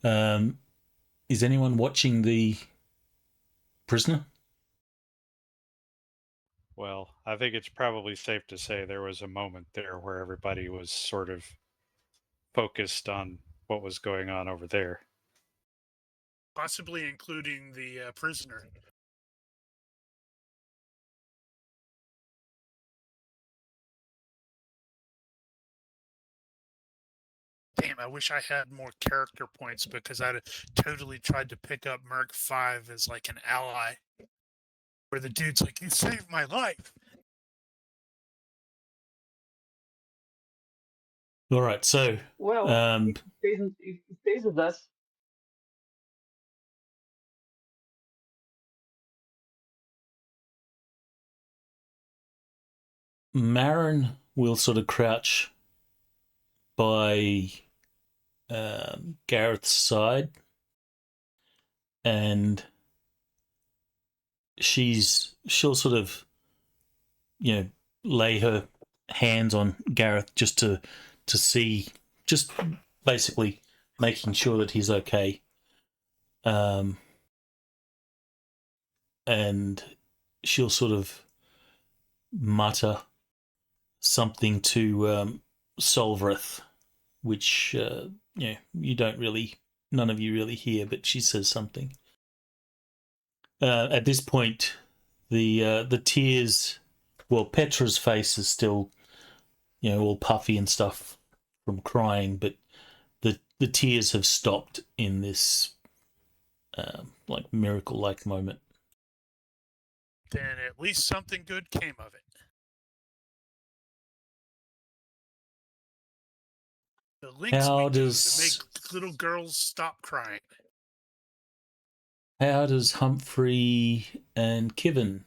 is anyone watching the prisoner? Well, I think it's probably safe to say there was a moment there where everybody was sort of focused on what was going on over there. Possibly including the prisoner. Damn, I wish I had more character points because I'd totally tried to pick up Merc 5 as like an ally. Where the dude's like, you saved my life. All right, so Well, it stays with us. Marin will sort of crouch by Gareth's side, and she'll sort of, lay her hands on Gareth just to see, just basically making sure that he's okay. And she'll sort of mutter something to Solvrith, which you don't really, none of you really hear, but she says something. At this point, the tears, well, Petra's face is still, all puffy and stuff from crying, but the tears have stopped in this like miracle-like moment. Then at least something good came of it. The links How we do does- to make little girls stop crying. How does Humphrey and Kivin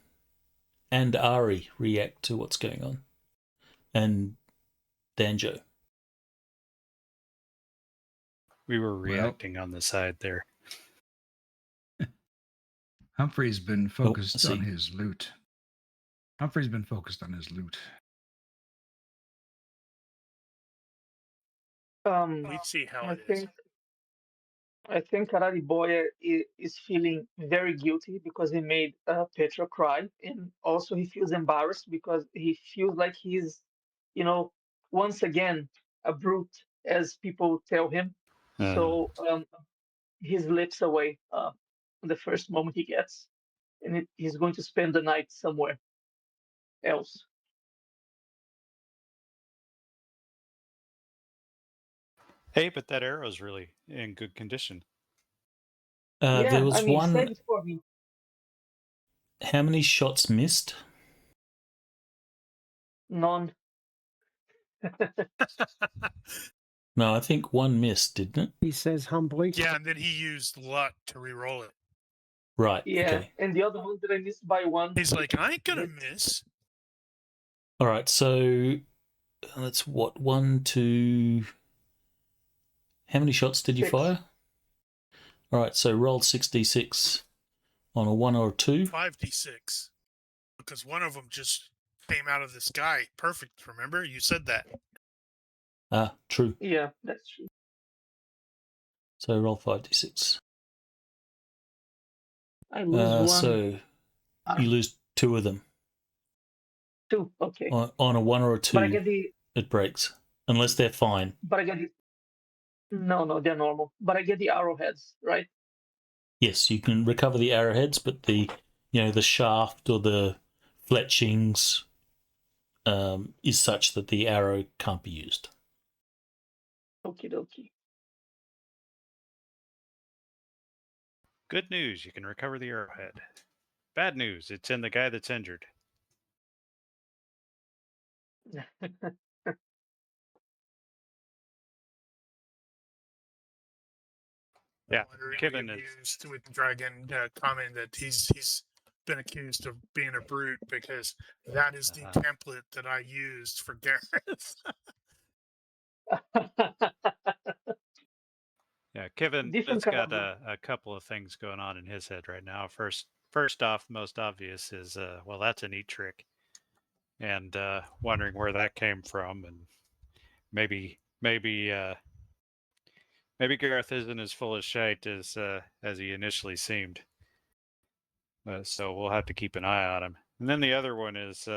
and Ari react to what's going on? And Danjo? We were reacting on the side there. Humphrey's been focused see. on his loot. Humphrey's been focused on his loot. We see how I it is. think Karari Boya is feeling very guilty because he made Petra cry, and also he feels embarrassed because he feels like he's, once again a brute, as people tell him. So his lips away the first moment he gets, and he's going to spend the night somewhere else. Hey, but that arrow's really in good condition. There was one. Save it for me. How many shots missed? None. No, I think one missed, didn't it? He says humbly. Yeah, and then he used luck to re-roll it. Right. Yeah, Okay. and the other one that I missed by one. He's like, I ain't gonna miss. All right. So that's what, 1, 2. How many shots did you 6. fire? All right. So roll 6d6 on a 1 or a 2. 5d6. Because one of them just came out of the sky. Perfect, remember? You said that. Ah, true. Yeah, that's true. So roll 5d6. I lose one. So you lose 2 of them. 2. Okay. On a 1 or a 2, But I get the. it breaks. Unless they're fine. But I get the. No, they're normal. But I get the arrowheads, right? Yes, you can recover the arrowheads, but the shaft or the fletchings is such that the arrow can't be used. Okie dokie. Good news, you can recover the arrowhead. Bad news, it's in the guy that's injured. Yeah, Kevin is used with Dragon comment that he's been accused of being a brute because that is the template that I used for Gareth. Yeah, Kevin Different has kind got of a couple of things going on in his head right now. First off, most obvious is well, that's a neat trick, and wondering where that came from, and maybe Gareth isn't as full of shite as he initially seemed. So we'll have to keep an eye on him. And then the other one is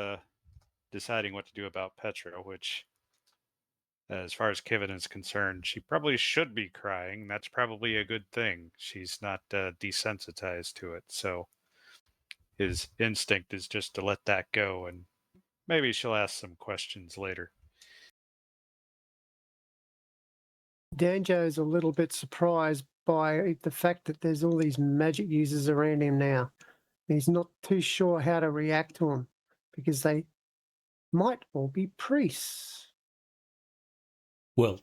deciding what to do about Petra, which, as far as Kevin is concerned, she probably should be crying. That's probably a good thing. She's not desensitized to it. So his instinct is just to let that go, and maybe she'll ask some questions later. Danjo is a little bit surprised by the fact that there's all these magic users around him now. He's not too sure how to react to them because they might all be priests. Well,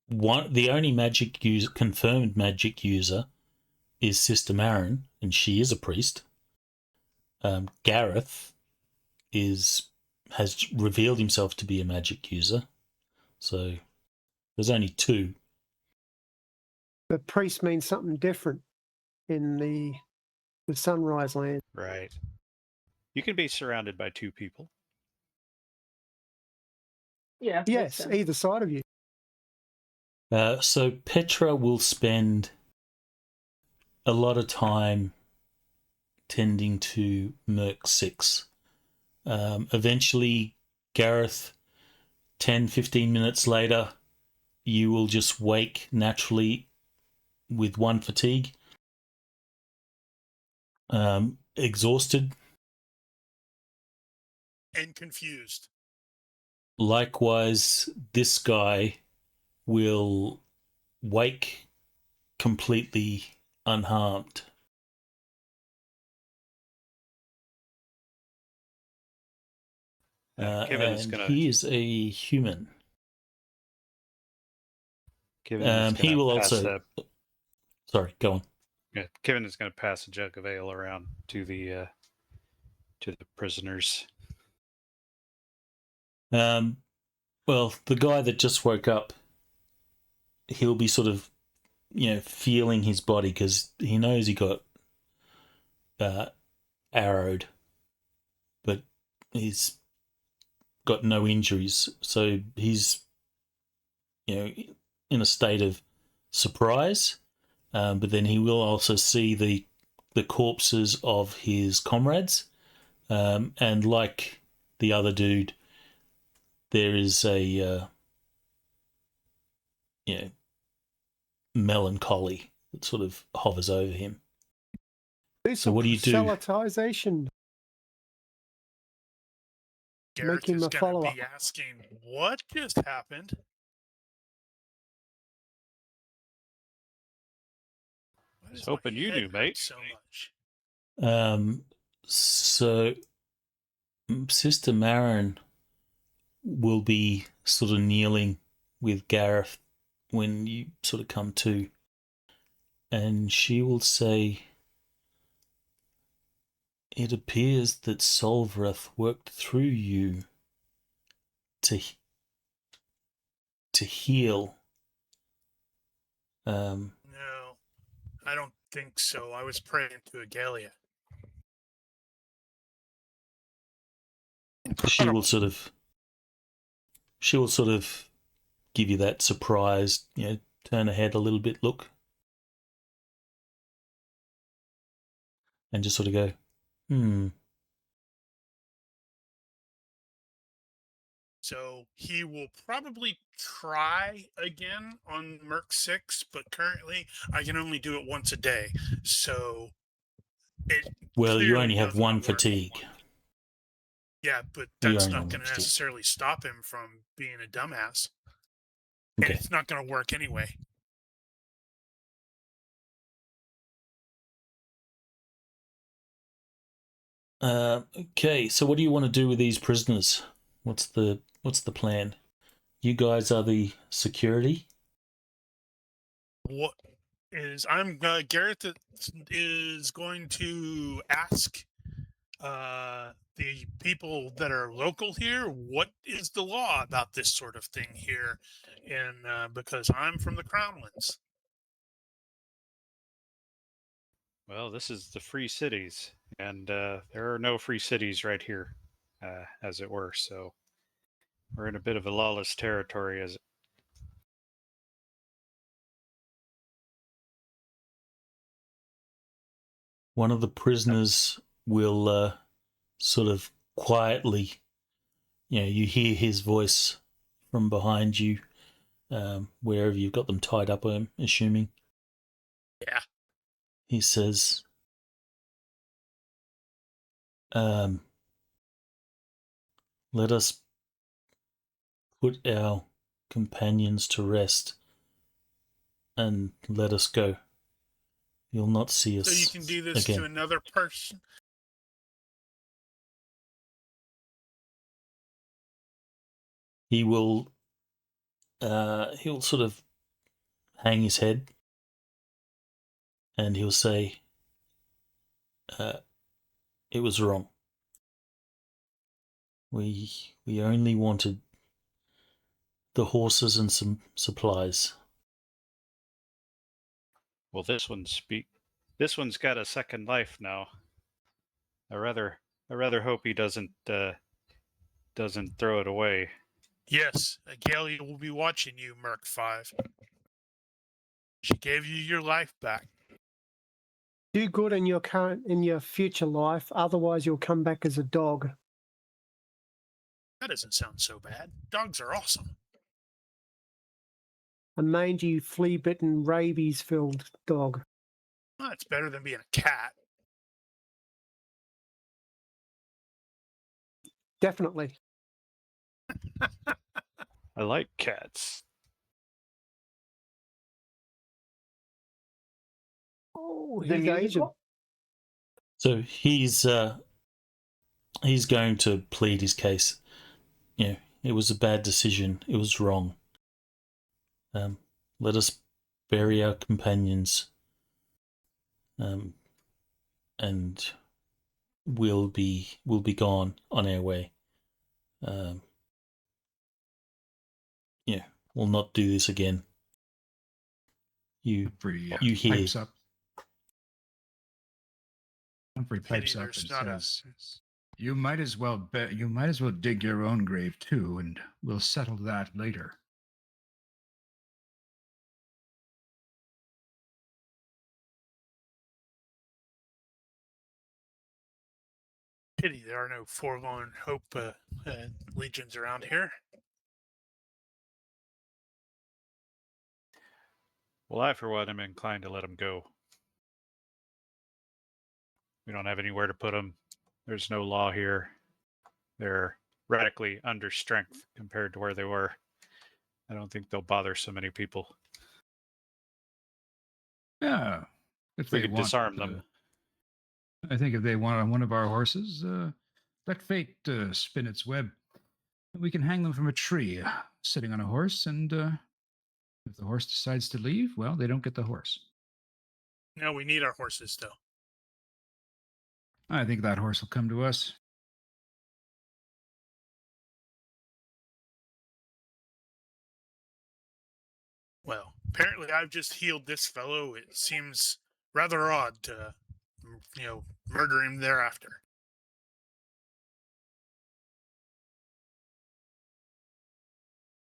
the only confirmed magic user is Sister Marin, and she is a priest. Gareth has revealed himself to be a magic user, so there's only two. But priest means something different in the Sunrise Land. Right. You can be surrounded by two people. Yeah. Yes, either side of you. So Petra will spend a lot of time tending to Merc 6. Eventually, Gareth, 10, 15 minutes later, you will just wake naturally with one fatigue, exhausted. And confused. Likewise, this guy will wake completely unharmed. He is a human. He will also. Sorry, go on. Yeah, Kevin is going to pass a jug of ale around to the prisoners. Well, the guy that just woke up, he'll be sort of, feeling his body because he knows he got arrowed, but he's got no injuries, so he's, in a state of surprise. But then he will also see the corpses of his comrades, and like the other dude, there is a melancholy that sort of hovers over him. So what do you do? Proselytization. Gareth Make him is a going follow-up. to be asking, what just happened? I was hoping you knew, mate. So much. So Sister Marin will be sort of kneeling with Gareth when you sort of come to, and she will say, "It appears that Solvrath worked through you to heal." No, I don't think so. I was praying to Agalia. She will sort of give you that surprised, turn her head a little bit look, and just sort of go, So he will probably try again on Merc 6, but currently I can only do it once a day. So well, you only have one fatigue. Yeah, but that's not going to necessarily stop him from being a dumbass. Okay. It's not going to work anyway. Okay, so what do you want to do with these prisoners? What's the plan? You guys are the security. What is Garrett is going to ask the people that are local here what is the law about this sort of thing here, and because I'm from the Crownlands. Well, this is the free cities, and there are no free cities right here, as it were. So we're in a bit of a lawless territory. One of the prisoners will sort of quietly, you hear his voice from behind you, wherever you've got them tied up, I'm assuming. Yeah. He says, let us put our companions to rest and let us go. You'll not see us So you can do this again. to another person. He will he'll sort of hang his head and he'll say, it was wrong. We only wanted the horses and some supplies. Well, this one's got a second life now. I rather hope he doesn't throw it away. Yes, Agalia will be watching you, Merc 5. She gave you your life back. Do good in your future life, otherwise you'll come back as a dog. That doesn't sound so bad. Dogs are awesome. A mangy, flea-bitten, rabies-filled dog. Well, it's better than being a cat. Definitely. I like cats. Oh, The he's Asian. musical? So he's going to plead his case. It was a bad decision. It was wrong. Let us bury our companions, and we'll be gone on our way. We'll not do this again. You hear. Pipes up. Humphrey pipes up and says, "You might as well dig your own grave too, and we'll settle that later." Pity there are no forlorn hope legions around here. Well, I, for one, am inclined to let him go. We don't have anywhere to put them. There's no law here. They're radically under strength compared to where they were. I don't think they'll bother so many people. Yeah, if We they could want, disarm them. I think if they want on one of our horses, let fate spin its web. We can hang them from a tree, sitting on a horse, and if the horse decides to leave, well, they don't get the horse. No, we need our horses, though. I think that horse will come to us. Well, apparently I've just healed this fellow. It seems rather odd to, murder him thereafter.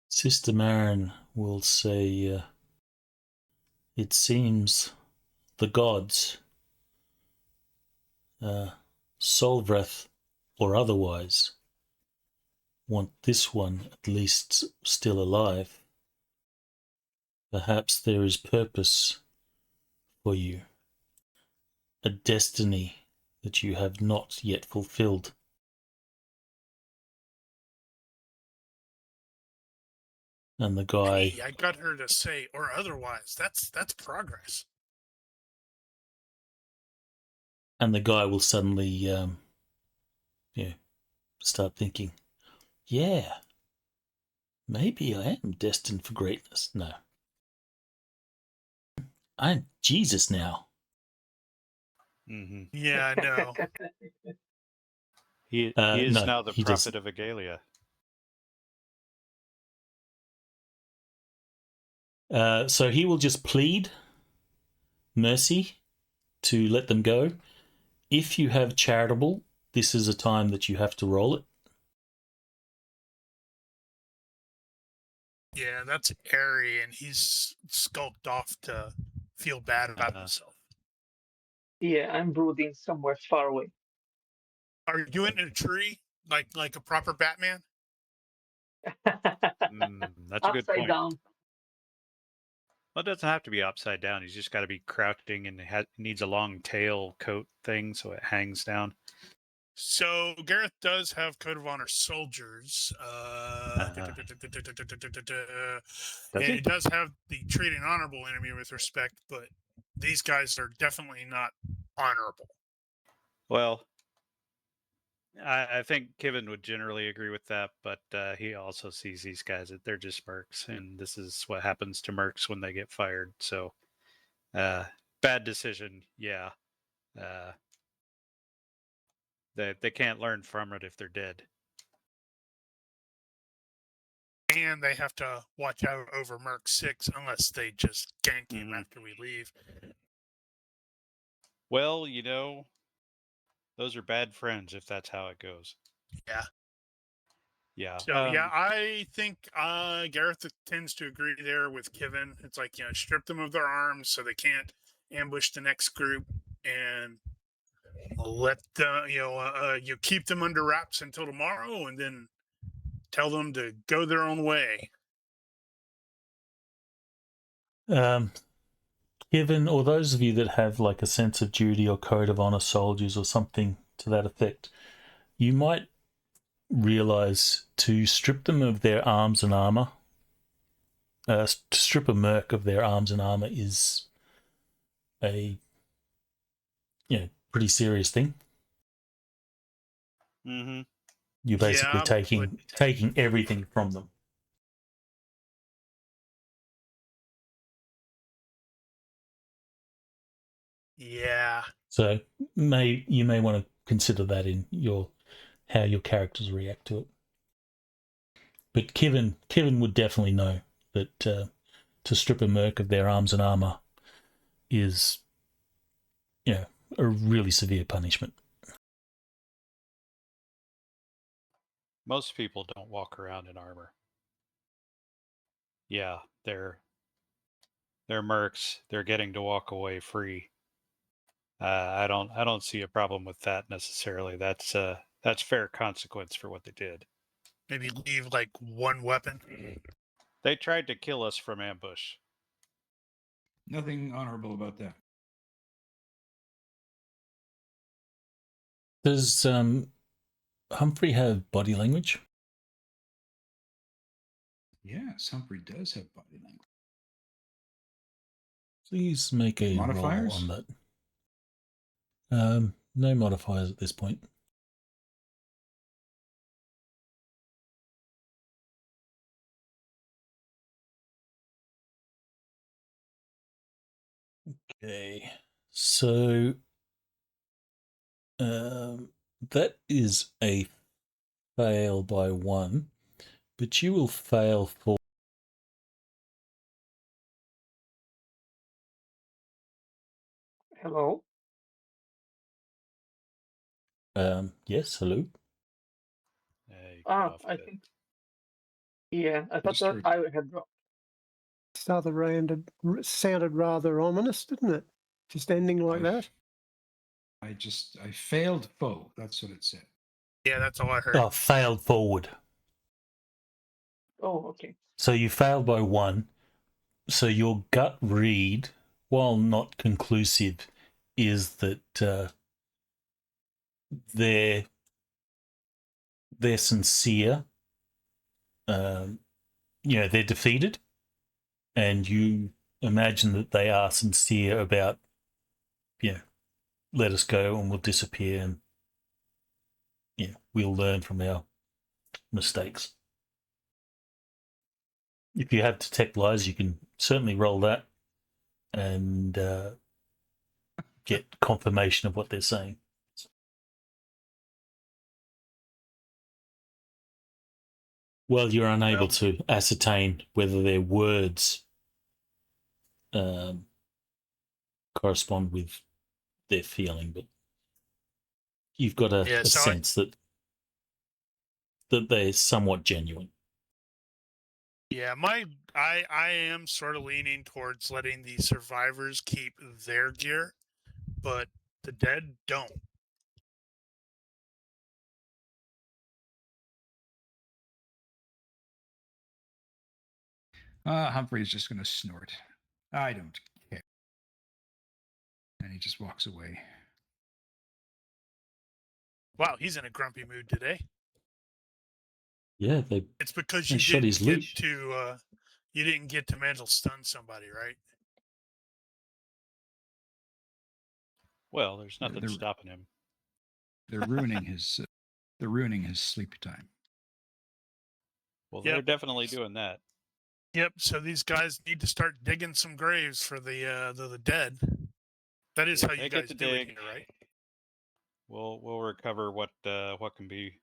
Sister Marin will say, it seems the gods, Solvreth or otherwise, want this one at least still alive. Perhaps there is purpose for you, a destiny that you have not yet fulfilled. And the guy, Hey, I got her to say or otherwise. That's progress. will suddenly, start thinking, yeah, maybe I am destined for greatness. No, I'm Jesus now. Mm-hmm. Yeah, no. He is No, now the he prophet doesn't. of Agalia. So he will just plead mercy to let them go. If you have charitable, this is a time that you have to roll it. Yeah, that's airy, and he's skulked off to feel bad about himself. Yeah, I'm brooding somewhere far away. Are you in a tree like a proper Batman? That's a good Upside point. down. Well, it doesn't have to be upside down. He's just got to be crouching and needs a long tail coat thing so it hangs down. So Gareth does have Code of Honor soldiers. Does And he? he does have the treat an honorable enemy with respect, but these guys are definitely not honorable. Well, I think Kevin would generally agree with that, but he also sees these guys that they're just mercs, and this is what happens to mercs when they get fired. So, bad decision, yeah. They can't learn from it if they're dead. And they have to watch out over Merc 6 unless they just gank him after we leave. Well, those are bad friends if that's how it goes. Yeah. Yeah. So, I think Gareth tends to agree there with Kevin. It's like, strip them of their arms so they can't ambush the next group and let them, you keep them under wraps until tomorrow and then tell them to go their own way. Kevin, or those of you that have like a sense of duty or code of honor soldiers or something to that effect, you might realize to strip them of their arms and armor, to strip a merc of their arms and armor is a pretty serious thing. Mm-hmm. You're basically taking everything from them. Yeah. So you may want to consider that in how your characters react to it. But Kevin would definitely know that to strip a merc of their arms and armor is, a really severe punishment. Most people don't walk around in armor. Yeah, they're mercs. They're getting to walk away free. I don't see a problem with that necessarily. That's fair consequence for what they did. Maybe leave like one weapon. They tried to kill us from ambush. Nothing honorable about that. Does Humphrey have body language? Yes, Humphrey does have body language. Please make a Modifiers? roll on that. No modifiers at this point. Okay, so that is a fail by 1, but you will fail for. Hello? Yes, hello. You cut off I the- think. Yeah, I thought that I had dropped. This other round sounded rather ominous, didn't it? Just ending like that. I failed foe. That's what it said. Yeah, that's all I heard. Oh, failed forward. Oh, okay. So you failed by 1. So your gut read, while not conclusive, is that they're sincere. they're defeated, and you imagine that they are sincere about, let us go and we'll disappear, and we'll learn from our mistakes. If you have detect lies, you can certainly roll that and get confirmation of what they're saying. Well, you're unable to ascertain whether their words correspond with their feeling, but you've got a sense that they're somewhat genuine. Yeah, I am sort of leaning towards letting the survivors keep their gear, but the dead don't. Humphrey's just going to snort. I don't care. And he just walks away. Wow, he's in a grumpy mood today. Yeah, It's because they you shot his loot. You didn't get to mental stun somebody, right? Well, there's nothing stopping him. They're ruining his. They're ruining his sleep time. Well, they're definitely doing that. Yep. So these guys need to start digging some graves for the dead. That is how you guys do it here, right? We'll recover what can be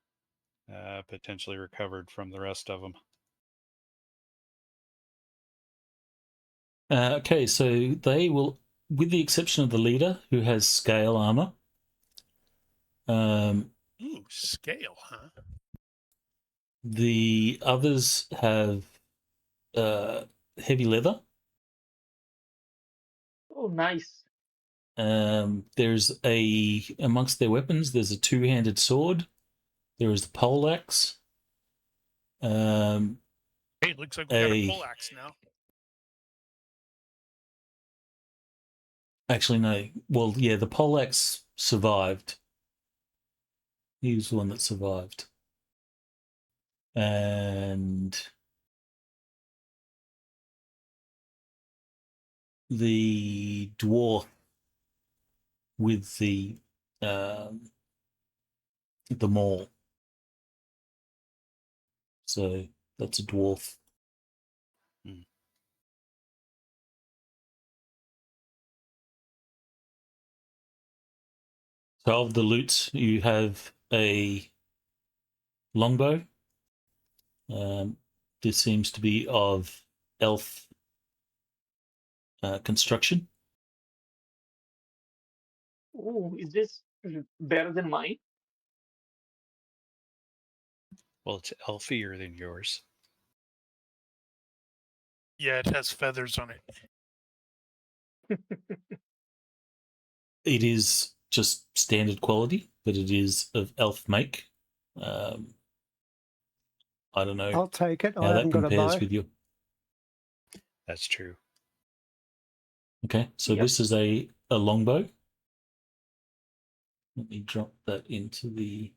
potentially recovered from the rest of them. Okay, so they will, with the exception of the leader who has scale armor. Ooh, scale, huh? The others have heavy leather. Oh, nice. There's amongst their weapons, there's a two-handed sword. There is the poleaxe. Hey, looks like we got a poleaxe now. Actually, no. Well, yeah, the poleaxe survived. He was the one that survived. And the dwarf with the maul. So that's a dwarf. So of the loots, you have a longbow. This seems to be of elf construction. Oh, is this better than mine? Well, it's elfier than yours. Yeah, it has feathers on it. It is just standard quality, but it is of elf make. I don't know. I'll take it. I how that haven't got a compares bow. with you. That's true. Okay, so this is a longbow. Let me drop that into the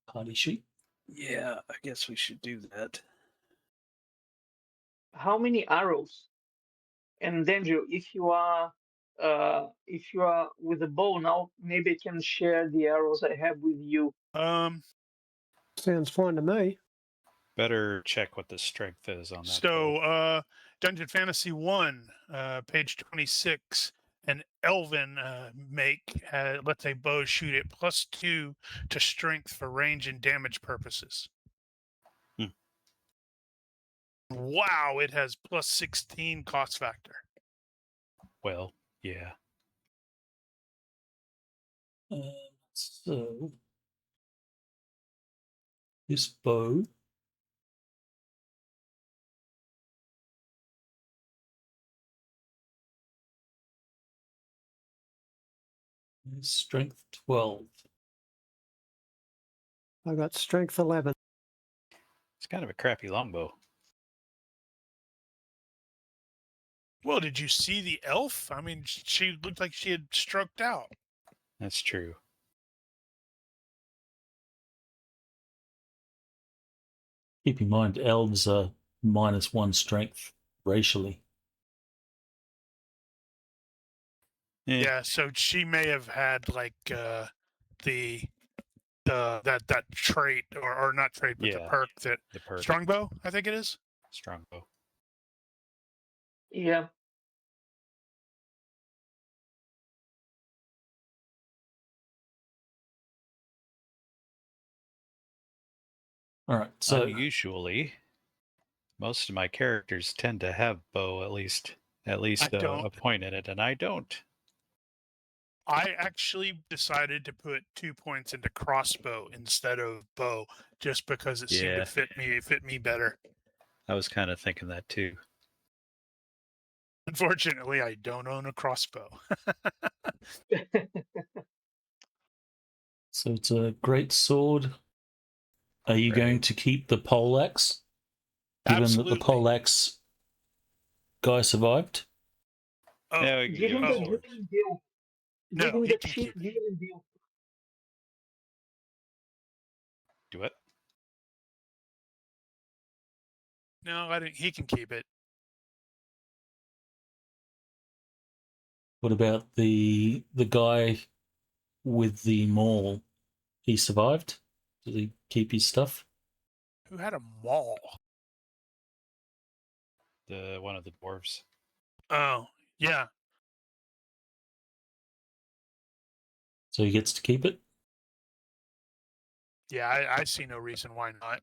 party sheet. Yeah, I guess we should do that. How many arrows? And Danger, if you are with a bow now, maybe I can share the arrows I have with you. Sounds fine to me. Better check what the strength is on that. So, Dungeon Fantasy 1, page 26, an elven make lets a bow shoot at +2 to strength for range and damage purposes. Wow, it has +16 cost factor. Well, yeah. So this bow is strength 12. I got strength 11. It's kind of a crappy longbow. Well, did you see the elf? I mean, she looked like she had struck out. That's true. Keep in mind, elves are -1 strength racially. Yeah, so she may have had like that trait or not trait, but the Yeah, perk that the perk strongbow, I think it is. strongbow. Yeah. All right, so Unusually, most of my characters tend to have bow at least I a don't. point in it, and I don't. I actually decided to put 2 points into crossbow instead of bow, just because it seemed to fit me better. I was kind of thinking that too. Unfortunately, I don't own a crossbow. so it's a great sword. Are you going Right. to keep the poleaxe, given that the Absolutely. poleaxe guy survived? Oh, Yeah, we can Give give him him the sword. healing deal. Give no, him he the can cheap keep it. healing deal. Do it. No, I didn't. He can keep it. What about the guy with the maul? He survived? Did he keep his stuff? Who had a maul? The one of the dwarves. Oh, yeah. So he gets to keep it? Yeah, I see no reason why not.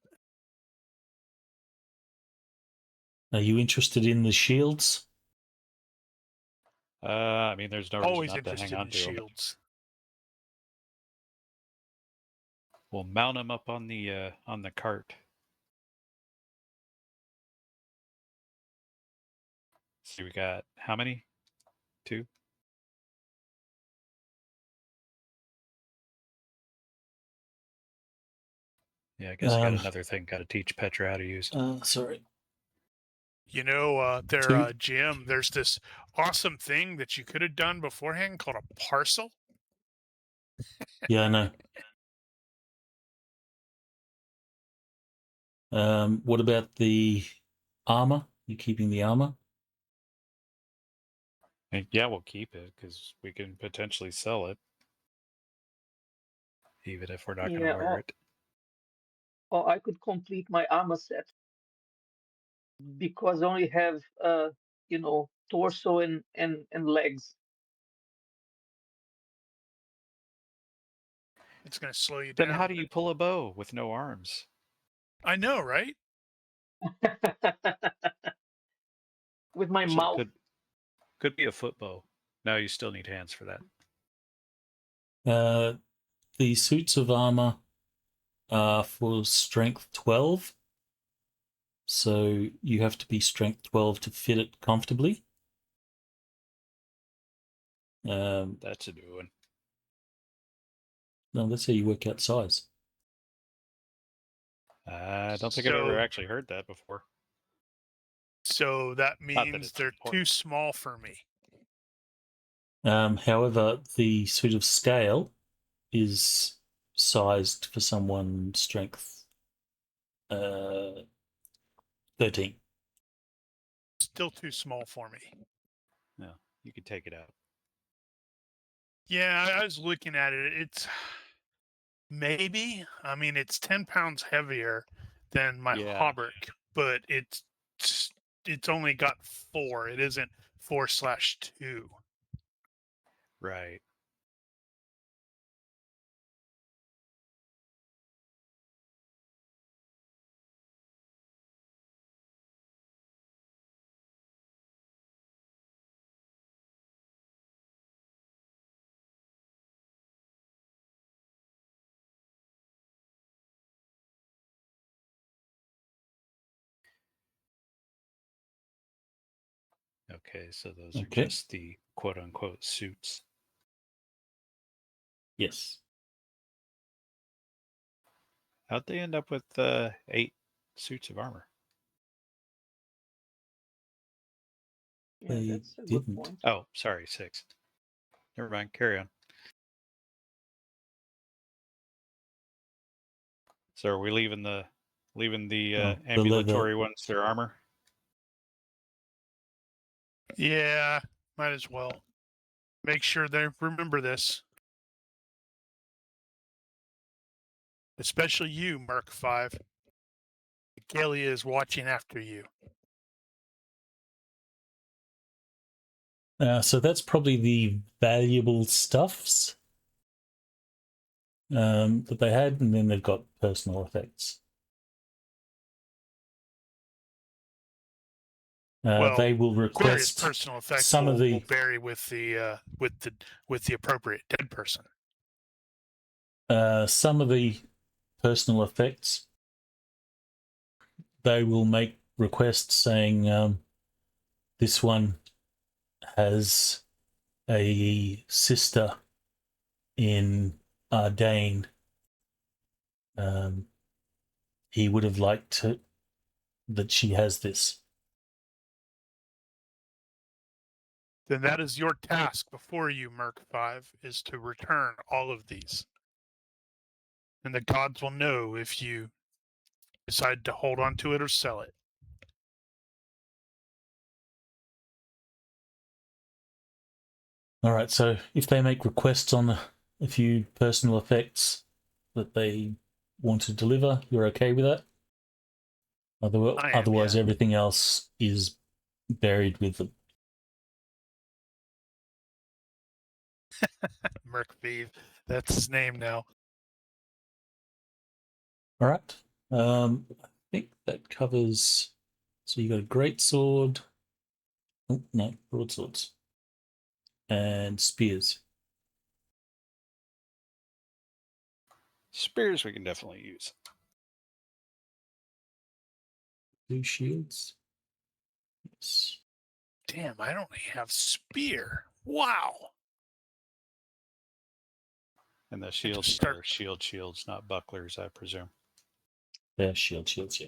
Are you interested in the shields? I mean, there's no reason Always not to hang interested on in to them. shields. We'll mount them up on the cart. See, we got how many? 2. Yeah, I guess I got another thing. Got to teach Petra how to use. Sorry. You know, their 2. GM, there's this awesome thing that you could have done beforehand called a parcel. Yeah, I know. What about the armor? You keeping the armor? And yeah, we'll keep it because we can potentially sell it, even if we're not going to Yeah, wear it. or I could complete my armor set because I only have torso and legs. It's going to slow you Then down. how do you pull a bow with no arms? I know, right? With my Actually, mouth. could be a foot bow. No, you still need hands for that. The suits of armor are for strength 12. So you have to be strength 12 to fit it comfortably. That's a new one. No, that's how you work out size. I don't think I've ever actually heard that before. So that Not that means it's they're important. too small for me. However, the suit of scale is sized for someone strength 13. Still too small for me. No, you could take it out. Yeah, I was looking at it. It's maybe. I mean, it's 10 pounds heavier than my hauberk, but it's only got 4. It isn't 4/2. Right. Okay, so those are just the quote-unquote suits. Yes. How'd they end up with 8 suits of armor? Yeah, They that's a good didn't. point. Oh, sorry, 6. Never mind, carry on. So are we leaving the Leaving the the leather. ambulatory ones their armor. Yeah, might as well. Make sure they remember this. Especially you, Merc 5. Galia is watching after you. So that's probably the valuable stuffs that they had, and then they've got personal effects. They will Various request personal effects some of the will vary with the appropriate dead person. some of the personal effects. They will make requests saying this one has a sister in Ardane. He would have liked that she has this. Then that is your task before you, Merc 5, is to return all of these. And the gods will know if you decide to hold on to it or sell it. All right, so if they make requests on a few personal effects that they want to deliver, you're okay with that? Otherwise, yeah. everything else is buried with them. Merc 5, that's his name now. All right. I think that covers. So you got a great sword. Oh, no, broadswords and spears. Spears we can definitely use. 2 shields. Yes. Damn, I only have spear. Wow. And the shields are shields, not bucklers, I presume. They're shields, yeah.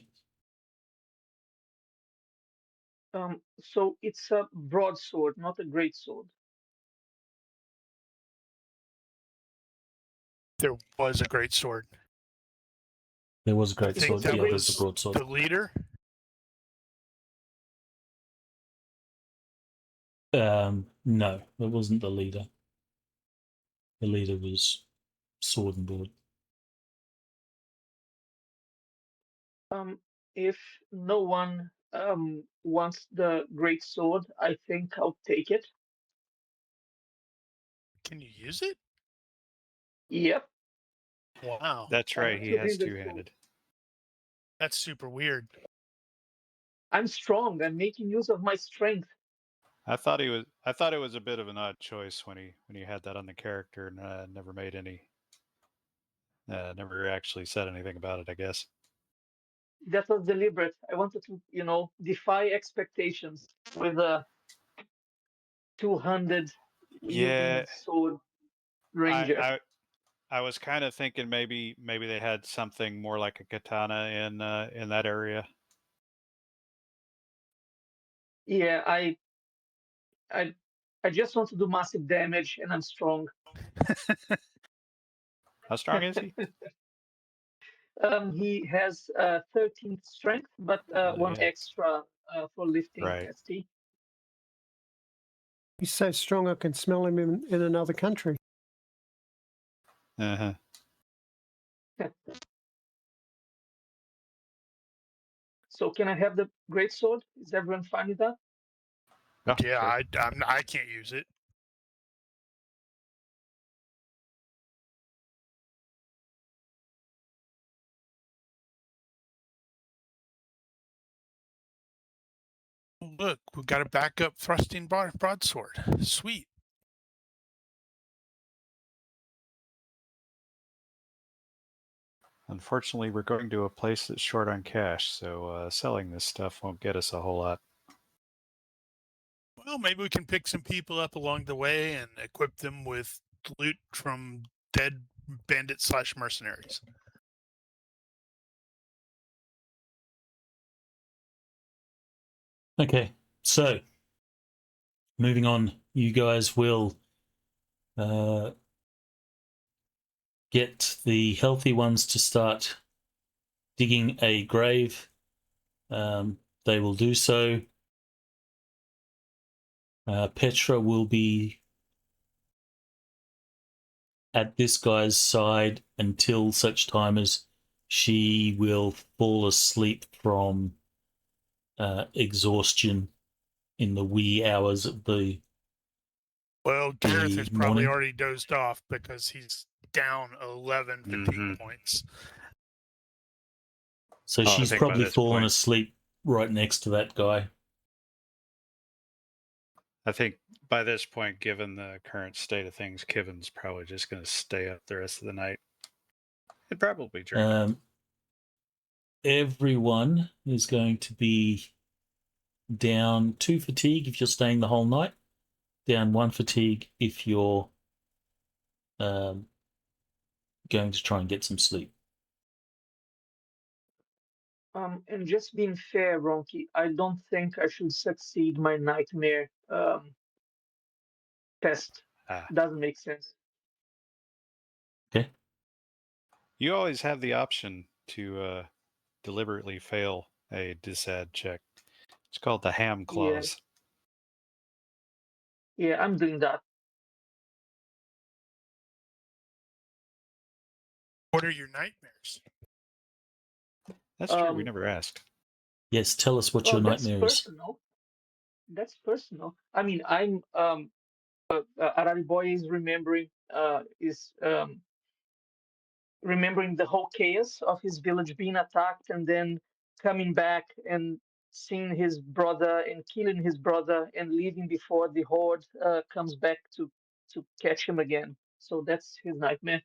So it's a broadsword, not a great sword. There was a great sword. There was a great I think sword. that Yeah, was there's a broadsword. the leader. No, it wasn't the leader. The leader was sword and board. If no one wants the great sword, I think I'll take it. Can you use it? Yep. Wow. That's right, he has two-handed. That's super weird. I'm strong. I'm making use of my strength. I thought it was a bit of an odd choice when he had that on the character and never made any. Never actually said anything about it, I guess. That was deliberate. I wanted to, defy expectations with a two-handed wielding sword ranger. I was kind of thinking maybe they had something more like a katana in that area. Yeah, I just want to do massive damage, and I'm strong. How strong is he? He has 13 strength, but one extra for lifting ST. He's so strong I can smell him in another country. Uh-huh. So can I have the great sword? Is everyone fine with that? Oh, Yeah, sure. I can't use it. Look, we've got a backup thrusting broadsword. Sweet. Unfortunately, we're going to a place that's short on cash, so selling this stuff won't get us a whole lot. Well, maybe we can pick some people up along the way and equip them with loot from dead bandits/mercenaries. Okay, so moving on, you guys will get the healthy ones to start digging a grave, they will do so. Petra will be at this guy's side until such time as she will fall asleep from exhaustion in the wee hours of the Well, Gareth has probably morning. already dozed off because he's down 11 fatigue points. So I she's think by probably this fallen point- asleep right next to that guy. I think by this point, given the current state of things, Kivon's probably just going to stay up the rest of the night. And probably drink. Everyone is going to be down 2 fatigue if you're staying the whole night, down 1 fatigue if you're going to try and get some sleep. And just being fair, Ronnke, I don't think I should succeed my nightmare test. Doesn't make sense. Okay. You always have the option to deliberately fail a disad check. It's called the ham clause. Yeah, I'm doing that. What are your nightmares? That's true. We never asked. Yes, tell us what your nightmare that's is. personal. That's personal. I mean, I'm Arari Boy is remembering the whole chaos of his village being attacked and then coming back and seeing his brother and killing his brother and leaving before the horde comes back to catch him again. So that's his nightmare.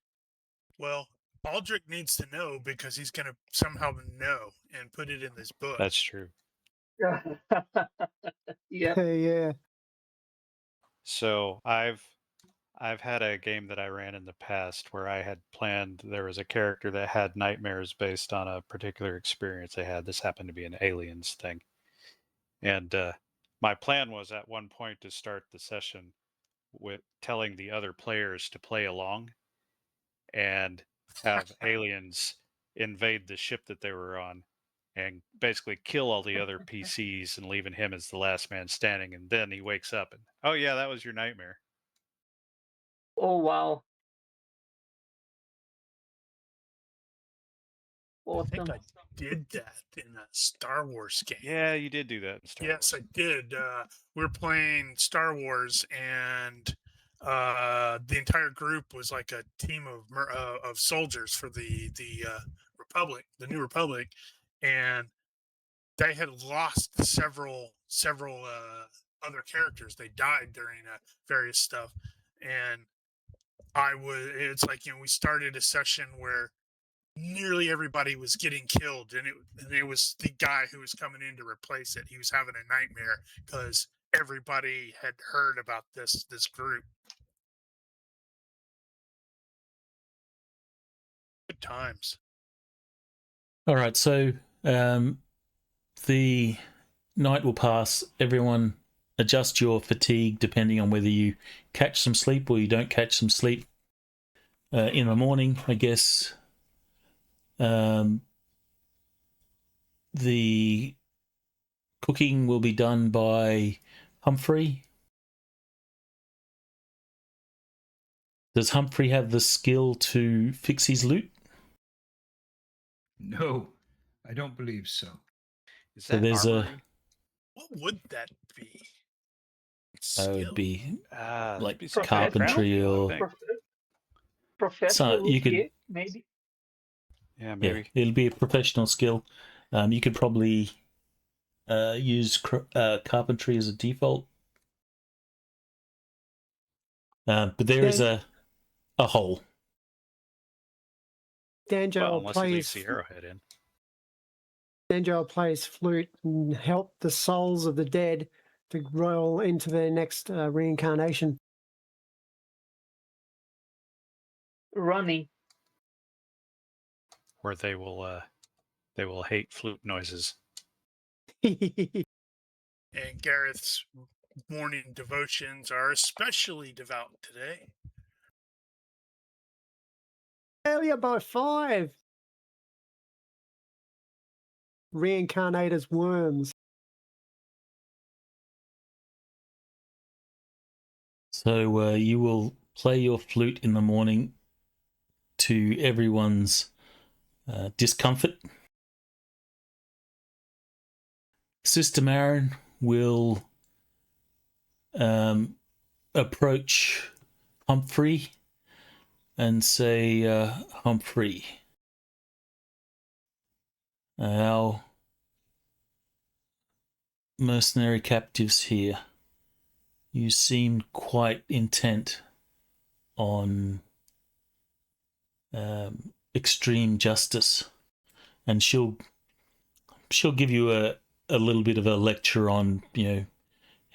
Well, Aldrich needs to know because he's going to somehow know and put it in this book. That's true. Yeah. Yeah. So I've had a game that I ran in the past where I had planned, there was a character that had nightmares based on a particular experience they had. This happened to be an aliens thing. And my plan was at one point to start the session with telling the other players to play along and have aliens invade the ship that they were on and basically kill all the other PCs and leaving him as the last man standing. And then he wakes up and, oh yeah, that was your nightmare. Oh wow. I think Awesome. I did that in a Star Wars game. Yeah, you did do that in Star Wars. Yes, I did. We're playing Star Wars, and the entire group was like a team of soldiers for the Republic, the New Republic, and they had lost several other characters. They died during various stuff, and it's like, we started a session where nearly everybody was getting killed, and it was the guy who was coming in to replace it. He was having a nightmare because everybody had heard about this group. Good times. All right, so the night will pass. Everyone adjust your fatigue depending on whether you catch some sleep or you don't catch some sleep. In the morning, I guess, the cooking will be done by Humphrey. Does Humphrey have the skill to fix his loot? No, I don't believe so. Is So that there's armory? What would that be? That would be like be some carpentry crafting, I or think. Professional you could, luthier, maybe. Yeah, maybe. Yeah, it'll be a professional skill. You could probably use carpentry as a default. But there is a hole. Danjo Well, will unless he play leaves his the arrowhead in. Danjo will play his flute and help the souls of the dead to roll into their next reincarnation. Running. Where they will hate flute noises. And Gareth's morning devotions are especially devout today. Failure by 5. reincarnate as worms. So you will play your flute in the morning to everyone's discomfort. Sister Marin will approach Humphrey and say, Humphrey, our mercenary captives here, you seem quite intent on extreme justice, and she'll give you a little bit of a lecture on, you know,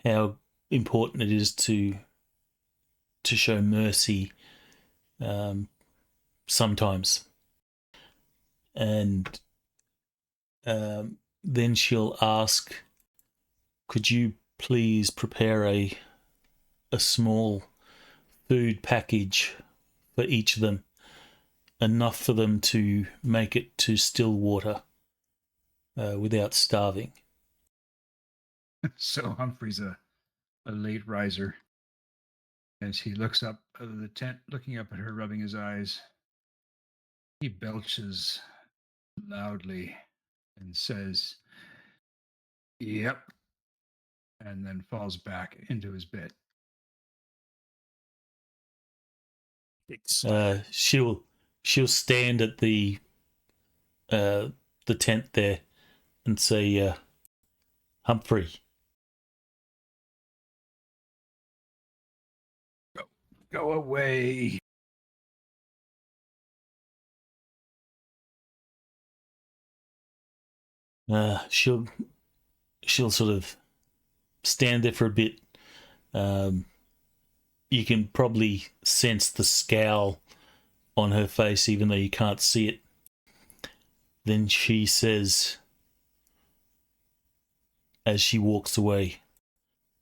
how important it is to show mercy sometimes. And then she'll ask, could you please prepare a small food package for each of them, enough for them to make it to Stillwater without starving. So Humphrey's a late riser. As he looks up out of the tent, looking up at her, rubbing his eyes, he belches loudly and says, "Yep," and then falls back into his bed. She'll stand at the tent there and say, Humphrey, Go away. She'll sort of stand there for a bit. You can probably sense the scowl on her face, even though you can't see it. Then she says, as she walks away,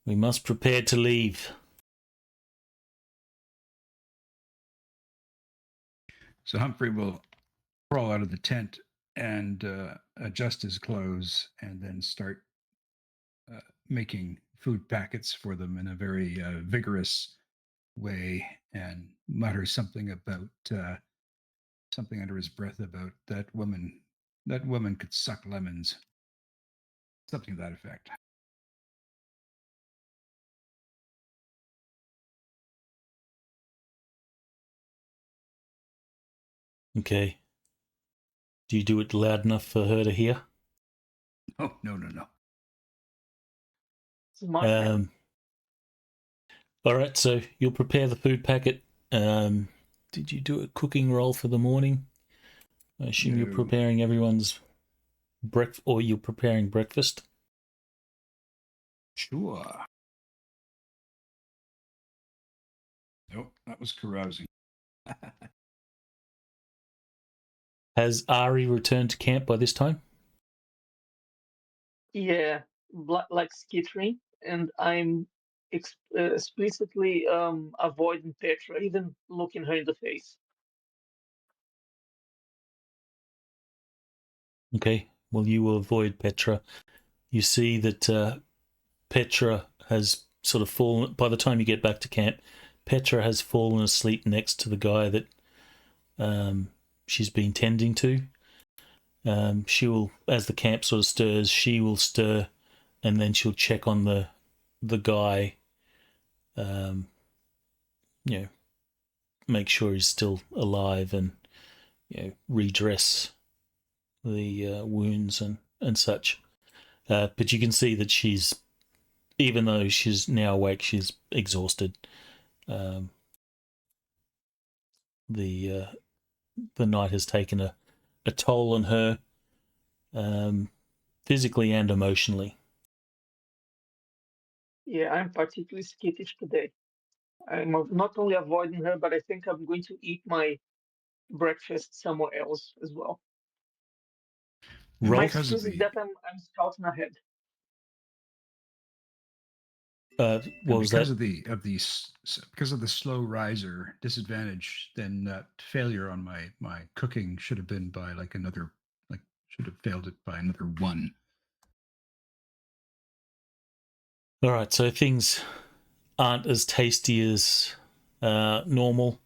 we must prepare to leave. So Humphrey will crawl out of the tent and adjust his clothes and then start making food packets for them in a very vigorous way, and mutter something about something under his breath about that woman could suck lemons, something to that effect. Okay. Do you do it loud enough for her to hear? Oh, no. Smart. All right, so you'll prepare the food packet. Did you do a cooking roll for the morning? I assume you're No. preparing everyone's breakfast, or you're preparing breakfast. Sure. Nope, that was carousing. Has Ari returned to camp by this time? Yeah, like skittering, and I'm explicitly avoiding Petra, even looking her in the face. Okay, well, you will avoid Petra. You see that Petra has sort of fallen, by the time you get back to camp, Petra has fallen asleep next to the guy that she's been tending to. She will, as the camp sort of stirs, she will stir, and then she'll check on the guy, make sure he's still alive, and redress the wounds and such. But you can see that she's, even though she's now awake, she's exhausted. The night has taken a toll on her, physically and emotionally. Yeah, I'm particularly skittish today. I'm not only avoiding her, but I think I'm going to eat my breakfast somewhere else as well. My Rolf, excuse is that I'm scouting ahead. what was because that? because of the slow riser disadvantage, then that failure on my cooking should have been by like another, like Should have failed it by another 1. All right, so things aren't as tasty as normal.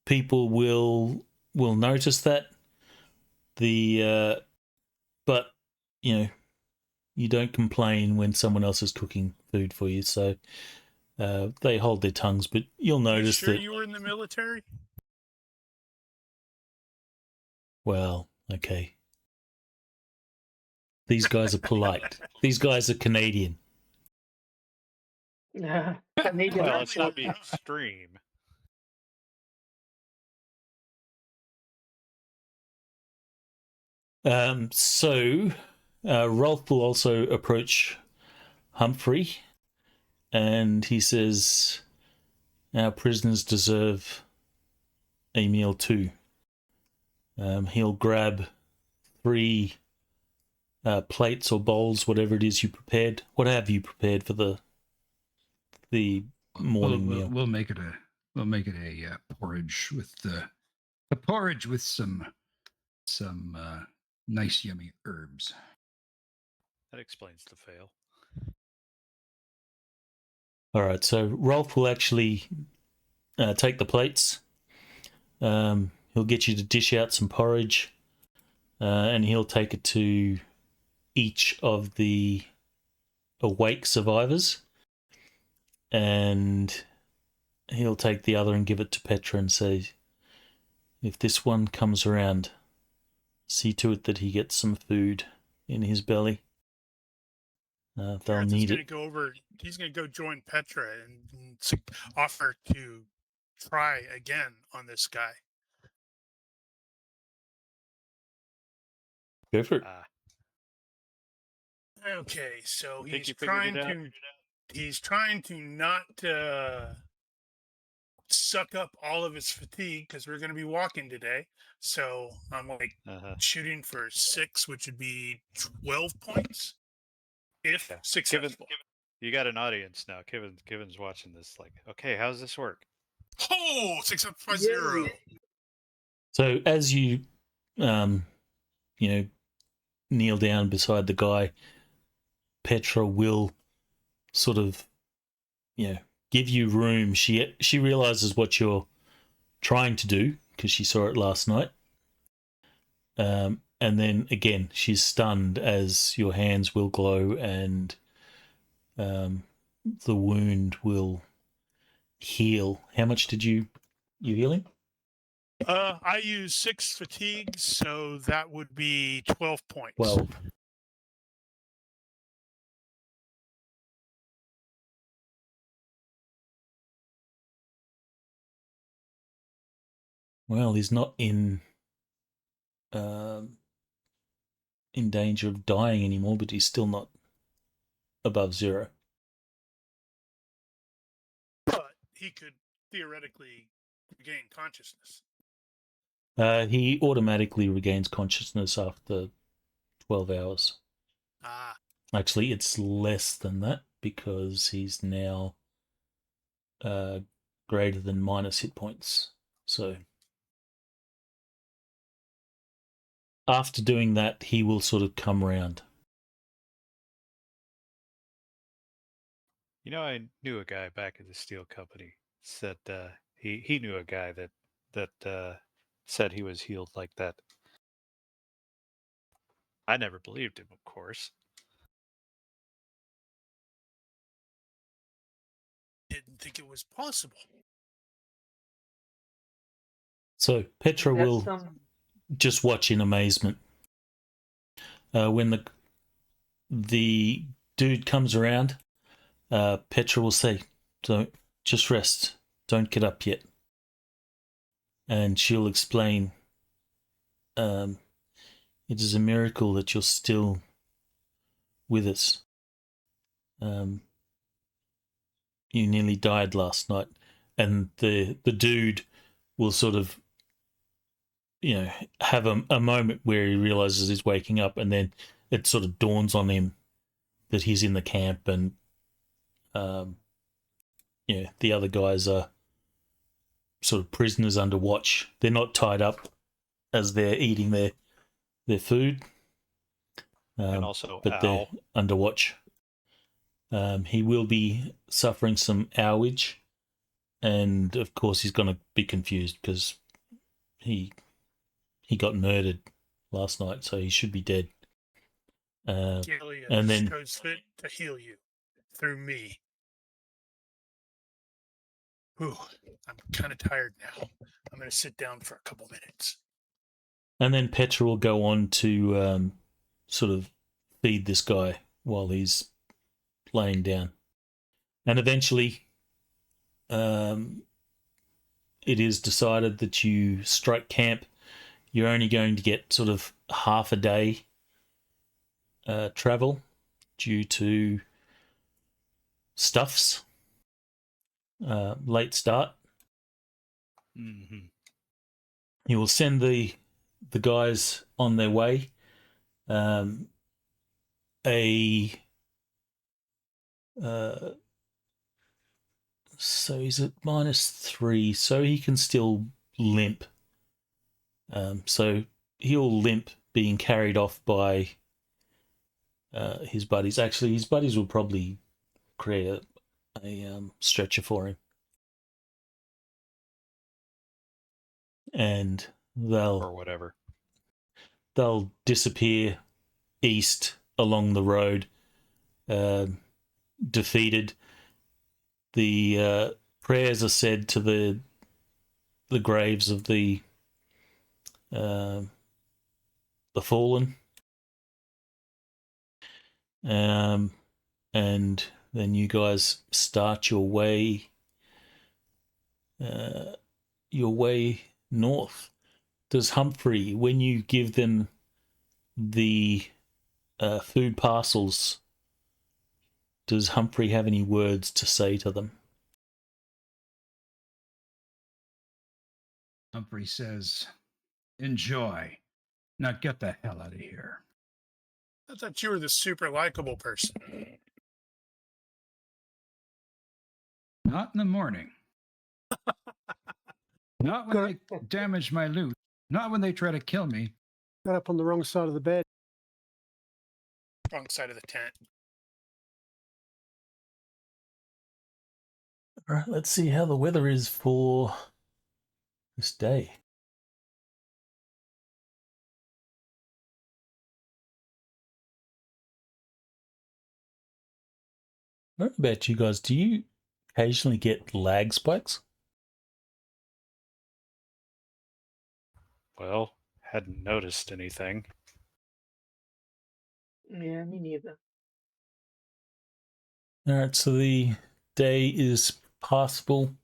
People will notice that. But you don't complain when someone else is cooking food for you, so they hold their tongues. But you'll notice sure that. You were in the military? Well, okay. These guys are polite. These guys are Canadian. Canadian Well, it's not accent. being extreme. So Rolf will also approach Humphrey, and he says, "Our prisoners deserve a meal too." He'll grab 3 plates or bowls, whatever it is you prepared. What have you prepared for the morning meal? We'll make it a porridge with a porridge with some nice yummy herbs. That explains the fail. All right, so Rolf will actually take the plates. He'll get you to dish out some porridge, and he'll take it to each of the awake survivors, and he'll take the other and give it to Petra and say, "If this one comes around, see to it that he gets some food in his belly. They'll need it." He's going to go join Petra and offer to try again on this guy. Go for it. Okay, so Think he's you figured trying it out? to not suck up all of his fatigue because we're going to be walking today. So I'm shooting for 6, which would be 12 points if successful. You got an audience now. Kevin's watching this. Like, okay, how does this work? Oh, 6 up by 0. So as you, kneel down beside the guy, Petra will sort of, give you room. She realizes what you're trying to do because she saw it last night. And then again, she's stunned as your hands will glow and the wound will heal. How much did you heal him? I use 6 fatigues, so that would be 12 points. 12. Well, he's not in danger of dying anymore, but he's still not above 0. But he could theoretically regain consciousness. He automatically regains consciousness after 12 hours. Actually, it's less than that because he's now greater than minus hit points. So after doing that, he will sort of come around. I knew a guy back at the steel company. Said he knew a guy that said he was healed like that. I never believed him, of course. Didn't think it was possible. So Petra will just watch in amazement. When the dude comes around, Petra will say, "Don't just rest. Don't get up yet." And she'll explain, "It is a miracle that you're still with us. You nearly died last night." And the dude will sort of, have a moment where he realizes he's waking up, and then it sort of dawns on him that he's in the camp, and the other guys are sort of prisoners under watch. They're not tied up as they're eating their food. And also but they're owl. under watch. He will be suffering some owage, and of course he's going to be confused because he got murdered last night, so he should be dead. Gilead and then shows fit to heal you through me. Whew, I'm kind of tired now. I'm going to sit down for a couple minutes. and then Petra will go on to sort of feed this guy while he's laying down, and eventually, it is decided that you strike camp. You're only going to get sort of half a day travel due to stuffs. Late start. Mm-hmm. You will send the guys on their way. So he's at -3, so he can still limp. So he'll limp, being carried off by his buddies. Actually, his buddies will probably create a stretcher for him, and Or whatever. they'll disappear east along the road, defeated. The prayers are said to the graves of the fallen, and then you guys start your way north. Does Humphrey, when you give them the food parcels, does Humphrey have any words to say to them? Humphrey says, "Enjoy. Now get the hell out of here." I thought you were the super likable person. Not in the morning. Not when they damage my loot. Not when they try to kill me. Got up on the wrong side of the bed. Wrong side of the tent. All right, let's see how the weather is for this day. I don't know about you guys, do you occasionally get lag spikes? Well, hadn't noticed anything. Yeah, me neither. All right, so the day is passable.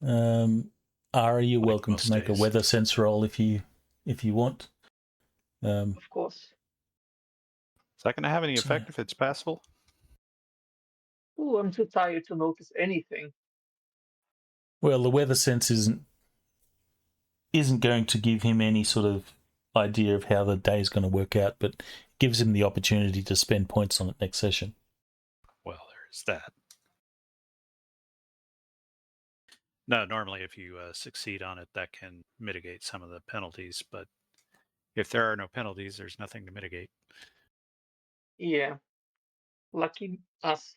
Ari, you're Like welcome to most make days. a weather sense roll if you want. Of course. Is that going to have any So- effect if it's passable? Ooh, I'm too tired to notice anything. Well, the weather sense isn't going to give him any sort of idea of how the day is going to work out, but gives him the opportunity to spend points on it next session. Well, there's that. No, normally if you succeed on it, that can mitigate some of the penalties, but if there are no penalties, there's nothing to mitigate. Yeah. Lucky us.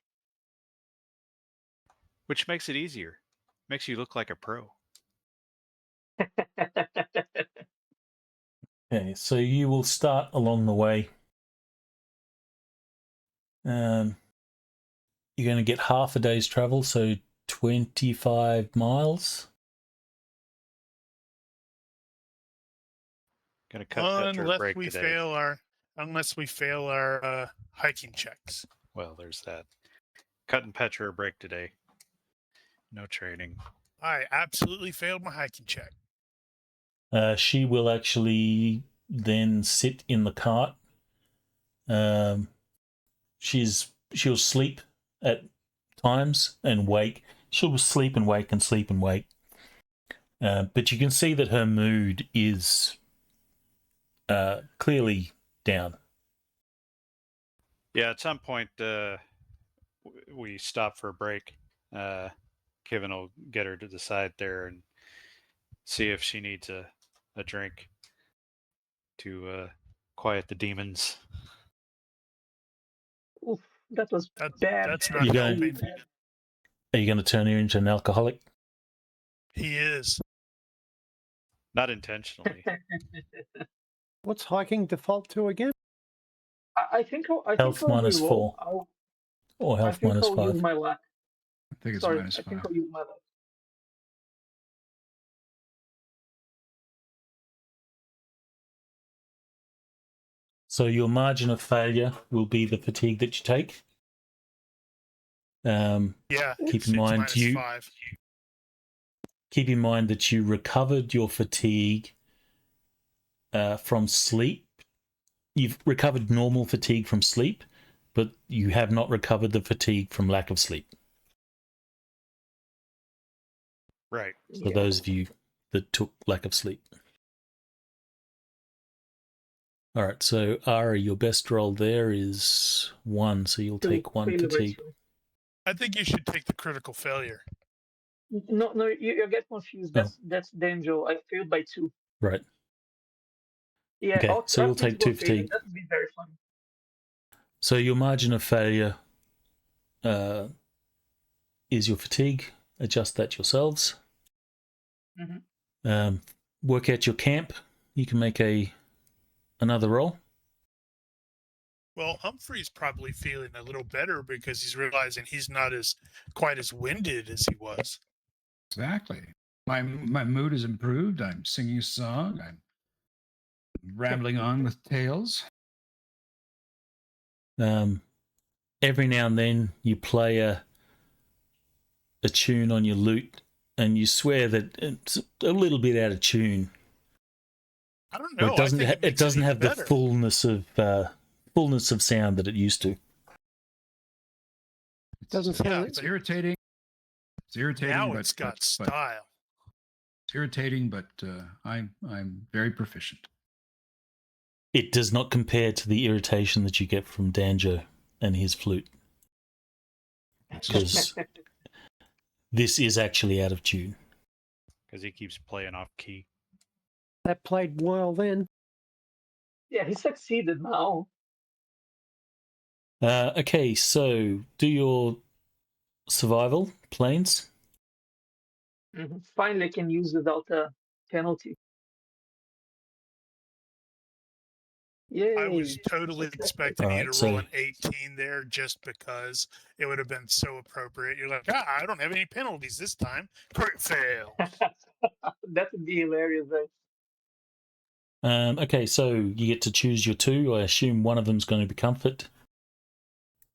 Which makes it easier. Makes you look like a pro. Okay, so you will start along the way. You're going to get half a day's travel, so 25 miles. Gonna cut Petra a Unless break we today. fail our hiking checks. Well, there's that. Cutting Petra a break today. No training. I absolutely failed my hiking check. She will actually then sit in the cart. She'll sleep at times and wake. She'll sleep and wake and sleep and wake. But you can see that her mood is clearly down. Yeah, at some point we stop for a break. Kevin will get her to the side there and see if she needs a drink. to quiet the demons. Oof, that was That's bad. not You don't- helping. Are you going to turn her into an alcoholic? He is. Not intentionally. What's hiking default to again? I think Health I'll minus re-roll. 4. Or I health think minus I'll 5. use my luck. I think it's Sorry, minus I think 5. I'll use my luck. So your margin of failure will be the fatigue that you take. Yeah. Keep in it's mind minus you 5. keep in mind that you recovered your fatigue from sleep. You've recovered normal fatigue from sleep, but you have not recovered the fatigue from lack of sleep. Right. For those of you that took lack of sleep. All right, so Ari, your best roll there is 1, so you'll take 1 Failure by fatigue. 2. I think you should take the critical failure. No, you get confused. That's danger. I failed by 2. Right. Yeah, Okay, so you'll take 2 failure. fatigue. That would be very fun. So your margin of failure is your fatigue. Adjust that yourselves. Mhm. Work out your camp. You can make another roll. Well, Humphrey's probably feeling a little better because he's realizing he's not quite as winded as he was. Exactly. My mood is improved. I'm singing a song. I'm rambling on with tales. Every now and then you play a tune on your lute, and you swear that it's a little bit out of tune. I don't Or know. it doesn't. I think It doesn't have the better. fullness of sound that it used to. Doesn't sound. It's irritating. It's irritating. Now but, it's got but style. it's irritating, but I'm very proficient. It does not compare to the irritation that you get from Danjo and his flute, because this is actually out of tune. Because he keeps playing off key. That played well then. Yeah, he succeeded now. Okay, so do your survival planes. Finally, I can use without a penalty. Yay! I was totally expecting you Alright, to roll so- an 18 there just because it would have been so appropriate. You're like, I don't have any penalties this time. Crit fail. That would be hilarious, right? Okay, so you get to choose your 2. I assume one of them's going to be comfort.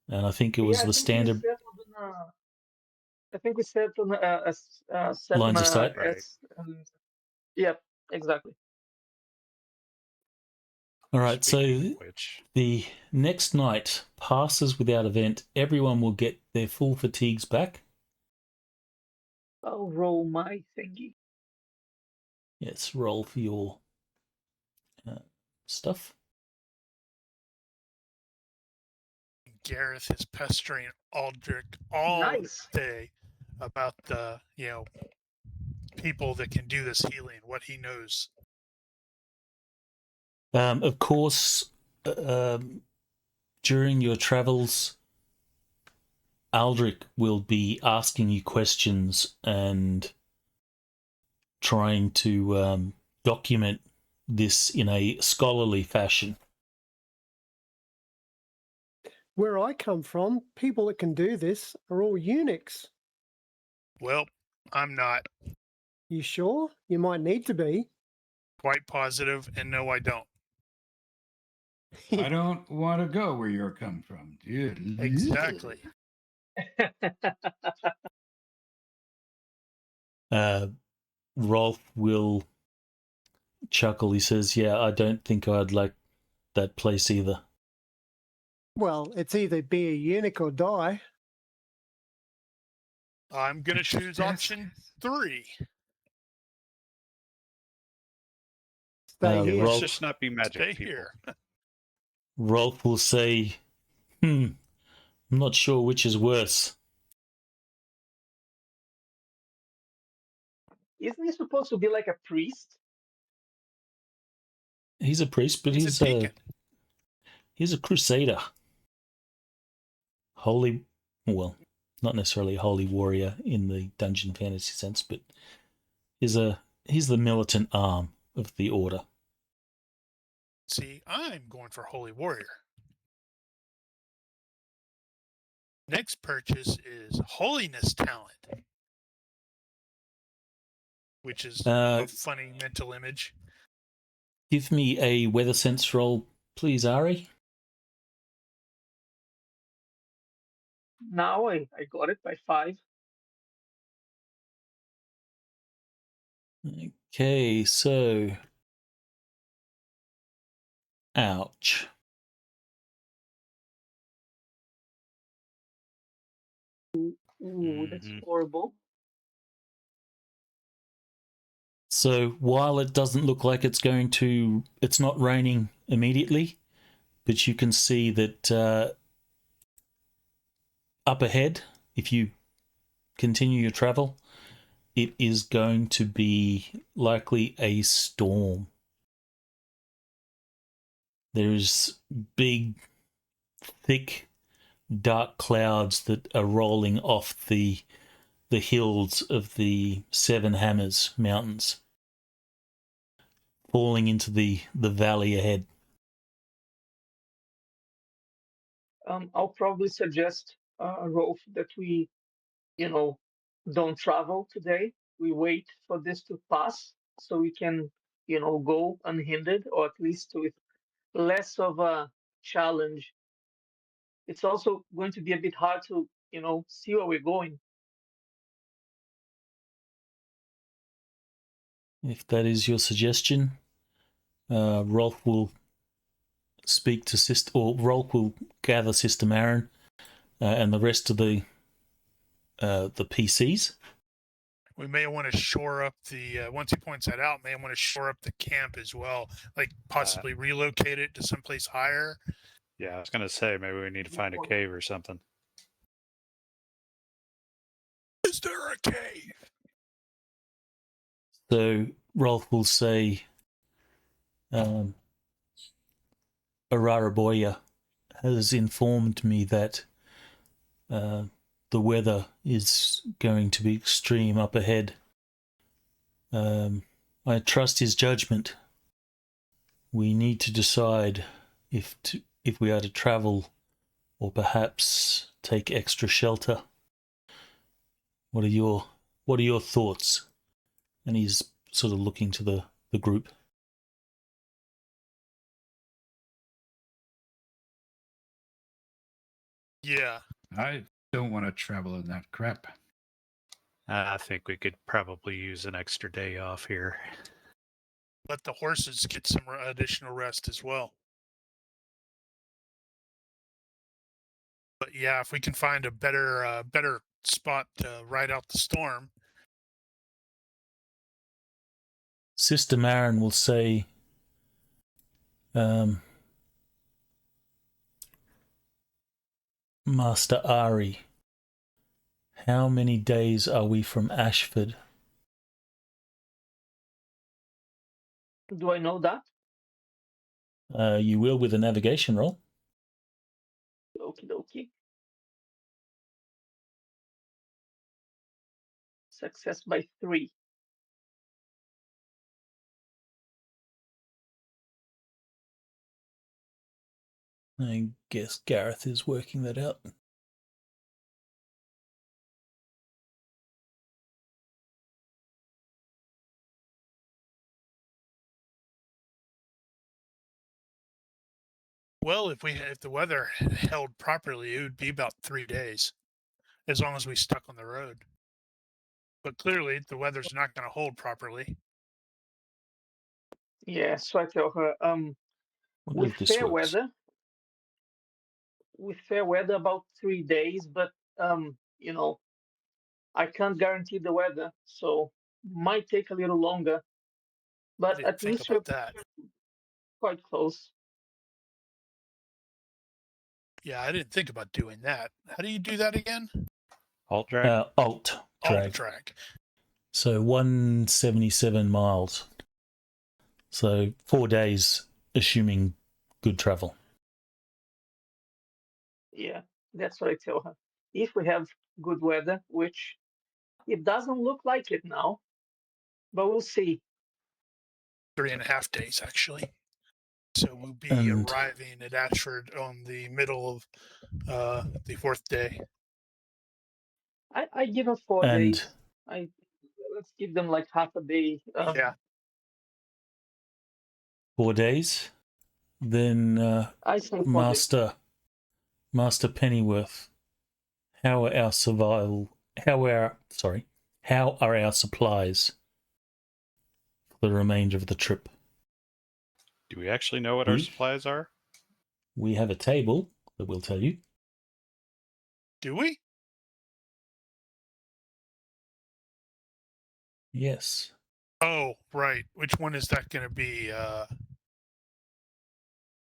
And I think it was Yeah, the standard I think we set on set lines on of sight. Right. Yep, exactly. All right, so Speaking of which, the next night passes without event. Everyone will get their full fatigues back. I'll roll my thingy. Yes, roll for your stuff. Gareth is pestering Aldrich all Nice. day about the, people that can do this healing, what he knows. Of course, during your travels, Aldrich will be asking you questions and trying to document this in a scholarly fashion. Where I come from, people that can do this are all eunuchs. Well, I'm not You sure? You might need to be. quite positive, and no, I don't. I don't want to go where you're come from, dude. Exactly. Rolf will chuckle. He says, "Yeah, I don't think I'd like that place either." Well, it's either be a eunuch or die. I'm going to choose option 3. Stay here. let's Rolf, just not be magic Stay people. here. Rolf will say, I'm not sure which is worse. Isn't he supposed to be like a priest? He's a priest, but He's a deacon. He's a crusader. Holy, well, not necessarily a holy warrior in the dungeon fantasy sense, but he's the militant arm of the order. See, I'm going for holy warrior. Next purchase is holiness talent, which is a funny mental image. Give me a weather sense roll, please, Ari. Now I got it by 5. Okay, so ouch. Ooh, that's horrible. So while it doesn't look like it's not raining immediately, but you can see that up ahead, if you continue your travel, it is going to be likely a storm. There's big, thick, dark clouds that are rolling off the hills of the Seven Hammers Mountains, falling into the valley ahead. I'll probably suggest, Rolf, that we, don't travel today. We wait for this to pass so we can, go unhindered, or at least with less of a challenge. It's also going to be a bit hard to, see where we're going. If that is your suggestion, Rolf will speak to Rolf will gather Sister Marin and the rest of the PCs. We may want to shore up once he points that out, may want to shore up the camp as well, like possibly relocate it to someplace higher. Yeah, I was going to say, maybe we need to find a cave or something. Is there a cave? So Rolf will say, Araraboya has informed me that the weather is going to be extreme up ahead. I trust his judgment. We need to decide if we are to travel or perhaps take extra shelter. What are your thoughts? And he's sort of looking to the group. Yeah. I don't want to travel in that crap. I think we could probably use an extra day off here. Let the horses get some additional rest as well. But yeah, if we can find a better spot to ride out the storm. Sister Marin will say, Master Ari, how many days are we from Ashford? Do I know that? You will with a navigation roll. Okie dokie. Success by 3. I guess Gareth is working that out. Well, if the weather held properly, it would be about 3 days, as long as we stuck on the road. But clearly, the weather's not going to hold properly. Yeah, so I tell her, with fair weather, about 3 days, but I can't guarantee the weather, so might take a little longer. But at least we're quite close. Yeah, I didn't think about doing that. How do you do that again? Alt drag? Alt drag. So 177 miles. So 4 days assuming good travel. Yeah, that's what I tell her. If we have good weather, which it doesn't look like it now, but we'll see. 3.5 days, actually. So we'll be And- arriving at Ashford on the middle of the 4th day. I give them 4 And- days. Let's give them like half a day. Yeah. 4 days. Then I think 4 days. Master Pennyworth, how are our supplies for the remainder of the trip? Do we actually know what our supplies are? We have a table that will tell you. Do we? Yes. Oh, right. Which one is that going to be?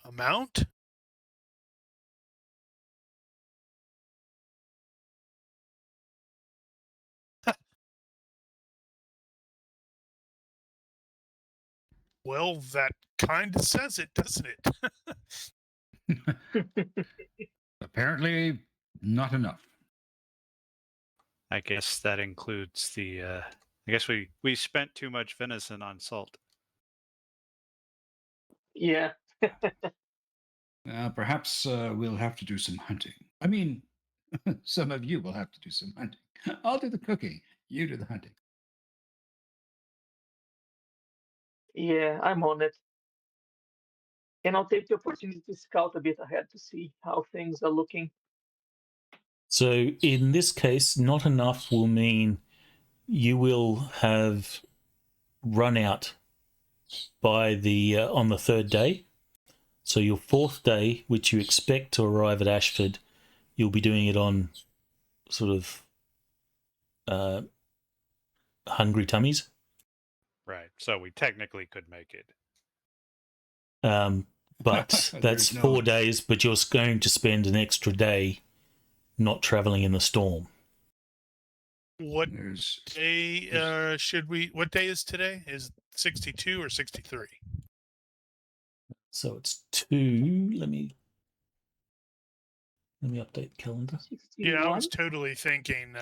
Amount? Well, that kind of says it, doesn't it? Apparently, not enough. I guess that includes the. I guess we spent too much venison on salt. Yeah. Perhaps we'll have to do some hunting. I mean, some of you will have to do some hunting. I'll do the cooking. You do the hunting. Yeah, I'm on it. And I'll take the opportunity to scout a bit ahead to see how things are looking. So in this case, not enough will mean you will have run out by the on the 3rd day. So your 4th day, which you expect to arrive at Ashford, you'll be doing it on sort of hungry tummies. Right. So we technically could make it. But that's 4 days, but you're going to spend an extra day not traveling in the storm. What day should we? What day is today? Is 62 or 63? So it's 2. Let me update the calendar. 61? Yeah, I was totally thinking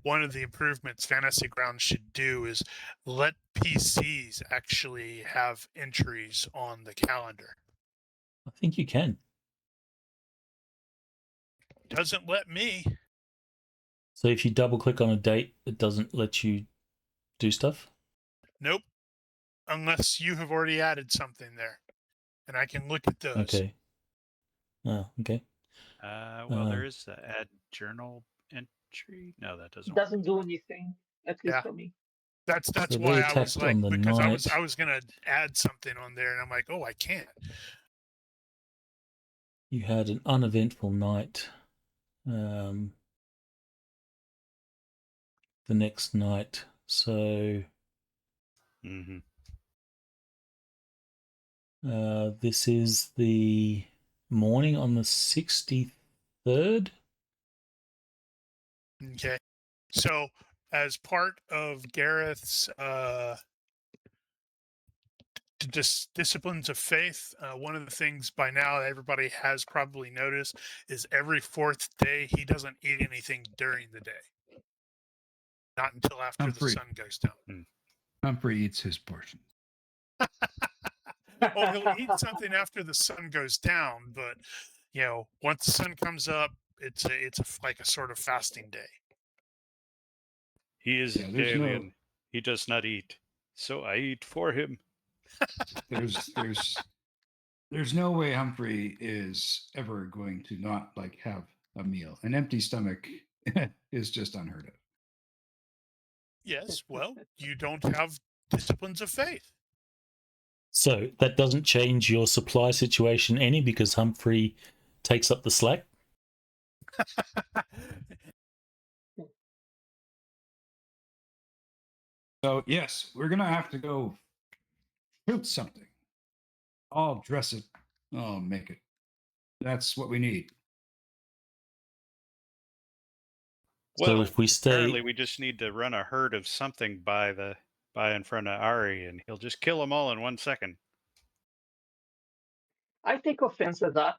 one of the improvements Fantasy Grounds should do is let PCs actually have entries on the calendar. I think you can. Doesn't let me. So if you double click on a date, it doesn't let you do stuff? Nope. Unless you have already added something there. And I can look at those. Okay. Oh, okay. Well, there is the add journal entry. No, that doesn't It work. doesn't do anything, at least for me. That's So why they I was attacked like, on the because night. I was gonna add something on there, and I'm like, oh, I can't. You had an uneventful night. The next night. So this is the morning on the 63rd. Okay. So as part of Gareth's disciplines of faith, one of the things by now everybody has probably noticed is every 4th day he doesn't eat anything during the day. Not until after the sun goes down. Humphrey eats his portion. Well, he'll eat something after the sun goes down, but once the sun comes up, it's like a sort of fasting day. He is Dalian. He does not eat, so I eat for him. There's no way Humphrey is ever going to not have a meal. An empty stomach is just unheard of. Yes, well, you don't have disciplines of faith. So that doesn't change your supply situation any because Humphrey takes up the slack? So, yes, we're going to have to go shoot something. I'll dress it. I'll make it. That's what we need. Well, so if we stay, apparently we just need to run a herd of something by in front of Ari, and he'll just kill them all in 1 second. I take offense at that.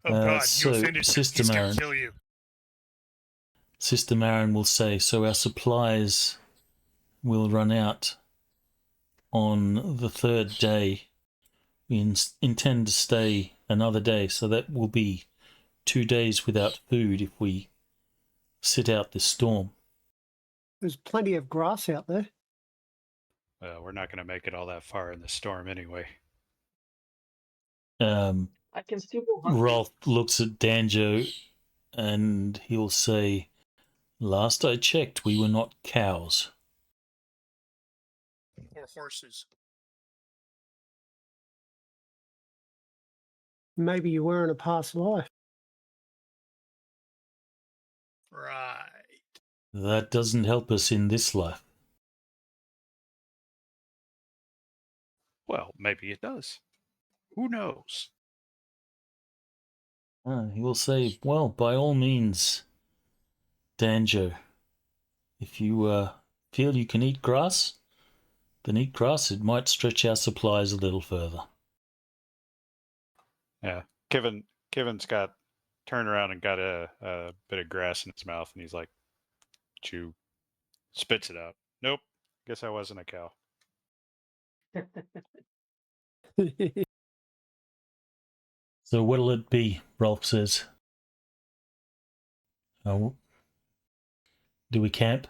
Oh God, you so offended him. Sister He's gonna Marin. kill you. Sister Marin will say, so our supplies will run out on the third day. We intend to stay another day, so that will be 2 days without food if we sit out this storm. There's plenty of grass out there. We're not going to make it all that far in the storm anyway. I can still go hunting. Rolf looks at Danjo and he'll say, last I checked, we were not cows. Or horses. Maybe you were in a past life. Right. That doesn't help us in this life. Well, maybe it does. Who knows? He will say, well, by all means, Danjo, if you feel you can eat grass, then eat grass. It might stretch our supplies a little further. Yeah. Kevin's turned around and got a bit of grass in his mouth, and he's like, chew, spits it out. Nope. Guess I wasn't a cow. So what'll it be? Rolf says. Oh, do we camp?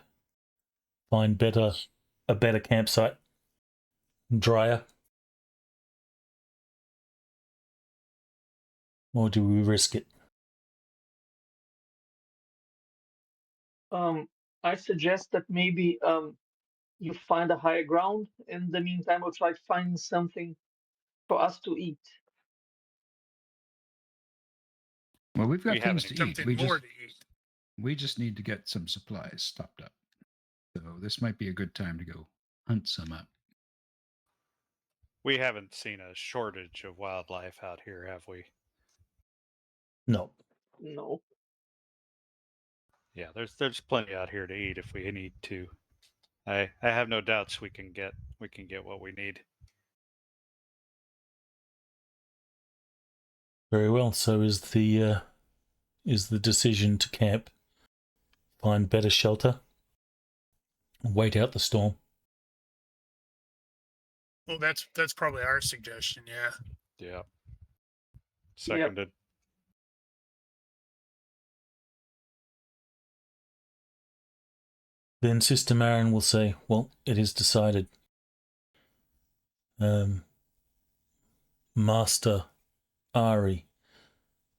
Find a better campsite? Drier? Or do we risk it? I suggest that maybe you find a higher ground. In the meantime, we'll try finding something for us to eat. Well, we've got We things haven't to eat. Something more to eat. We just need to get some supplies stocked up. So this might be a good time to go hunt some up. We haven't seen a shortage of wildlife out here, have we? No. No. Yeah, there's plenty out here to eat if we need to. I have no doubts we can get what we need. Very well. So is the decision to camp, find better shelter, wait out the storm. Well, that's probably our suggestion. Yeah. Yeah. Seconded. Then Sister Marin will say, well, it is decided. Master Ari,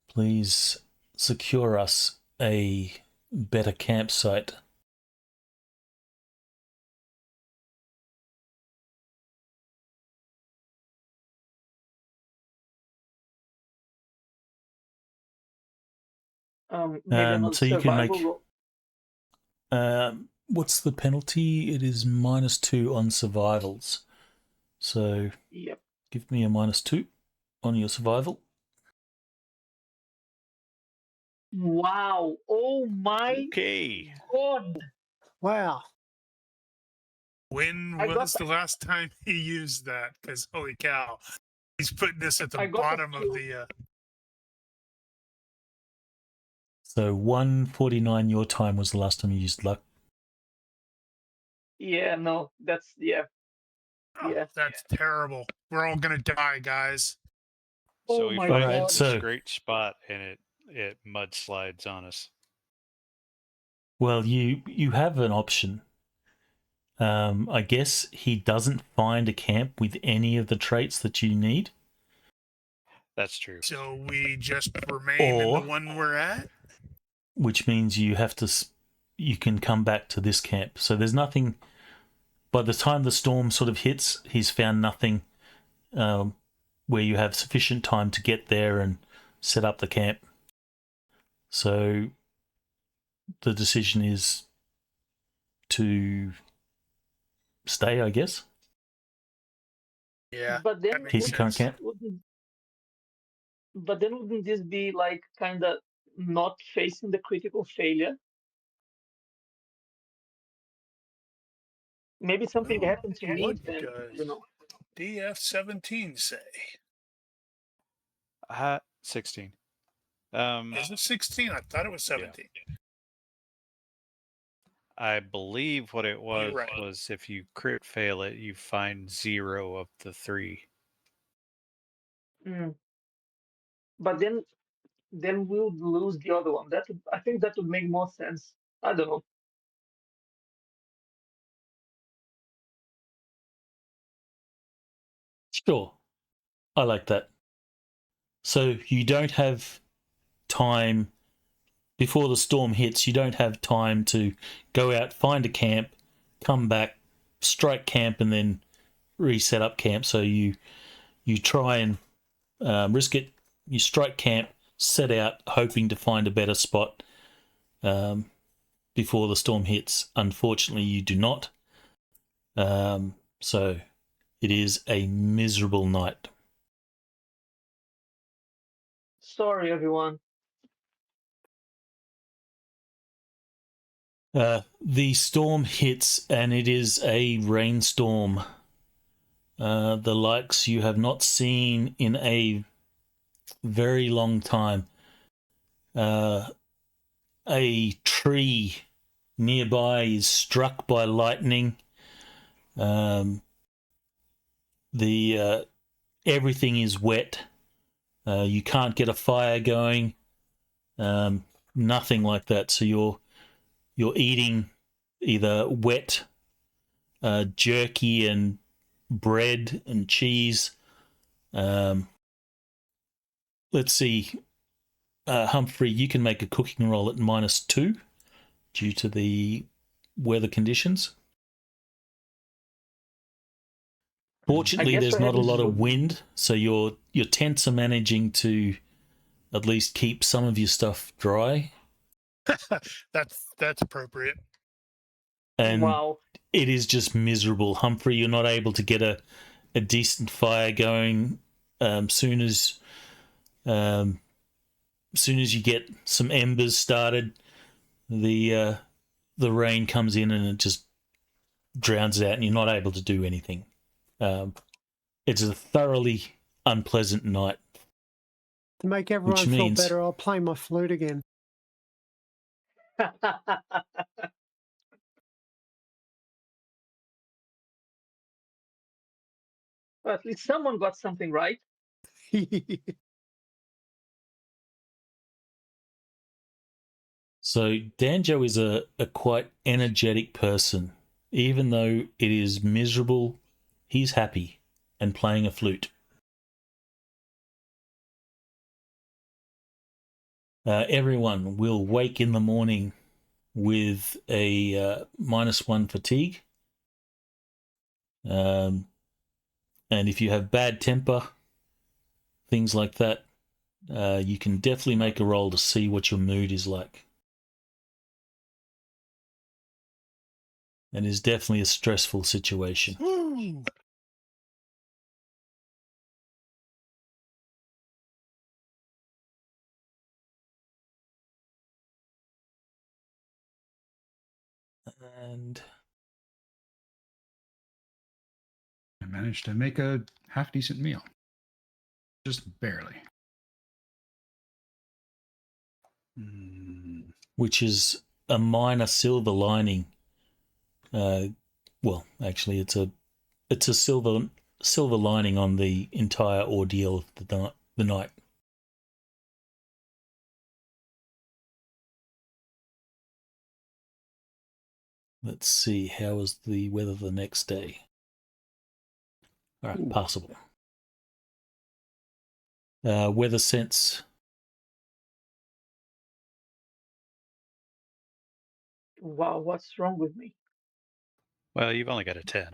please secure us a better campsite. Maybe another So you can make... survival roll. What's the penalty? It is -2 on survivals. So Yep. give me a -2 on your survival. Wow. Oh my Okay. God. Wow. When I got was the last time he used that? Because holy cow, he's putting this at the I got a bottom of few. the. So 1:49 your time was the last time you used luck. Yeah, no, that's, yeah. Yeah. That's terrible. We're all gonna die, guys. So Oh we my find God. this So- great spot and it mudslides on us. Well, you have an option. I guess he doesn't find a camp with any of the traits that you need. That's true. So we just remain in Or- the one we're at. Which means you can come back to this camp. So there's nothing, by the time the storm sort of hits, he's found nothing where you have sufficient time to get there and set up the camp. So the decision is to stay, I guess. Yeah. But then that makes Keep your current sense. camp. But then wouldn't this be like kind of not facing the critical failure? Maybe something Oh, happened to me what then, does- you know. DF-17 say? 16. Is it 16? I thought it was 17. I believe what it was right. was if you crit fail it, you find 0 of the 3. But then we would lose the other one. I think that would make more sense. I don't know. Sure. I like that. So you don't have time before the storm hits, you don't have time to go out, find a camp, come back, strike camp, and then reset up camp. So you try and risk it. You strike camp, set out, hoping to find a better spot before the storm hits. Unfortunately, you do not. So it is a miserable night. Sorry, everyone. The storm hits, and it is a rainstorm. The likes you have not seen in a very long time. A tree nearby is struck by lightning. Everything is wet. You can't get a fire going. Nothing like that. So you're eating either wet jerky and bread and cheese. Let's see. Humphrey, you can make a cooking roll at -2 due to the weather conditions. Fortunately, there's not a lot of wind, so your tents are managing to at least keep some of your stuff dry. That's appropriate. And wow. It is just miserable. Humphrey, you're not able to get a decent fire going. Soon as you get some embers started, the rain comes in and it just drowns it out, and you're not able to do anything. It's a thoroughly unpleasant night. To make everyone feel better, I'll play my flute again. Well, at least someone got something right. So Danjo is a quite energetic person. Even though it is miserable, he's happy and playing a flute. Everyone will wake in the morning with a -1 fatigue. And if you have bad temper, things like that, you can definitely make a roll to see what your mood is like. And it's definitely a stressful situation. Woo! And I managed to make a half decent meal. Just barely. which is a minor silver lining. Well, actually, it's a silver lining on the entire ordeal of the night. Let's see, how is the weather the next day? All right, passable. Weather sense. Wow, what's wrong with me? Well, you've only got a 10.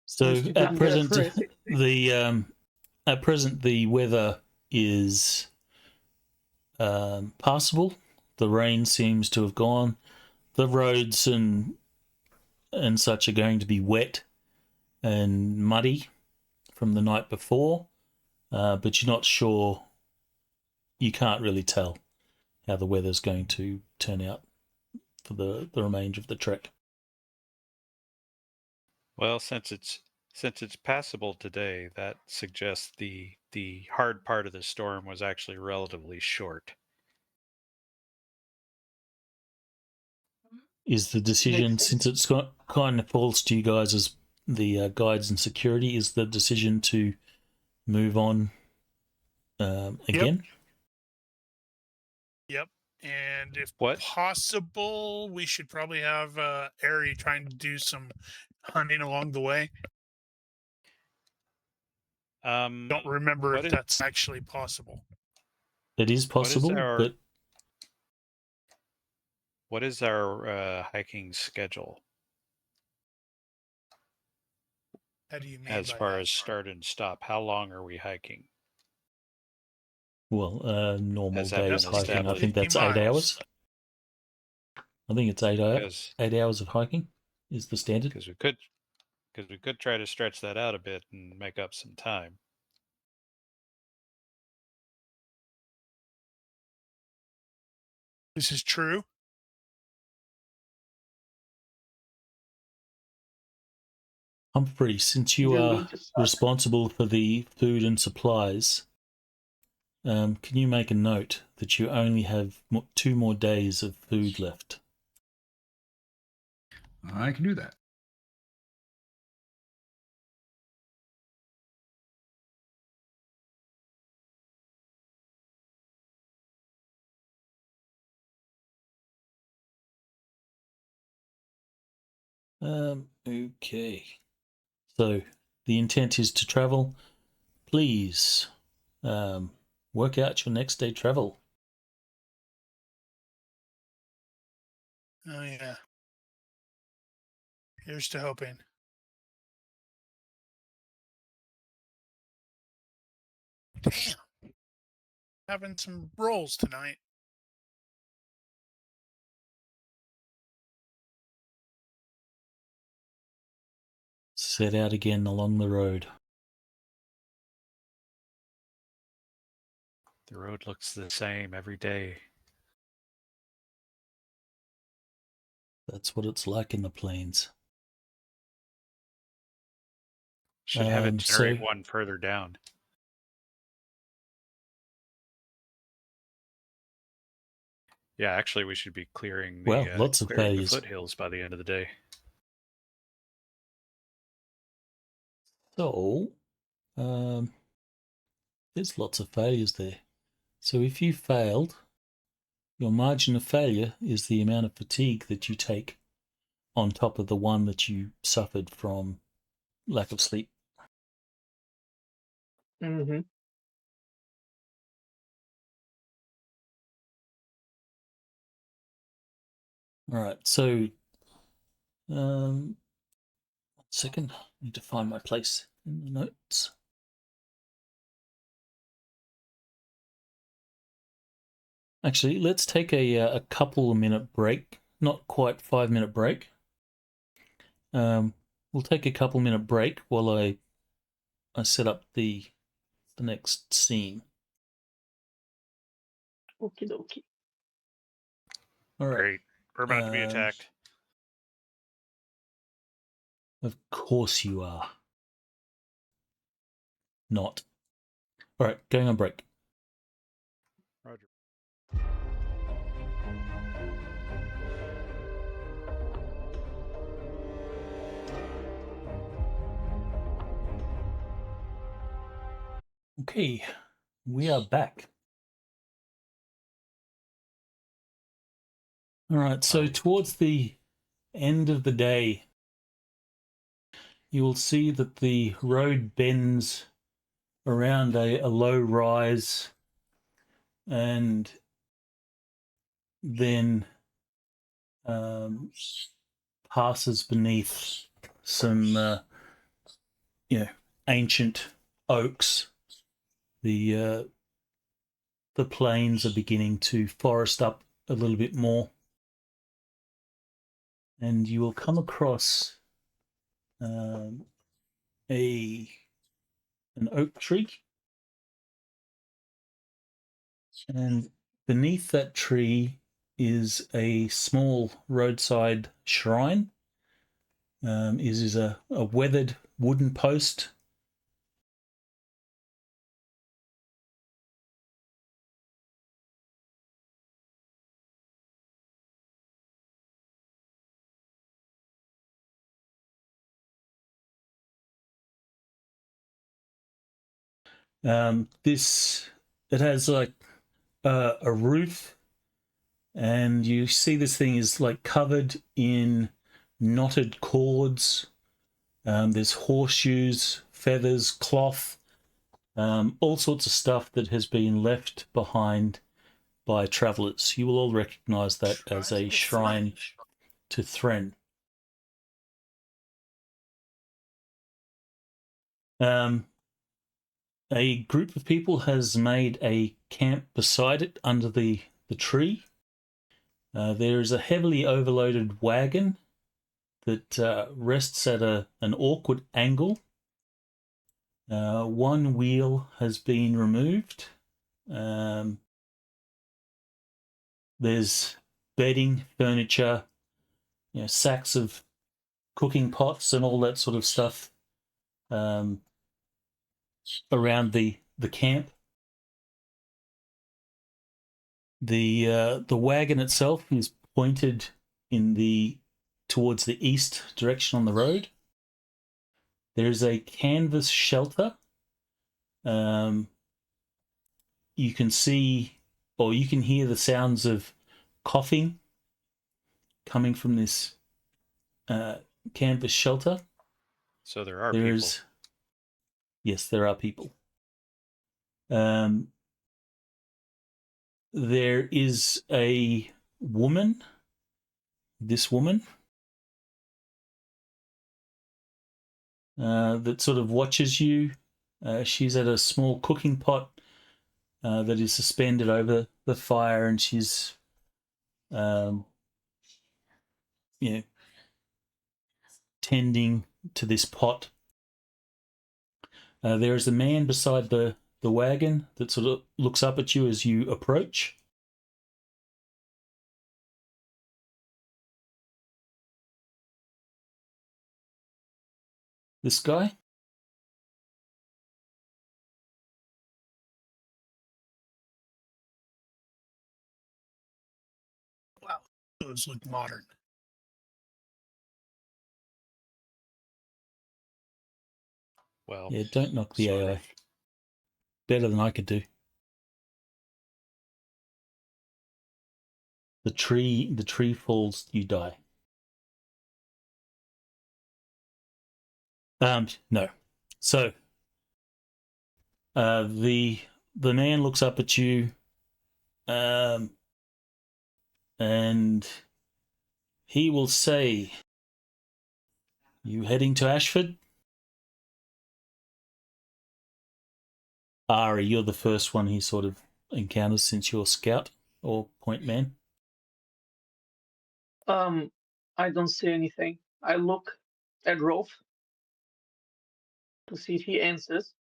So Least you at didn't get a present the weather is passable. The rain seems to have gone. The roads and such are going to be wet and muddy from the night before, but you're not sure. You can't really tell how the weather's going to turn out for the remainder of the trek. Well, since it's passable today, that suggests the hard part of the storm was actually relatively short. Is the decision, Makes since sense. it's got, kind of falls to you guys as the guides and security, is the decision to move on again? Yep. And if What? possible, we should probably have Ari trying to do some hunting along the way. Don't remember what if is- that's actually possible. It is What is possible, our- but What is our hiking schedule How do you mean as by far that? as start and stop? How long are we hiking? well, normal Has that days been hiking, I established? think 50 that's 8 miles. hours. I think it's 8 Because 8 hours of hiking is the standard. we could try to stretch that out a bit and make up some time. This is true. Humphrey, since you Just are going to start. responsible for the food and supplies, can you make a note that you only have 2 more days of food left? I can do that. Okay. So the intent is to travel. Please work out your next day travel. Oh, yeah. Here's to hoping. Damn. Having some rolls tonight. Set out again along the road. The road looks the same every day. That's what it's like in the plains. Should have it generate So- one further down. Yeah, actually, we should be clearing the Well, lots of clearing the failures. foothills by the end of the day. So, there's lots of failures there. So if you failed, your margin of failure is the amount of fatigue that you take on top of the one that you suffered from lack of sleep. Mm-hmm. All right, so 1 second, I need to find my place in the notes. Actually, let's take a couple of minute break, not quite 5 minute break. We'll take a couple minute break while I set up the next scene. Okie dokie. All right. Great. We're about to be Um, attacked. Of course you are. Not. All right, going on break. Roger. Okay, we are back. All right, so towards the end of the day, you will see that the road bends around a low rise and then passes beneath some ancient oaks. The plains are beginning to forest up a little bit more, and you will come across an oak tree, and beneath that tree is a small roadside shrine, is a weathered wooden post. It has like a roof, and you see this thing is like covered in knotted cords. There's horseshoes, feathers, cloth, all sorts of stuff that has been left behind by travellers. You will all recognise that as a shrine to Thren. A group of people has made a camp beside it under the tree. There is a heavily overloaded wagon that rests at an awkward angle. One wheel has been removed. There's bedding, furniture, sacks of cooking pots and all that sort of stuff around the camp. The wagon itself is pointed towards the east direction on the road. There's a canvas shelter. You can see, or you can hear the sounds of coughing coming from this canvas shelter. So there are people. Yes, there are people. There is a woman. This woman that sort of watches you. She's at a small cooking pot that is suspended over the fire, and she's, tending to this pot. There is a man beside the wagon that sort of looks up at you as you approach. This guy. Wow, those look modern. Well, Yeah, don't knock the sort AI. of. Better than I could do. The tree falls, you die. No. So, the man looks up at you, and he will say, "You heading to Ashford?" Ari, you're the first one he sort of encounters since you're scout or point man. I don't say anything. I look at Rolf to see if he answers.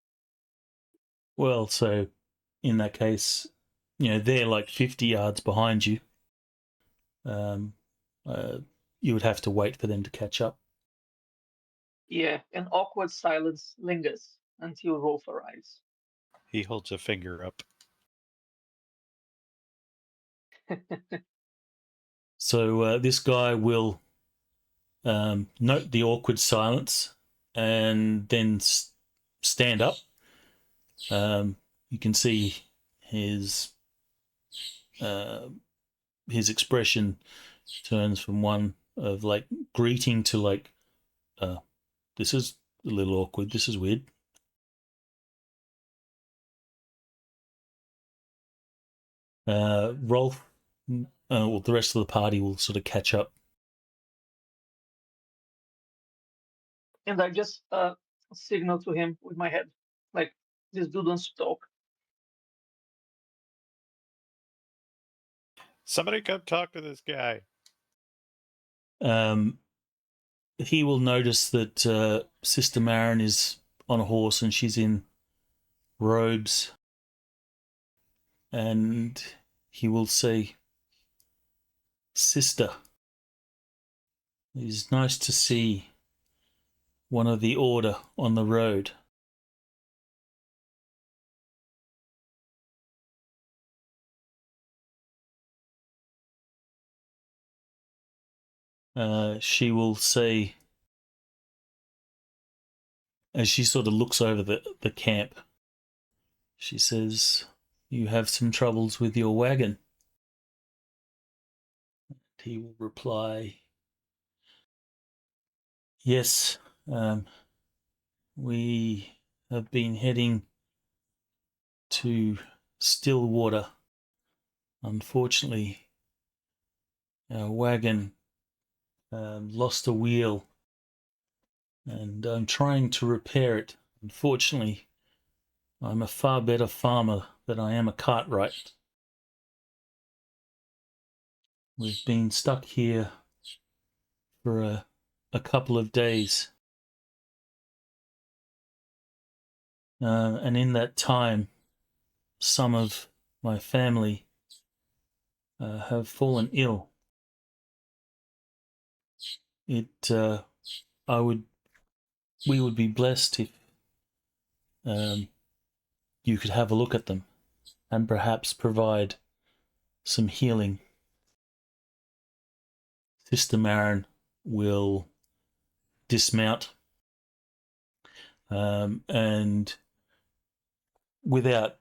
Well, so in that case, they're like 50 yards behind you. You would have to wait for them to catch up. Yeah, an awkward silence lingers until Rolf arrives. He holds a finger up. So this guy will note the awkward silence and then stand up. You can see his expression turns from one of like greeting to like, this is a little awkward. This is weird. Rolf, well, the rest of the party will sort of catch up. And I just signal to him with my head, like, this dude wants to talk. Somebody come talk to this guy. He will notice that Sister Marin is on a horse and she's in robes. And he will say, "Sister, it is nice to see one of the order on the road. She will say, as she sort of looks over the camp, she says, "You have some troubles with your wagon." He will reply, "Yes, we have been heading to Stillwater. Unfortunately, our wagon lost a wheel, and I'm trying to repair it. Unfortunately, I'm a far better farmer than I am a cartwright. We've been stuck here for a couple of days. And in that time, some of my family have fallen ill. We would be blessed if you could have a look at them and perhaps provide some healing." Sister Marin will dismount, and without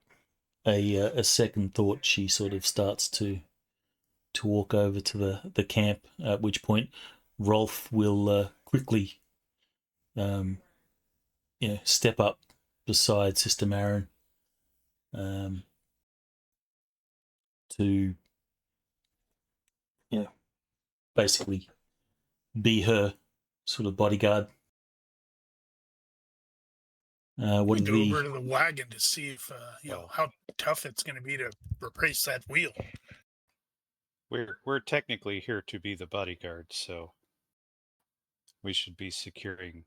a second thought, she sort of starts to walk over to the camp, at which point Rolf will quickly step up beside Sister Marin to basically be her sort of bodyguard. We go over to the wagon to see if how tough it's going to be to replace that wheel. We're technically here to be the bodyguard, so we should be securing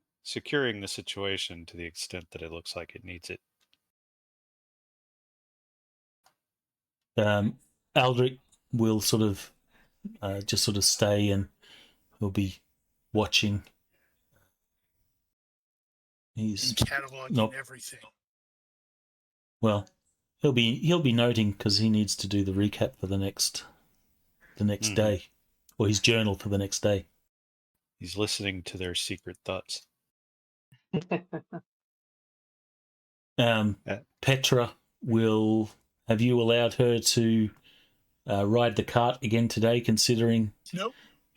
the situation to the extent that it looks like it needs it. Aldrich will sort of just sort of stay, and he'll be watching. He's cataloging everything. Well, he'll be noting because he needs to do the recap for the next day, or his journal for the next day. He's listening to their secret thoughts. Petra will have you allowed her to ride the cart again today, considering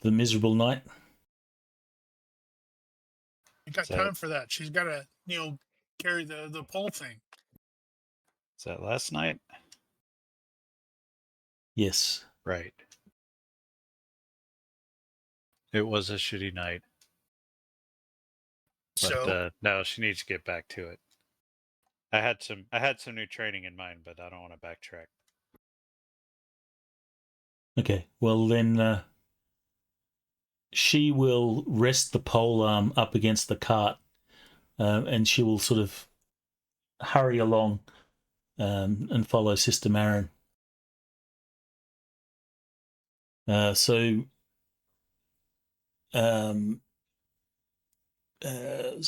the miserable night? You got time for that. She's got to, carry the pole thing. Is that last night? Yes. Right. It was a shitty night. But no, she needs to get back to it. I had some new training in mind, but I don't want to backtrack. Okay. Well, then she will rest the pole arm up against the cart, and she will sort of hurry along and follow Sister Marin.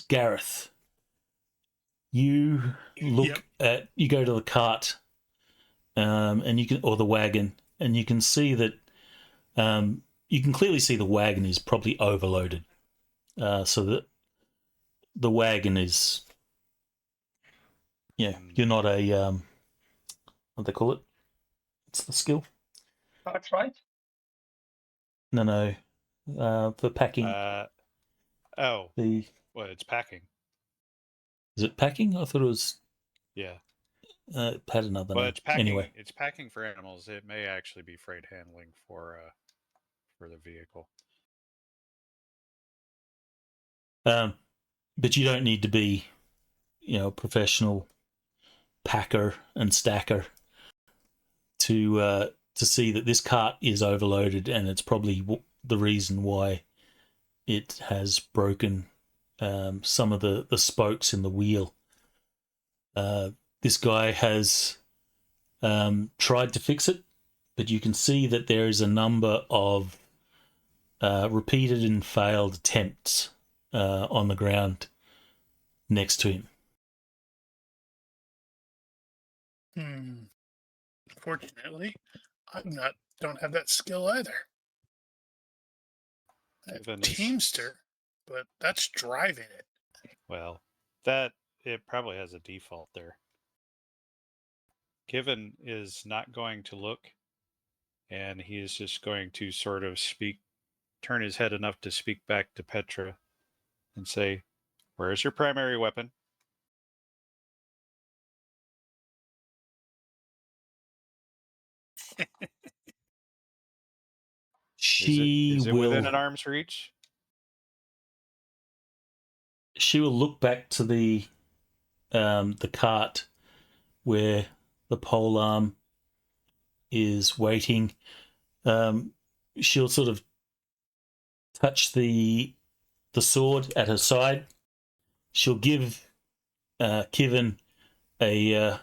Gareth, you look at, you go to the cart, and you can, or the wagon, and you can see that you can clearly see the wagon is probably overloaded, so that the wagon is, you're not a what do they call it? What's the skill? Cartwright? No, for packing. It's packing. Is it packing? I thought it was. Yeah. It had another name. It's packing. Anyway, it's packing for animals. It may actually be freight handling for the vehicle. But you don't need to be, a professional packer and stacker to see that this cart is overloaded, and it's probably the reason why it has broken some of the spokes in the wheel. This guy has tried to fix it, but you can see that there is a number of repeated and failed attempts on the ground next to him. Fortunately, don't have that skill either. I have Teamster, but that's driving it. Well, it probably has a default there. Given is not going to look, and he is just going to sort of turn his head enough to speak back to Petra and say, "Where's your primary weapon?" Is it within an arm's reach? She will look back to the cart where the polearm is waiting. She'll sort of touch the sword at her side. She'll give Kivin a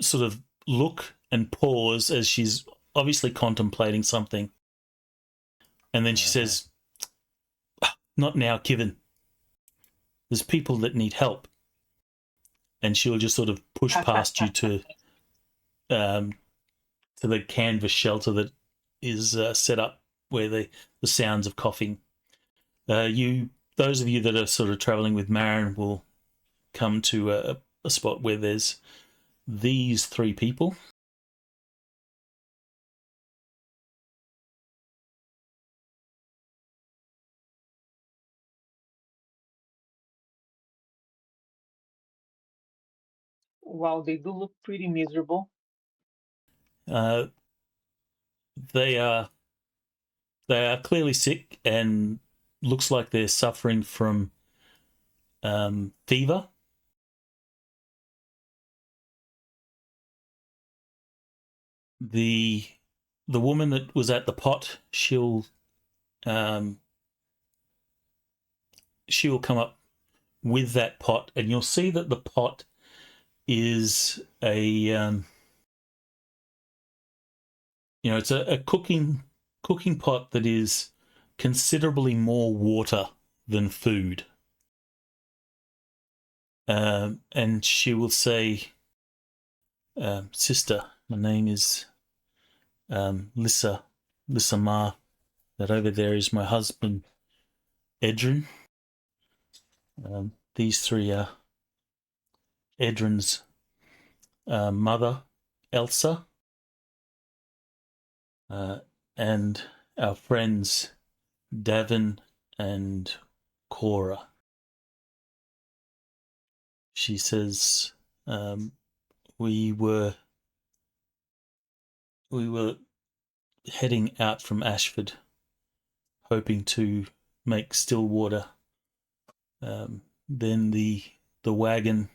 sort of look and pause as she's obviously contemplating something. And then she says, "Not now, Kivin. There's people that need help." And she'll just sort of push past you to the canvas shelter that is set up where the sounds of coughing. Those of you that are sort of traveling with Marin will come to a spot where there's these three people. Wow, they do look pretty miserable. They are clearly sick and looks like they're suffering from fever. The woman that was at the pot, she'll come up with that pot, and you'll see that the pot is it's a cooking pot that is considerably more water than food. And she will say, "Sister, my name is Lissa Ma. That over there is my husband, Edrin. These three are Edrin's mother, Elsa, and our friends, Davin and Cora." She says, we were heading out from Ashford, hoping to make Stillwater. Then the wagon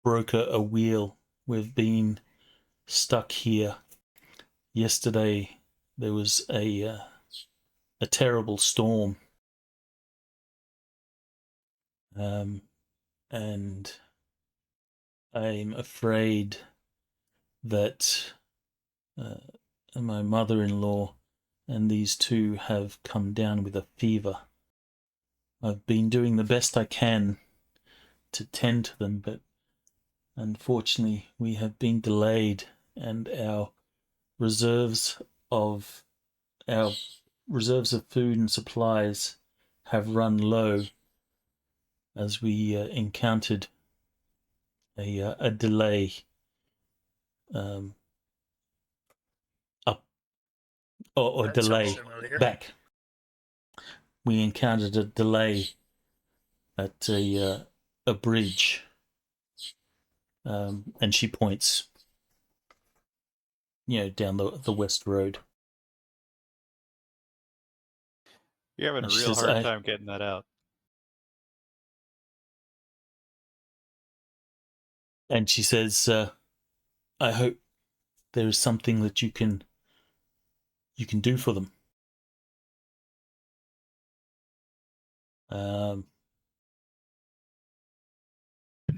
broke a wheel. We've been stuck here. Yesterday there was a terrible storm, and I'm afraid that my mother-in-law and these two have come down with a fever. I've been doing the best I can to tend to them, but unfortunately we have been delayed, and our reserves of food and supplies have run low as we encountered a delay delay back. We encountered a delay at a bridge, and she points, down the west road. You're having a real hard time getting that out. And she says, "I hope there is something that you can do for them." And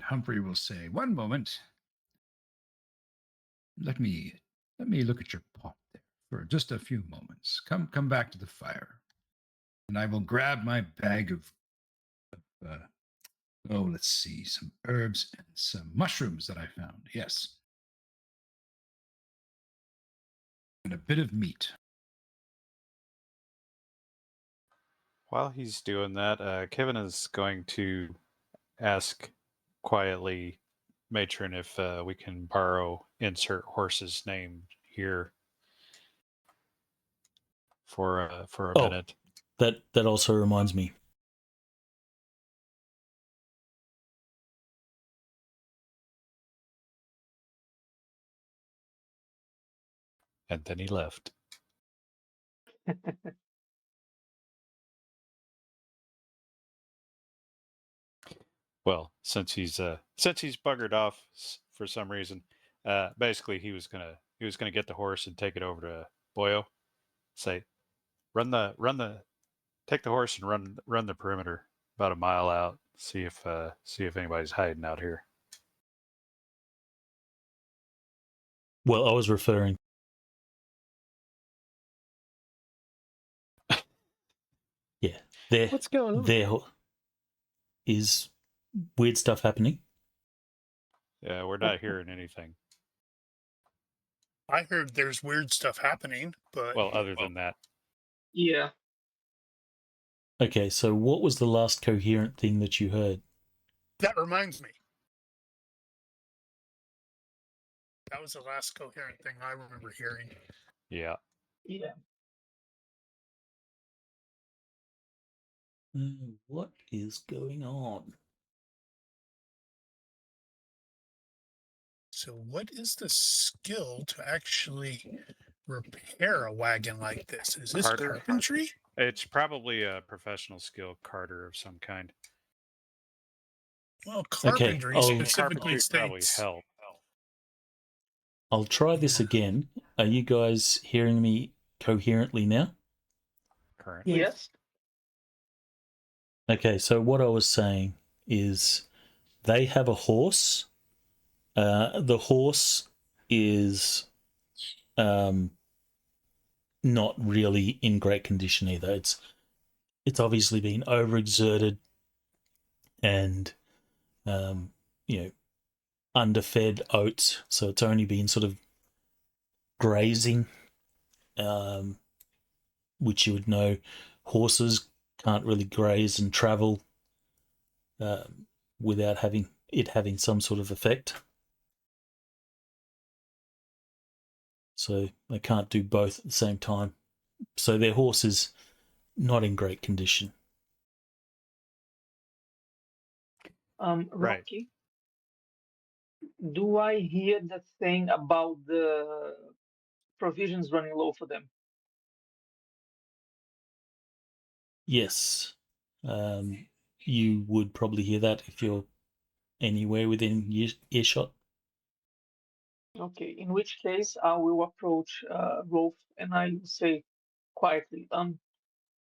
Humphrey will say, "One moment. Let me look at your pot there for just a few moments. Come back to the fire, and I will grab my bag of let's see, some herbs and some mushrooms that I found. Yes, and a bit of meat. While he's doing that, Kevin is going to ask quietly, Matron, if we can borrow insert horse's name here for a minute. That also reminds me. And then he left. Well, since he's buggered off for some reason, basically he was gonna get the horse and take it over to Boyo. Say, take the horse and run the perimeter about a mile out. See if anybody's hiding out here. Well, I was referring. Yeah, What's going on? There is weird stuff happening. Yeah, we're not hearing anything. I heard there's weird stuff happening, but Well, other than that, Yeah. Okay, so what was the last coherent thing that you heard? that reminds me. That was the last coherent thing I remember hearing. yeah. Yeah. What is going on? So what is the skill to actually repair a wagon like this? Is this Carter? carpentry? It's probably a professional skill carter of some kind. Well, carpentry I'll- specifically Carpentry probably states. help. I'll try this again. Are you guys hearing me coherently now? Currently. Yes. Okay, so what I was saying is they have a horse. The horse is not really in great condition either. It's obviously been overexerted and underfed oats, so it's only been sort of grazing, which you would know horses can't really graze and travel without having some sort of effect. So they can't do both at the same time. So their horse is not in great condition. Right. Ronnke, do I hear that thing about the provisions running low for them? Yes. You would probably hear that if you're anywhere within earshot. Okay, in which case I will approach Rolf and I will say quietly,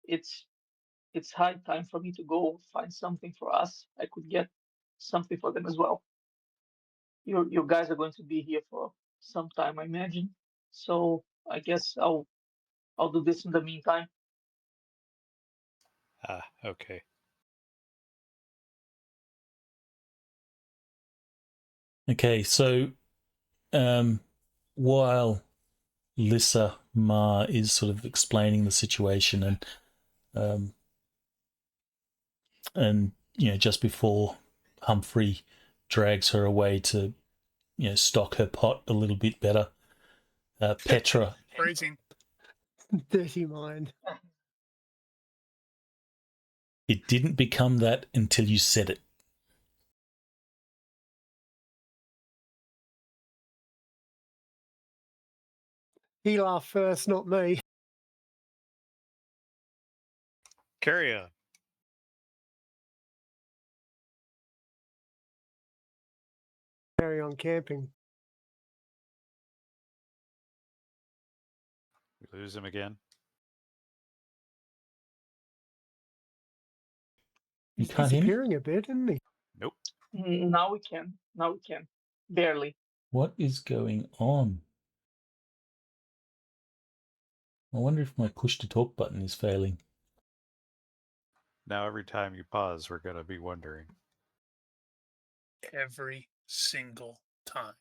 it's high time for me to go find something for us. I could get something for them as well. You guys are going to be here for some time, I imagine. So I guess I'll do this in the meantime. Okay. Okay, so while Lissa Ma is sort of explaining the situation and just before Humphrey drags her away to stock her pot a little bit better, Petra Phrasing. Dirty mind. it didn't become that until you said it. He laughed first, not me. Carry on. Carry on camping. We lose him again. You He's can't hear me? disappearing a bit, isn't he? Nope. Now we can. Barely. What is going on? I wonder if my push to talk button is failing. Now every time you pause, we're going to be wondering. Every single time.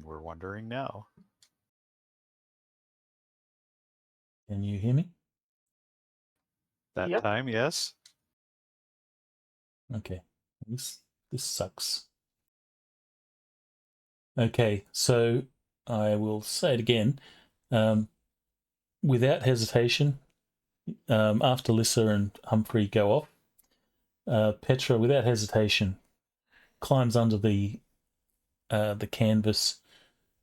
We're wondering now. Can you hear me? That Yep. time, yes. Okay. This sucks. Okay, so I will say it again. Without hesitation, after Lissa and Humphrey go off, Petra, without hesitation, climbs under the canvas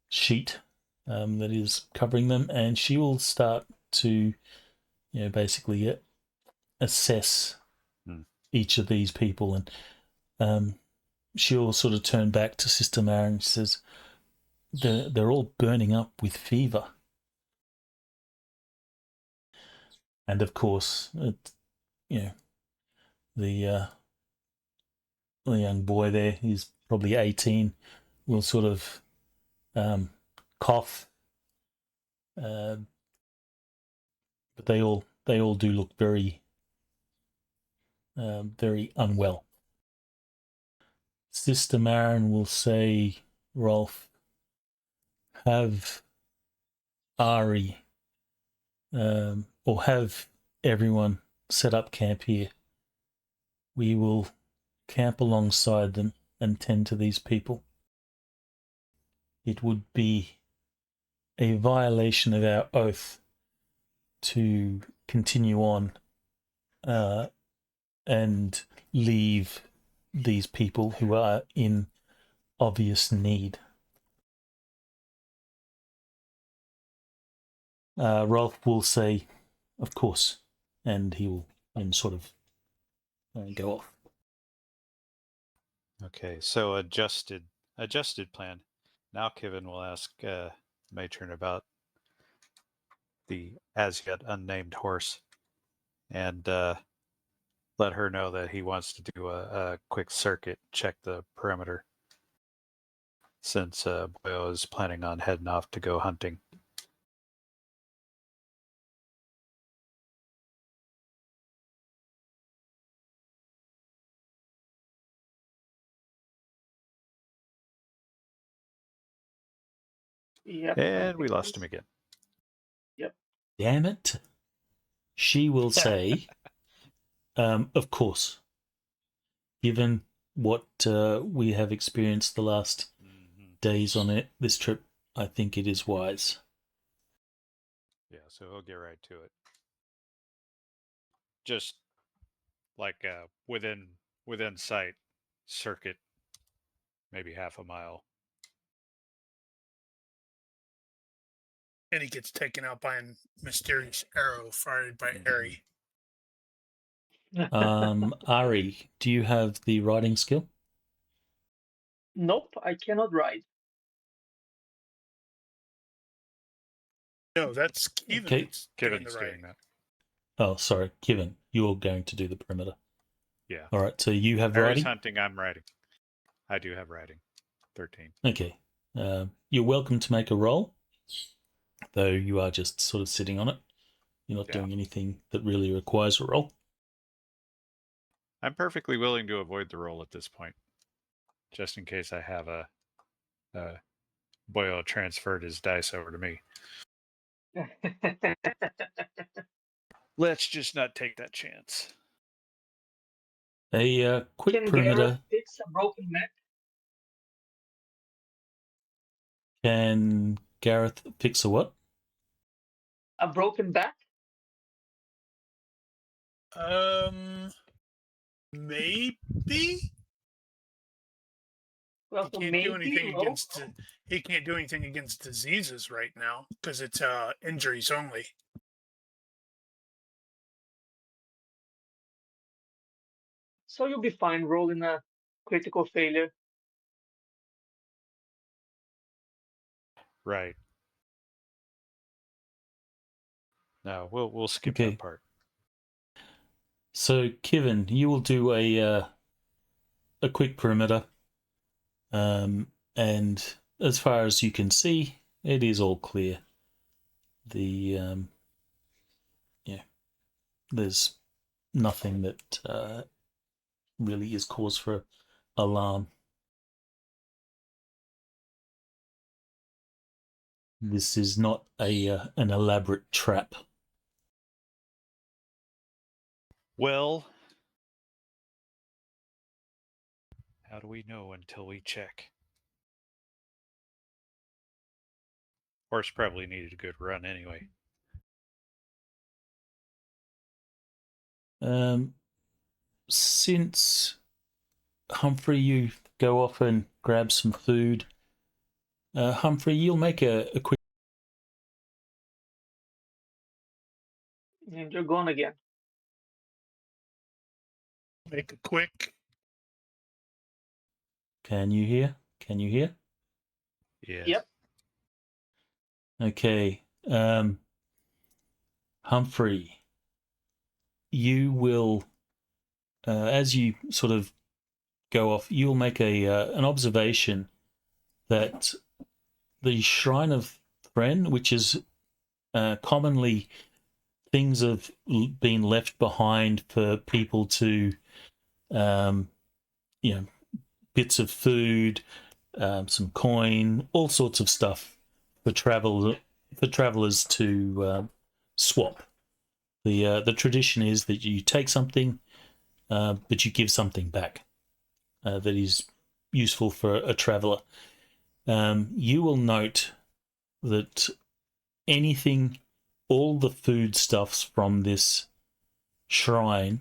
sheet that is covering them, and she will start to, basically assess each of these people, and she'll sort of turn back to Sister Mara and says, "They're all burning up with fever." And of course, the young boy there, he's probably 18, will sort of cough, but they all do look very very unwell. Sister Marin will say, "Rolf, have Ari or have everyone set up camp here. We will camp alongside them and tend to these people. It would be a violation of our oath to continue on and leave these people who are in obvious need." Rolf will say, "Of course," and he will then sort of go off. Okay, so adjusted plan. Now Kevin will ask Matron about the as yet unnamed horse, and let her know that he wants to do a quick circuit, check the perimeter, since Boyo is planning on heading off to go hunting. Yep. And we lost him again. Yep. Damn it. She will say, "Of course, given what we have experienced the last days on this trip, I think it is wise." Yeah, so he'll get right to it. Just like within sight, circuit, maybe half a mile. And he gets taken out by a mysterious arrow fired by Ari. Ari, do you have the riding skill? Nope, I cannot ride. No, that's Kevin. Okay. That's doing Kevin's the doing writing. that. Oh, sorry, Kevin, you're going to do the perimeter. Yeah. All right, so you have Ari's riding? hunting, I'm riding. I do have riding. 13. Okay. You're welcome to make a roll, though you are just sort of sitting on it. You're not doing anything that really requires a roll. I'm perfectly willing to avoid the roll at this point, just in case I have a Boyle transferred his dice over to me. Let's just not take that chance. A quick Can perimeter. Gareth fix a broken neck? Can Gareth fix a what? A broken back? Maybe. Well, so maybe roll. He can't do anything against diseases right now because it's injuries only. So you'll be fine rolling a critical failure. Right. No, we'll skip Okay. that part. So, Kevin, you will do a quick perimeter, and as far as you can see, it is all clear. The there's nothing that really is cause for alarm. This is not an elaborate trap. Well, how do we know until we check? Horse probably needed a good run anyway. Since Humphrey, you go off and grab some food. Humphrey, you'll make a quick. And you're gone again. Make it quick. Can you hear? Can you hear? Yes. Yep. Okay. Humphrey, you will, as you sort of go off, you'll make an observation that the Shrine of Thren, which is commonly things have been left behind for people to, bits of food, some coin, all sorts of stuff for travelers to swap. The tradition is that you take something, but you give something back that is useful for a traveler. You will note that all the foodstuffs from this shrine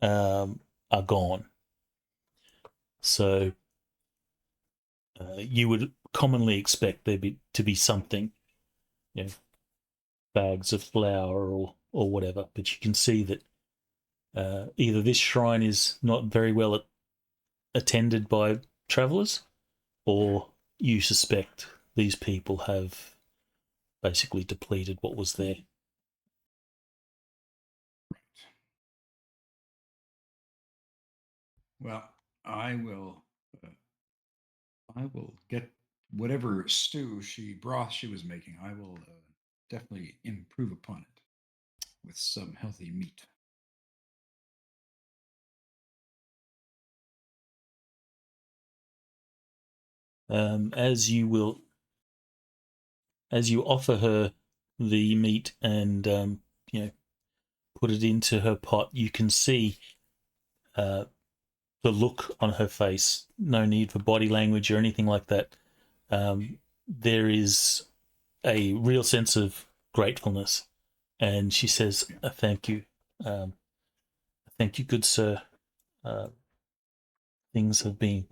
are gone. So you would commonly expect there to be something, bags of flour or whatever, but you can see that either this shrine is not very well attended by travellers, or you suspect these people have basically depleted what was there. Well, I will get whatever broth she was making. I will definitely improve upon it with some healthy meat. As you offer her the meat and put it into her pot, you can see the look on her face. No need for body language or anything like that. There is a real sense of gratefulness, and she says, "Thank you, thank you, good sir. Things have been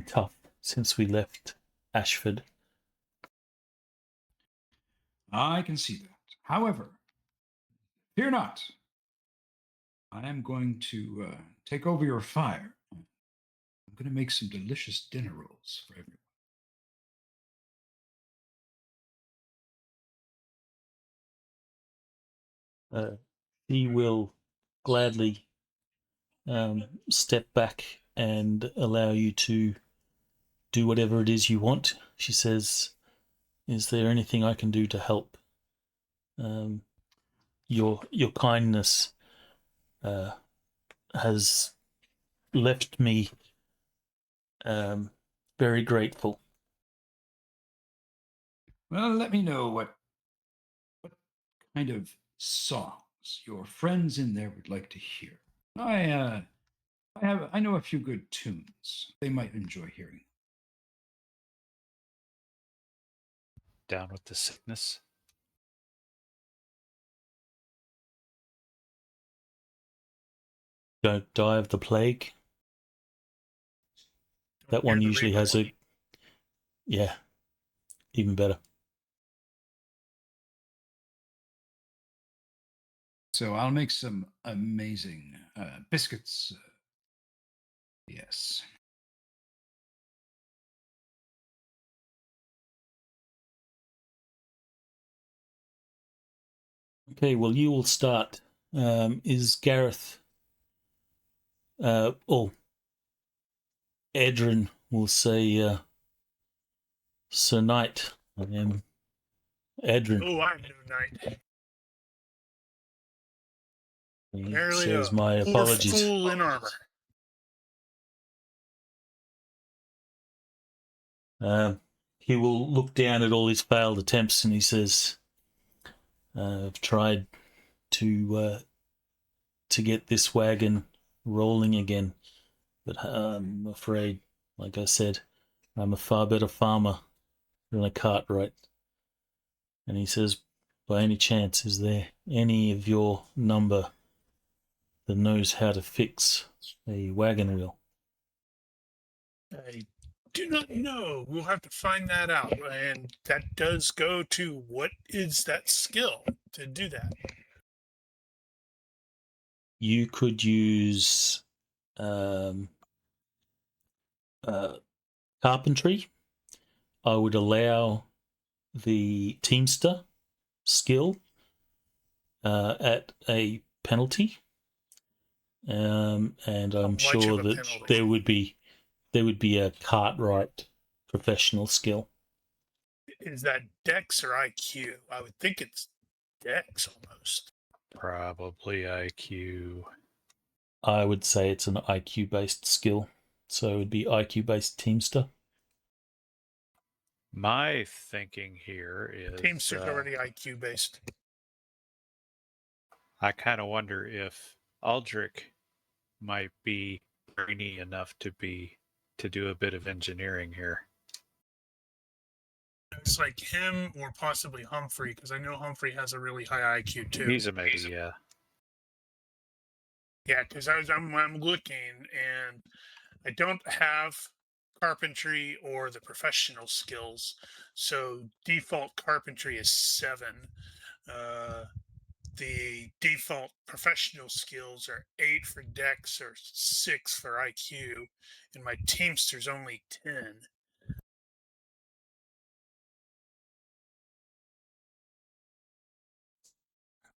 tough since we left Ashford." I can see that. However, fear not. I am going to take over your fire. I'm going to make some delicious dinner rolls for everyone. He will gladly step back and allow you to do whatever it is you want. She says, "Is there anything I can do to help? Your kindness has left me very grateful." Well, let me know what kind of songs your friends in there would like to hear. I know a few good tunes they might enjoy hearing. Down with the sickness. Don't die of the plague. That one usually has even better. So I'll make some amazing biscuits. Yes. Okay, well, you will start. Is Gareth or Edrin will say, Sir Knight, I am Adrian. Oh, I'm no knight. He Merely says a my poor apologies. fool in armor. He will look down at all his failed attempts and he says, I've tried to get this wagon rolling again, but I'm afraid, like I said, I'm a far better farmer than a cartwright. And he says, by any chance, is there any of your number that knows how to fix a wagon wheel? I do not know. We'll have to find that out. And that does go to what is that skill to do that? You could use carpentry. I would allow the teamster skill at a penalty, and I'm much sure of a that penalty? there would be a cartwright professional skill. Is that Dex or IQ? I would think it's Dex almost. Probably IQ. I would say it's an IQ based skill, so it would be IQ based teamster. My thinking here is Teamster's already IQ based. I kind of wonder if Aldrich might be brainy enough to do a bit of engineering here. It's like him or possibly Humphrey, because I know Humphrey has a really high IQ too. He's a maybe, yeah. Yeah, because I'm looking and I don't have carpentry or the professional skills, so default carpentry is 7. The default professional skills are 8 for Dex or 6 for IQ, and my Teamster's only 10.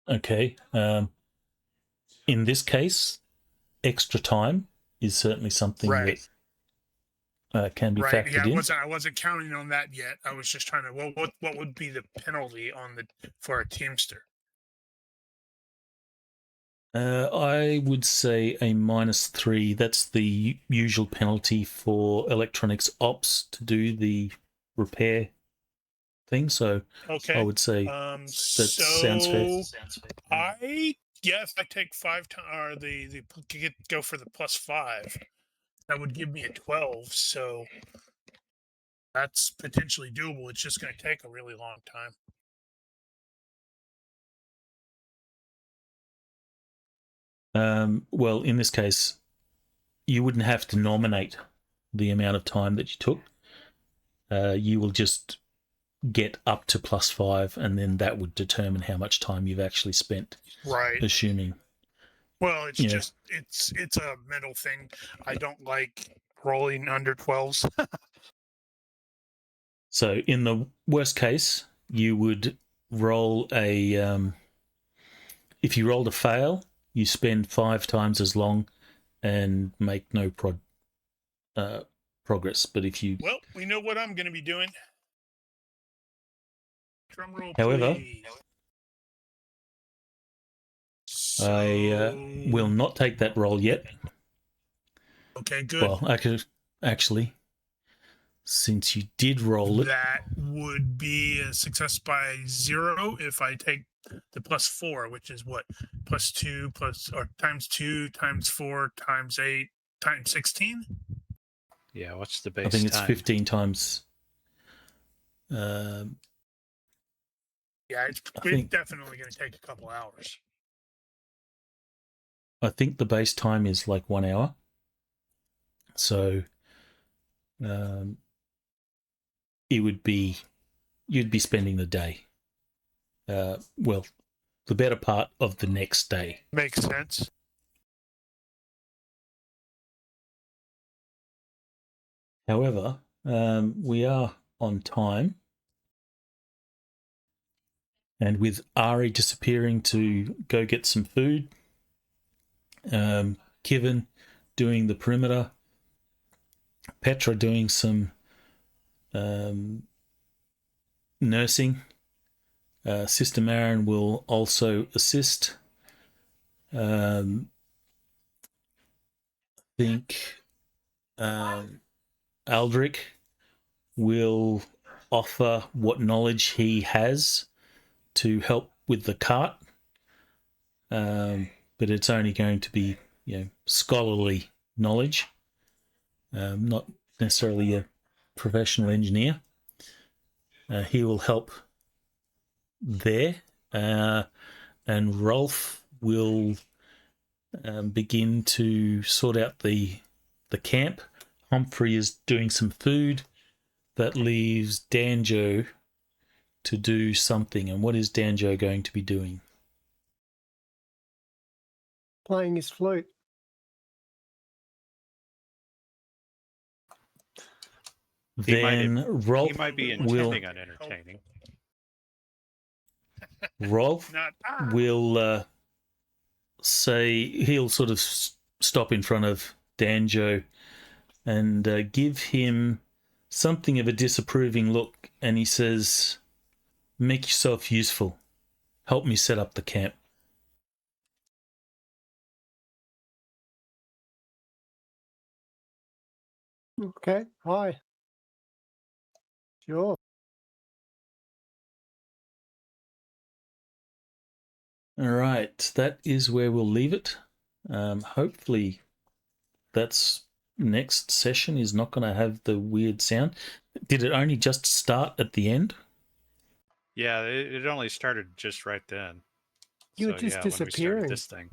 Okay. In this case, extra time is certainly something Right. that can be Right. factored Yeah, in. I wasn't counting on that yet. I was just trying to what would be the penalty for a Teamster? I would say a -3. That's the usual penalty for electronics ops to do the repair thing. So Okay. I would say that sounds fair. If I take 5 or go for the +5, that would give me a 12. So that's potentially doable. It's just going to take a really long time. Well, in this case, you wouldn't have to nominate the amount of time that you took. You will just get up to +5, and then that would determine how much time you've actually spent. Right. Assuming. Well, it's just it's a mental thing. I don't like rolling under 12s. So in the worst case, you would roll if you rolled a fail, you spend 5 times as long and make no progress. But if you... Well, we know what I'm going to be doing. Drum roll, However, please. I will not take that roll yet. Okay, good. Well, actually, since you did roll it... That would be a success by 0 if I take the +4, which is what? +2 times 2 times 4 times 8 times 16? Yeah, what's the base I think it's time? 15 times... yeah, it's definitely going to take a couple hours. I think the base time is like 1 hour. So you'd be spending the day. Well, the better part of the next day. Makes sense. However, we are on time. And with Ari disappearing to go get some food, Kivin doing the perimeter, Petra doing some nursing. Sister Marin will also assist. I think Aldrich will offer what knowledge he has to help with the cart, but it's only going to be, scholarly knowledge, not necessarily a professional engineer. He will help there, and Rolf will begin to sort out the camp. Humphrey is doing some food. That leaves Danjo to do something. And what is Danjo going to be doing? Playing his flute. Then Rolf he might be will intending on entertaining. Rolf will say he'll sort of stop in front of Danjo and give him something of a disapproving look, and he says, "Make yourself useful. Help me set up the camp." Okay, hi. Sure. All right, that is where we'll leave it. Hopefully that's next session is not going to have the weird sound. Did it only just start at the end? Yeah, it only started just right then. You were just when we started disappearing. this thing.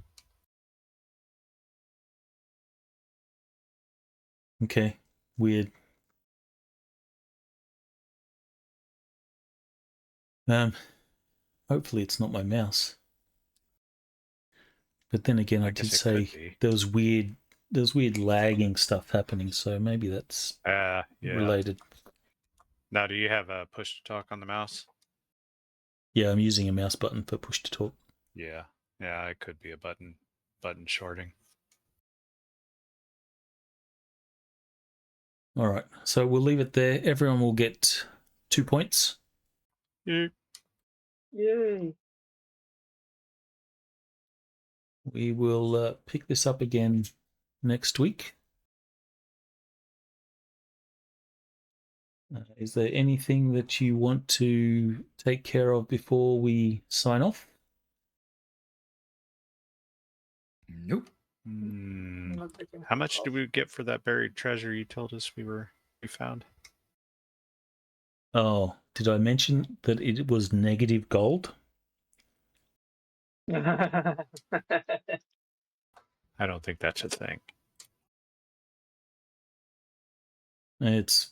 Okay, weird. Hopefully it's not my mouse. But then again, I did say there was weird lagging stuff happening, so maybe that's related. Now, do you have a push to talk on the mouse? Yeah, I'm using a mouse button for push to talk. Yeah, it could be a button shorting. All right, so we'll leave it there. Everyone will get 2 points. Yay. We will pick this up again next week. Is there anything that you want to take care of before we sign off? Nope. How much did we get for that buried treasure you told us we found? Oh, did I mention that it was negative gold? I don't think that's a thing. It's,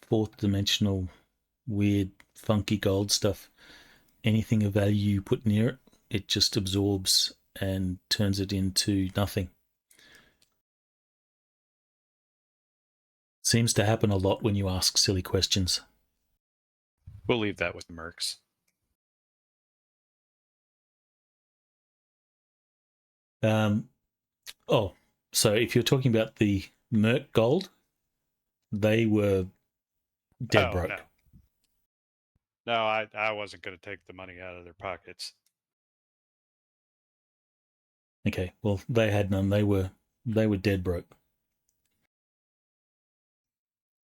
fourth dimensional, weird, funky gold stuff. Anything of value you put near it, it just absorbs and turns it into nothing. Seems to happen a lot when you ask silly questions. We'll leave that with Mercs. So if you're talking about the Merc gold, they were dead broke. No, I wasn't going to take the money out of their pockets. Okay, well, they had none. They were dead broke.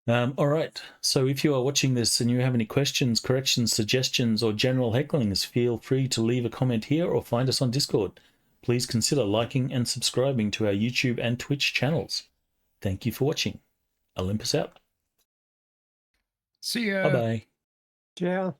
All right. So if you are watching this and you have any questions, corrections, suggestions, or general hecklings, feel free to leave a comment here or find us on Discord. Please consider liking and subscribing to our YouTube and Twitch channels. Thank you for watching. Olympus out. See ya. Bye-bye. Ciao.